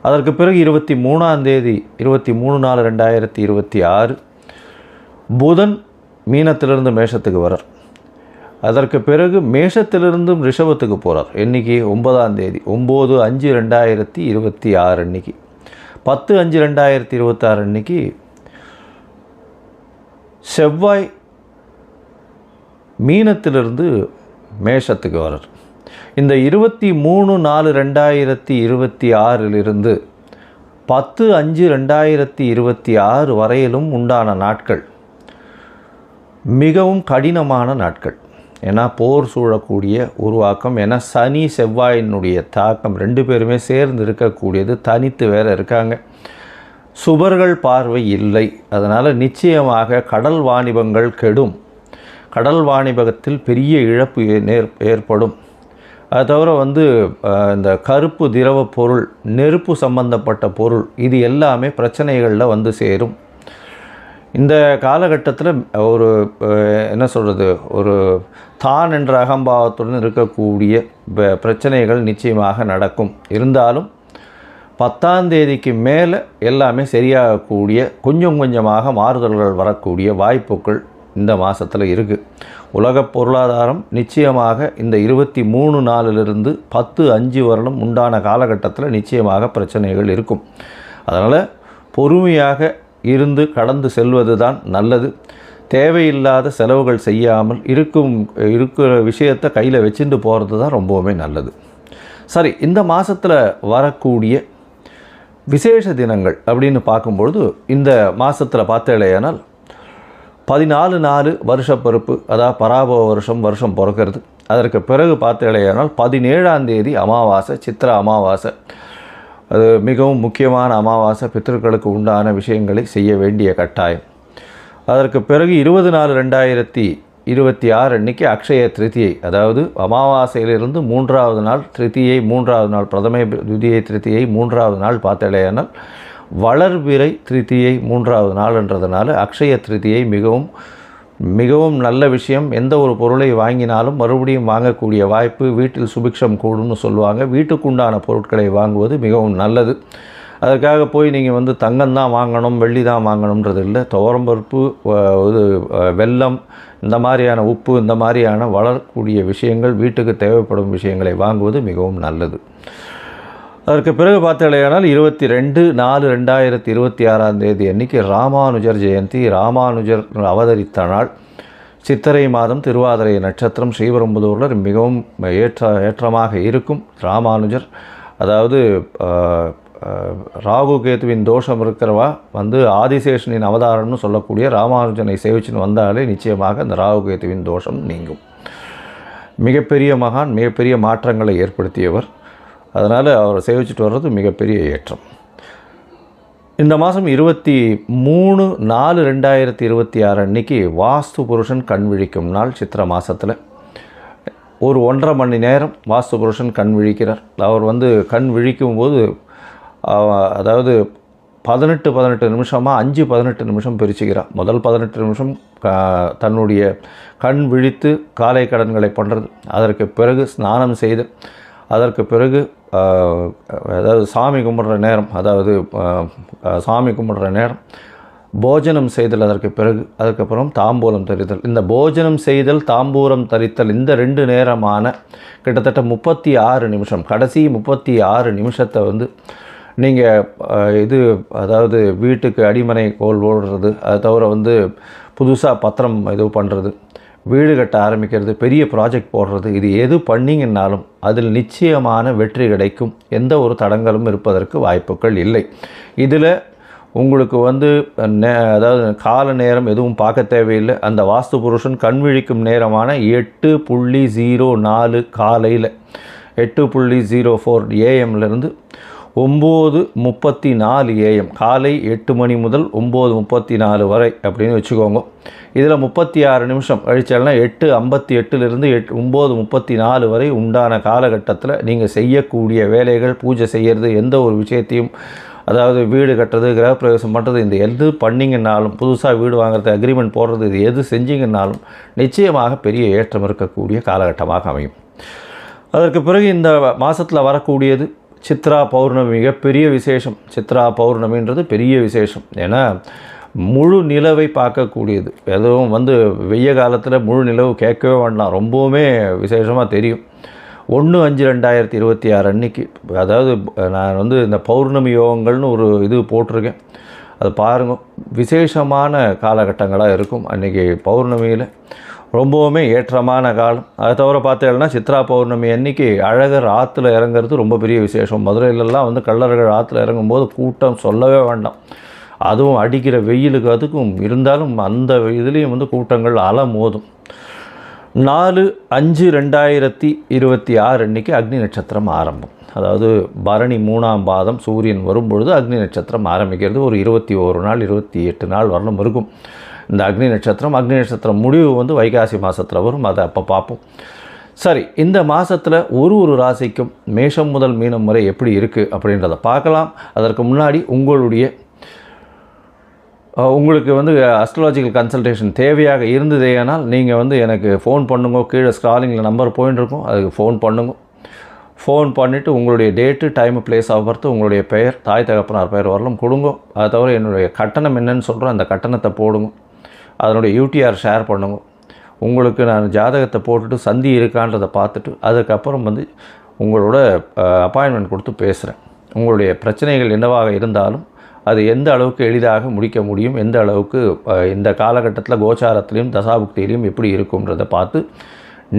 அதற்கு பிறகு 23ஆம் தேதி 23/4/2026 புதன் மீனத்திலிருந்து மேஷத்துக்கு வரார். அதற்கு பிறகு மேஷத்திலிருந்தும் ரிஷபத்துக்கு போகிறார். என்றைக்கு 9ஆம் தேதி 9/5/2026 அன்றைக்கி. 10/5/2026 அன்றைக்கி செவ்வாய் மீனத்திலிருந்து மேஷத்துக்கு வரார். இந்த 23/4/2026 10/5/2026 வரையிலும் உண்டான நாட்கள் மிகவும் கடினமான நாட்கள். ஏன்னா போர் சூழக்கூடிய உருவாக்கம், ஏன்னா சனி செவ்வாயினுடைய தாக்கம் 2 பேருமே சேர்ந்து இருக்கக்கூடியது, தனித்து வேறு இருக்காங்க. சுபர்கள் பார்வை இல்லை. அதனால் நிச்சயமாக கடல் வாணிபங்கள் கெடும். கடல் வாணிபத்தில் பெரிய இழப்பு ஏற்படும். அது தவிர இந்த கருப்பு திரவ பொருள், நெருப்பு சம்பந்தப்பட்ட பொருள், இது எல்லாமே பிரச்சனைகளில் சேரும். இந்த காலகட்டத்தில் ஒரு என்ன சொல்கிறது, ஒரு தான் என்ற அகம்பாவத்துடன் இருக்கக்கூடிய பிரச்சனைகள் நிச்சயமாக நடக்கும். இருந்தாலும் 10ஆம் தேதிக்கு மேலே எல்லாமே சரியாகக்கூடிய, கொஞ்சம் கொஞ்சமாக மாறுதல்கள் வரக்கூடிய வாய்ப்புகள் இந்த மாதத்தில் இருக்குது. உலக பொருளாதாரம் நிச்சயமாக இந்த 23/4 10/5 வருடம் உண்டான காலகட்டத்தில் நிச்சயமாக பிரச்சனைகள் இருக்கும். அதனால் பொறுமையாக இருந்து கடந்து செல்வது தான் நல்லது. தேவையில்லாத செலவுகள் செய்யாமல் இருக்கிற விஷயத்தை கையில் வச்சுட்டு போகிறது தான் ரொம்பவுமே நல்லது. சரி, இந்த மாதத்தில் வரக்கூடிய விசேஷ தினங்கள் அப்படின்னு பார்க்கும்பொழுது, இந்த மாதத்தில் பார்த்தேனால் 14/4 வருஷப்பருப்பு, அதாவது பராபவ வருஷம் பிறக்கிறது. அதற்கு பிறகு பார்த்தேனால் 17ஆம் தேதி அமாவாசை, சித்திரை அமாவாசை. அது மிகவும் முக்கியமான அமாவாசை. பித்திருக்களுக்கு உண்டான விஷயங்களை செய்ய வேண்டிய கட்டாயம். அதற்கு பிறகு 20/4/2026 அன்றைக்கி அக்ஷய திருத்தியை, அதாவது அமாவாசையிலிருந்து 3வது நாள் திருத்தியை, 3வது நாள் பிரதமை துதியை திருத்தியை 3வது நாள் பார்த்தலையானால் வளர்பிறை திருத்தியை 3வது நாள்ன்றதுனால அக்ஷய திருத்தியை மிகவும் நல்ல விஷயம். எந்த ஒரு பொருளை வாங்கினாலும் மறுபடியும் வாங்கக்கூடிய வாய்ப்பு, வீட்டில் சுபிக்ஷம் கூடும்னு சொல்லுவாங்க. வீட்டுக்குண்டான பொருட்களை வாங்குவது மிகவும் நல்லது. அதற்காக போய் நீங்கள் தங்கம் தான் வாங்கணும், வெள்ளி தான் வாங்கணுன்றது இல்லை. துவரம்பருப்பு, இது வெல்லம், இந்த மாதிரியான உப்பு, இந்த மாதிரியான வளரக்கூடிய விஷயங்கள், வீட்டுக்கு தேவைப்படும் விஷயங்களை வாங்குவது மிகவும் நல்லது. அதற்கு பிறகு பார்த்தீங்களேனால் 22/4/2026 அன்றைக்கி ராமானுஜர் ஜெயந்தி. ராமானுஜர் அவதரித்த நாள். சித்திரை மாதம், திருவாதிரை நட்சத்திரம், ஸ்ரீபெரும்புதூரில் மிகவும் ஏற்றமாக இருக்கும். ராமானுஜர், அதாவது ராகு கேதுவின் தோஷம் இருக்கிறவா ஆதிசேஷனின் அவதாரம்னு சொல்லக்கூடிய ராமானுஜனை சேவிச்சுன்னு வந்தாலே நிச்சயமாக அந்த ராகு கேதுவின் தோஷம் நீங்கும். மிகப்பெரிய மகான், மிகப்பெரிய மாற்றங்களை ஏற்படுத்தியவர். அதனால் அவரை சேவிச்சுட்டு வர்றது மிகப்பெரிய ஏற்றம். இந்த மாதம் 23/4/2026 அன்றைக்கி வாஸ்து புருஷன் கண் விழிக்கும் நாள். சித்திரை மாதத்தில் ஒரு 1.5 மணி நேரம் வாஸ்து புருஷன் கண் விழிக்கிறார். அவர் கண் விழிக்கும்போது, அதாவது 18 நிமிஷமாக 5-18 நிமிஷம் பிரிச்சுக்கிறார். முதல் 18 நிமிஷம் தன்னுடைய கண் விழித்து காலை கடன்களை பண்ணுறது. அதற்கு பிறகு ஸ்நானம் செய்து, அதற்கு பிறகு அதாவது சாமி கும்பிட்ற நேரம், போஜனம் செய்தல், அதுக்கப்புறம் தாம்பூலம் தரித்தல். இந்த போஜனம் செய்தல், தாம்பூலம் தரித்தல், இந்த 2 நேரமான கிட்டத்தட்ட 36 நிமிஷம், கடைசி 36 நிமிஷத்தை நீங்கள் அதாவது வீட்டுக்கு அடிமனை கோல் ஓடுறது, அதை தவிர புதுசாக பத்திரம் பண்ணுறது, வீடு கட்ட ஆரம்பிக்கிறது, பெரிய ப்ராஜெக்ட் போடுறது, இது எது பண்ணிங்கன்னாலும் அதில் நிச்சயமான வெற்றி கிடைக்கும். எந்த ஒரு தடங்களும் இருப்பதற்கு வாய்ப்புகள் இல்லை. இதில் உங்களுக்கு அதாவது கால நேரம் எதுவும் பார்க்க தேவையில்லை. அந்த வாஸ்து புருஷன் கண் விழிக்கும் நேரமான 8:04 காலையில் 8:04 AM - 9:34 AM, காலை 8 மணி முதல் 9:34 வரை அப்படின்னு வச்சுக்கோங்க. இதில் 36 நிமிஷம் கழிச்சால்னா 8:58 9:34 வரை உண்டான காலகட்டத்தில் நீங்கள் செய்யக்கூடிய வேலைகள், பூஜை செய்கிறது, எந்த ஒரு விஷயத்தையும், அதாவது வீடு கட்டுறது, கிரகப்பிரவேசம் பண்ணுறது, இந்த எது பண்ணிங்கன்னாலும், புதுசாக வீடு வாங்குறது, அக்ரிமெண்ட் போடுறது, இது எது செஞ்சிங்கன்னாலும் நிச்சயமாக பெரிய ஏற்றம் இருக்கக்கூடிய காலகட்டமாக அமையும். அதற்கு பிறகு இந்த மாதத்தில் வரக்கூடியது சித்ரா பௌர்ணமி. மிகப்பெரிய விசேஷம். சித்ரா பௌர்ணமின்றது பெரிய விசேஷம். ஏன்னா முழு நிலவை பார்க்கக்கூடியது. எதுவும் வெய்ய காலத்தில் முழு நிலவு கேட்கவே வேண்டாம், ரொம்பவுமே விசேஷமாக தெரியும். 1/5/2026 அன்றைக்கி, அதாவது நான் இந்த பௌர்ணமி யோகங்கள்னு ஒரு இது போட்டிருக்கேன், அது பாருங்கள். விசேஷமான காலகட்டங்களாக இருக்கும் அன்றைக்கி பௌர்ணமியில். ரொம்பவுமே ஏற்றமான காலம். அதை தவிர பார்த்தீங்கன்னா சித்ரா பௌர்ணமி அன்றைக்கி அழகர் ஆற்றுல இறங்குறது ரொம்ப பெரிய விசேஷம். மதுரையிலலாம் கள்ளர்கள் ஆற்றுல இறங்கும்போது கூட்டம் சொல்லவே வேண்டாம். அதுவும் அடிக்கிற வெயிலுக்கு அதுக்கும் இருந்தாலும் அந்த இதுலேயும் கூட்டங்கள் அலை மோதும். 4/5/2026 அன்றைக்கி அக்னி நட்சத்திரம் ஆரம்பம். அதாவது பரணி 3ஆம் பாதம் சூரியன் வரும்பொழுது அக்னி நட்சத்திரம் ஆரம்பிக்கிறது. ஒரு 21 நாள் 28 நாள் வரலும் இருக்கும் இந்த அக்னி நட்சத்திரம் முடிவு வைகாசி மாதத்தில் வரும். அதை அப்போ பார்ப்போம். சரி, இந்த மாதத்தில் ஒரு ராசிக்கும் மேஷம் முதல் மீனம் வரை எப்படி இருக்குது அப்படின்றத பார்க்கலாம். அதற்கு முன்னாடி உங்களுக்கு அஸ்ட்ராலஜிக்கல் கன்சல்டேஷன் தேவையாக இருந்ததேனால் நீங்கள் எனக்கு ஃபோன் பண்ணுங்க. கீழே ஸ்க்ராலிங்கில் நம்பர் போயின்னு இருக்கும், அதுக்கு ஃபோன் பண்ணுங்க. ஃபோன் பண்ணிவிட்டு உங்களுடைய date, time, place of birth, உங்களுடைய பெயர், தாய் தகப்பனார் பெயர் வரலும் கொடுங்க. அதை தவிர என்னுடைய கட்டணம் என்னன்னு சொல்கிறேன், அந்த கட்டணத்தை போடுங்க. அதனுடைய UTR ஷேர் பண்ணுங்க. உங்களுக்கு நான் ஜாதகத்தை போட்டுட்டு சந்தி இருக்கான்றதை பார்த்துட்டு அதுக்கப்புறம் உங்களோட அப்பாயின்மெண்ட் கொடுத்து பேசுகிறேன். உங்களுடைய பிரச்சனைகள் என்னவாக இருந்தாலும் அது எந்த அளவுக்கு எளிதாக முடிக்க முடியும், எந்த அளவுக்கு இந்த காலகட்டத்தில் கோச்சாரத்திலையும் தசாபுக்தியிலையும் எப்படி இருக்கும்ன்றதை பார்த்து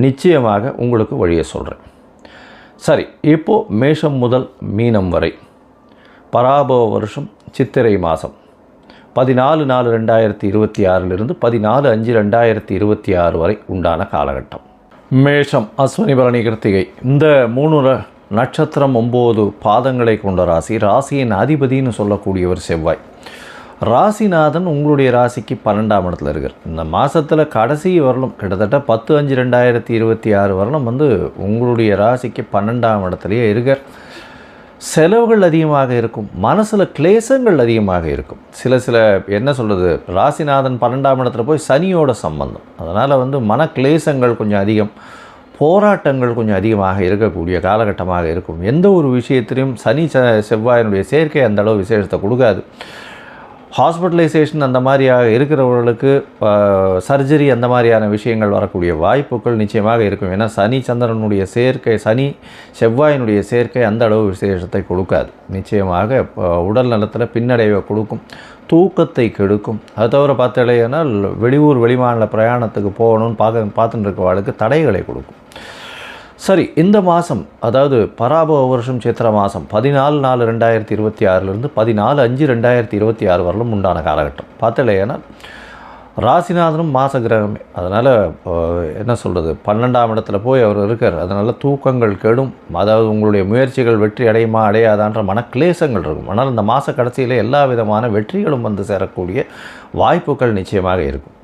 நிச்சயமாக உங்களுக்கு வழியை சொல்கிறேன். சரி, இப்போது மேஷம் முதல் மீனம் வரை பராபவ வருஷம் சித்திரை மாதம் 14/4/2026 14/5/2026 வரை உண்டான காலகட்டம். மேஷம், அஸ்வினி, பரணி, கிருத்திகை, இந்த 3 நட்சத்திரம் 9 பாதங்களை கொண்ட ராசி. ராசியின் அதிபதினு சொல்லக்கூடியவர் செவ்வாய். ராசிநாதன் உங்களுடைய ராசிக்கு 12ஆம் இடத்துல இருக்கார். இந்த மாதத்தில் கடைசி வரலும் கிட்டத்தட்ட 10/5/2026 வரலும் உங்களுடைய ராசிக்கு 12ஆம் இடத்துலையே இருக்கார். செலவுகள் அதிகமாக இருக்கும், மனசில் கிளேசங்கள் அதிகமாக இருக்கும். சில என்ன சொல்கிறது, ராசிநாதன் 12ஆம் இடத்துல போய் சனியோட சம்பந்தம், அதனால் மன கிளேசங்கள் கொஞ்சம் அதிகம், போராட்டங்கள் கொஞ்சம் அதிகமாக இருக்கக்கூடிய காலகட்டமாக இருக்கும். எந்த ஒரு விஷயத்திலையும் சனி செவ்வாயினுடைய சேர்க்கை அந்த அளவு விசேஷத்தை கொடுக்காது. ஹாஸ்பிட்டலைசேஷன் அந்த மாதிரியாக இருக்கிறவர்களுக்கு சர்ஜரி அந்த மாதிரியான விஷயங்கள் வரக்கூடிய வாய்ப்புகள் நிச்சயமாக இருக்கும். ஏன்னா சனி சந்திரனுடைய சேர்க்கை, சனி செவ்வாயினுடைய சேர்க்கை அந்த அளவு விசேஷத்தை கொடுக்காது. நிச்சயமாக உடல் நலத்தில் பின்னடைவை கொடுக்கும், தூக்கத்தை கெடுக்கும். அது தவிர பார்த்தலையானால் வெளியூர் வெளிமாநில பிரயாணத்துக்கு போகணும்னு பார்த்துட்டு இருக்கவாளுக்கு தடைகளை கொடுக்கும். சரி, இந்த மாதம் அதாவது பராபவ வருஷம் சித்திர மாதம் 14/4/2026 14/5/2026 வரலும் உண்டான காலகட்டம். பார்த்தலையானால் ராசிநாதனும் மாச கிரகமே, அதனால் என்ன சொல்கிறது, 12ஆம் இடத்துல போய் அவர் இருக்கார். அதனால் தூக்கங்கள் கெடும், அதாவது உங்களுடைய முயற்சிகள் வெற்றி அடையுமா அடையாதான்ற மனக்லேசங்கள் இருக்கும். ஆனால் இந்த மாத கடைசியில் எல்லா விதமான வெற்றிகளும் சேரக்கூடிய வாய்ப்புகள் நிச்சயமாக இருக்கும்.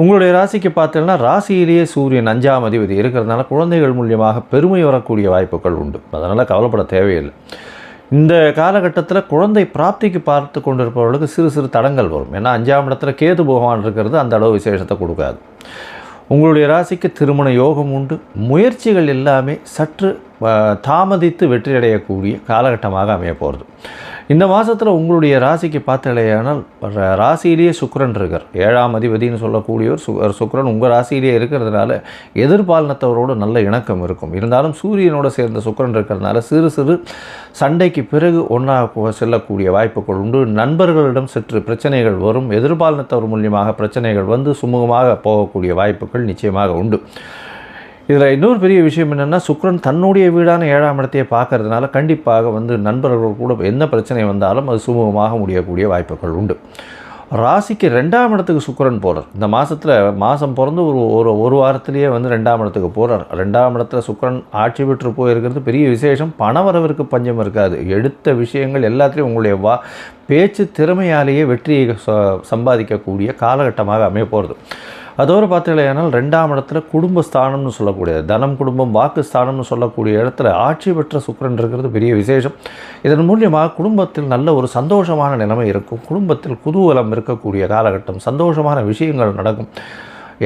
உங்களுடைய ராசிக்கு பார்த்தீங்கன்னா ராசியிலேயே சூரியன் 5ஆம் அதிபதி இருக்கிறதுனால குழந்தைகள் மூலியமாக பெருமை வரக்கூடிய வாய்ப்புகள் உண்டு. அதனால் கவலைப்பட தேவையில்லை. இந்த காலகட்டத்தில் குழந்தை பிராப்திக்கு பார்த்து கொண்டிருப்பவர்களுக்கு சிறு சிறு தடங்கள் வரும். ஏன்னா 5ஆம் இடத்துல கேது பகவான் இருக்கிறது அந்த அளவு விசேஷத்தை கொடுக்காது. உங்களுடைய ராசிக்கு திருமண யோகம் உண்டு. முயற்சிகள் எல்லாமே சற்று தாமதித்து வெற்றியடையக்கூடிய காலகட்டமாக அமைய போகிறது. இந்த மாதத்தில் உங்களுடைய ராசிக்கு பார்த்தலையானால் ராசியிலேயே சுக்கிரன் இருக்கார். 7ஆம் அதிபதினு சொல்லக்கூடியவர் சுக்கிரன் உங்கள் ராசியிலேயே இருக்கிறதுனால எதிர்பாலினத்தவரோடு நல்ல இணக்கம் இருக்கும். இருந்தாலும் சூரியனோடு சேர்ந்த சுக்கிரன் இருக்கிறதுனால சிறு சிறு சண்டைக்கு பிறகு ஒன்றாக செல்லக்கூடிய வாய்ப்புகள் உண்டு. நண்பர்களிடம் சற்று பிரச்சனைகள் வரும். எதிர்பாலினத்தவர் மூலியமாக பிரச்சனைகள் சுமூகமாக போகக்கூடிய வாய்ப்புகள் நிச்சயமாக உண்டு. இதில் இன்னொரு பெரிய விஷயம் என்னென்னா, சுக்கிரன் தன்னுடைய வீடான 7ஆம் இடத்தையே பார்க்கறதுனால கண்டிப்பாக ஒரு கூட எந்த பிரச்சனை வந்தாலும் அது சுமூகமாக முடியக்கூடிய வாய்ப்புகள் உண்டு. ராசிக்கு 2ஆம் இடத்துக்கு சுக்கிரன் போகிறார். இந்த மாதம் பிறந்து ஒரு வாரத்திலேயே 2ஆம் இடத்துக்கு போகிறார். 2ஆம் இடத்துல சுக்கிரன் ஆட்சி பெற்று போயிருக்கிறது பெரிய விசேஷம். பணவரவிற்கு பஞ்சம் இருக்காது. எடுத்த விஷயங்கள் எல்லாத்துலேயும் உங்களுடைய பேச்சு திறமையாலேயே வெற்றியை சம்பாதிக்கக்கூடிய காலகட்டமாக அமைய போகிறது. அதோடு பார்த்தீங்கன்னா 2ஆம் இடத்துல குடும்பஸ்தானம்னு சொல்லக்கூடிய தனம், குடும்பம், வாக்குஸ்தானம்னு சொல்லக்கூடிய இடத்துல ஆட்சி பெற்ற சுக்கிரன் இருக்கிறது பெரிய விசேஷம். இதன் மூலியமாக குடும்பத்தில் நல்ல ஒரு சந்தோஷமான நிலைமை இருக்கும். குடும்பத்தில் குதூகலம் இருக்கக்கூடிய காலகட்டம், சந்தோஷமான விஷயங்கள் நடக்கும்.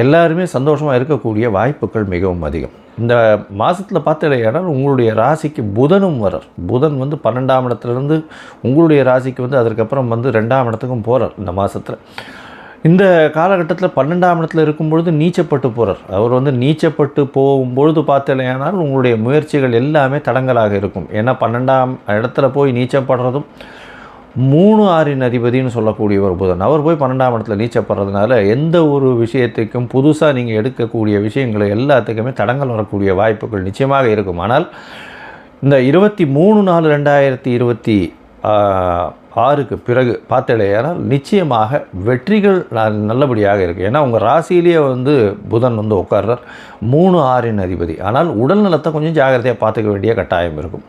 எல்லாருமே சந்தோஷமாக இருக்கக்கூடிய வாய்ப்புகள் மிகவும் அதிகம். இந்த மாதத்தில் பார்த்தீங்கன்னா உங்களுடைய ராசிக்கு புதனும் வரார். புதன் 12ஆம் இடத்துலேருந்து உங்களுடைய ராசிக்கு அதற்கப்புறம் 2ஆம் இடத்துக்கும் போகிறார். இந்த மாதத்தில் இந்த காலகட்டத்தில் 12ஆம் இடத்துல இருக்கும்பொழுது நீச்சப்பட்டு போகிறார். அவர் நீச்சப்பட்டு போகும்பொழுது பார்த்தலையானால் உங்களுடைய முயற்சிகள் எல்லாமே தடங்கலாக இருக்கும். ஏன்னா 12ஆம் இடத்துல போய் நீச்சப்படுறதும் 3/6 அதிபதினு சொல்லக்கூடிய ஒரு புதன், அவர் போய் 12ஆம் இடத்துல நீச்சப்படுறதுனால எந்த ஒரு விஷயத்துக்கும் புதுசாக நீங்கள் எடுக்கக்கூடிய விஷயங்களை எல்லாத்துக்குமே தடங்கள் வரக்கூடிய வாய்ப்புகள் நிச்சயமாக இருக்கும். ஆனால் இந்த 23/4/2026 பிறகு பார்த்தலையானால் நிச்சயமாக வெற்றிகள் நல்லபடியாக இருக்குது. ஏன்னா உங்கள் ராசியிலேயே புதன் உட்கார்றார், 3/6 அதிபதி. ஆனால் உடல் நலத்தை கொஞ்சம் ஜாகிரதையாக பார்த்துக்க வேண்டிய கட்டாயம் இருக்கும்.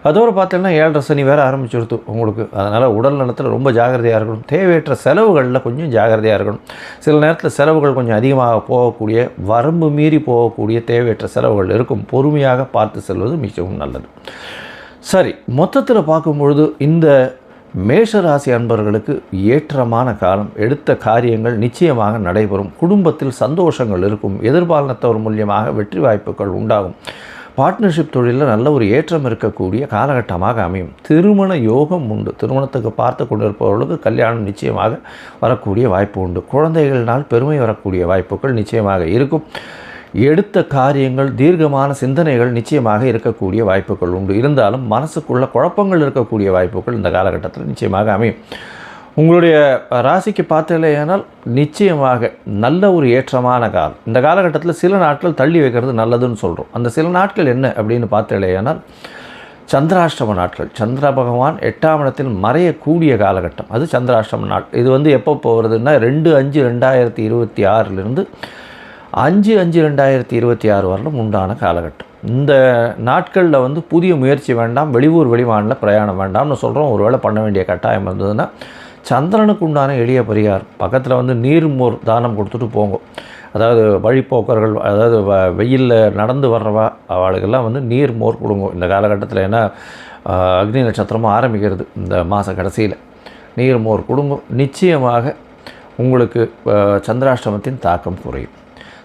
அதோடு பார்த்தீங்கன்னா 7.5 சனி வேறு ஆரம்பிச்சுடுத்து உங்களுக்கு. அதனால் உடல் நலத்தில் ரொம்ப ஜாகிரதையாக இருக்கணும். தேவையற்ற செலவுகளில் கொஞ்சம் ஜாகிரதையாக இருக்கணும். சில நேரத்தில் செலவுகள் கொஞ்சம் அதிகமாக போகக்கூடிய, வரம்பு மீறி போகக்கூடிய தேவையற்ற செலவுகள் இருக்கும். பொறுமையாக பார்த்து செல்வது மிகவும் நல்லது. சரி, மொத்தத்தில் பார்க்கும்பொழுது இந்த மேஷராசி அன்பர்களுக்கு ஏற்றமான காலம். எடுத்த காரியங்கள் நிச்சயமாக நடைபெறும். குடும்பத்தில் சந்தோஷங்கள் இருக்கும். எதிர்பாலினத்தவர் மூலியமாக வெற்றி வாய்ப்புகள் உண்டாகும். பார்ட்னர்ஷிப் தொழிலில் நல்ல ஒரு ஏற்றம் இருக்கக்கூடிய காலகட்டமாக அமையும். திருமண யோகம் உண்டு. திருமணத்துக்கு பார்த்து கொண்டிருப்பவர்களுக்கு கல்யாணம் நிச்சயமாக வரக்கூடிய வாய்ப்பு உண்டு. குழந்தைகள்னால் பெருமை வரக்கூடிய வாய்ப்புகள் நிச்சயமாக இருக்கும். எடுத்த காரியங்கள், தீர்க்கமான சிந்தனைகள் நிச்சயமாக இருக்கக்கூடிய வாய்ப்புகள் உண்டு. இருந்தாலும் மனசுக்குள்ள குழப்பங்கள் இருக்கக்கூடிய வாய்ப்புகள் இந்த காலகட்டத்தில் நிச்சயமாக அமையும். உங்களுடைய ராசிக்கு பார்த்தலையானால் நிச்சயமாக நல்ல ஒரு ஏற்றமான காலம். இந்த காலகட்டத்தில் சில நாட்கள் தள்ளி வைக்கிறது நல்லதுன்னு சொல்கிறோம். அந்த சில நாட்கள் என்ன அப்படின்னு பார்த்தலையானால் சந்திராஷ்டம நாட்கள். சந்திர பகவான் 8ஆம் இடத்தில் மறையக்கூடிய காலகட்டம். அது சந்திராஷ்டம நாள். இது எப்போ போகிறதுன்னா 2/5/2026 5/5/2026 வரலும் உண்டான காலகட்டம். இந்த நாட்களில் வந்து புதிய முயற்சி வேண்டாம், வெளியூர் வெளிமாநில பிரயாணம் வேண்டாம்னு சொல்கிறோம். ஒரு வேளை பண்ண வேண்டிய கட்டாயம் இருந்ததுன்னா சந்திரனுக்கு உண்டான எளிய பரிகாரம், பக்கத்தில் வந்து நீர்மோர் தானம் கொடுத்துட்டு போங்க. அதாவது வழிப்போக்கர்கள், அதாவது வெயிலில் நடந்து வர்றவா அவளுக்கெல்லாம் வந்து நீர் மோர் கொடுங்க இந்த காலகட்டத்தில். ஏன்னா அக்னி நட்சத்திரமும் ஆரம்பிக்கிறது இந்த மாத கடைசியில். நீர் மோர் கொடுங்க, நிச்சயமாக உங்களுக்கு சந்திராஷ்டமத்தின் தாக்கம் குறையும்.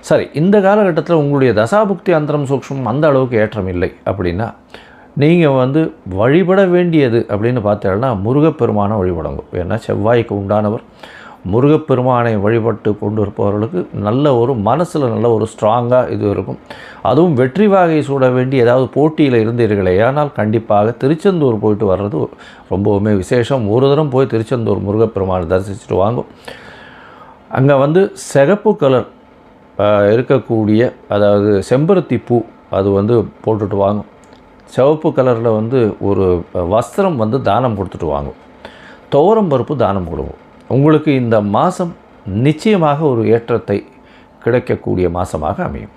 சரி, இந்த காலகட்டத்தில் உங்களுடைய தசாபுக்தி அந்தரம் சூக்ஷ்மம் அந்த அளவுக்கு ஏற்றம் இல்லை அப்படின்னா நீங்கள் வந்து வழிபட வேண்டியது அப்படின்னு பார்த்தீங்கன்னா முருகப்பெருமானை வழிபடுங்க. ஏன்னா செவ்வாய்க்கு உண்டானவர். முருகப்பெருமானை வழிபட்டு கொண்டு இருப்பவர்களுக்கு நல்ல ஒரு மனசில் நல்ல ஒரு ஸ்ட்ராங்காக இது இருக்கும். அதுவும் வெற்றி வாகை சூட வேண்டி ஏதாவது போட்டியில் இருந்தீர்களே ஆனால் கண்டிப்பாக திருச்செந்தூர் போயிட்டு வர்றது ரொம்பவுமே விசேஷம். ஒரு தரம் போய் திருச்செந்தூர் முருகப்பெருமானை தரிசிச்சுட்டு வாங்கும். அங்கே வந்து சிகப்பு கலர் இருக்கக்கூடிய, அதாவது செம்பருத்தி பூ அது வந்து போட்டுட்டு வாங்கும். சிவப்பு கலரில் வந்து ஒரு வஸ்திரம் வந்து தானம் கொடுத்துட்டு வாங்கும். துவரம் பருப்பு தானம் கொடுங்க. உங்களுக்கு இந்த மாதம் நிச்சயமாக ஒரு ஏற்றத்தை கிடைக்கக்கூடிய மாதமாக அமையும்.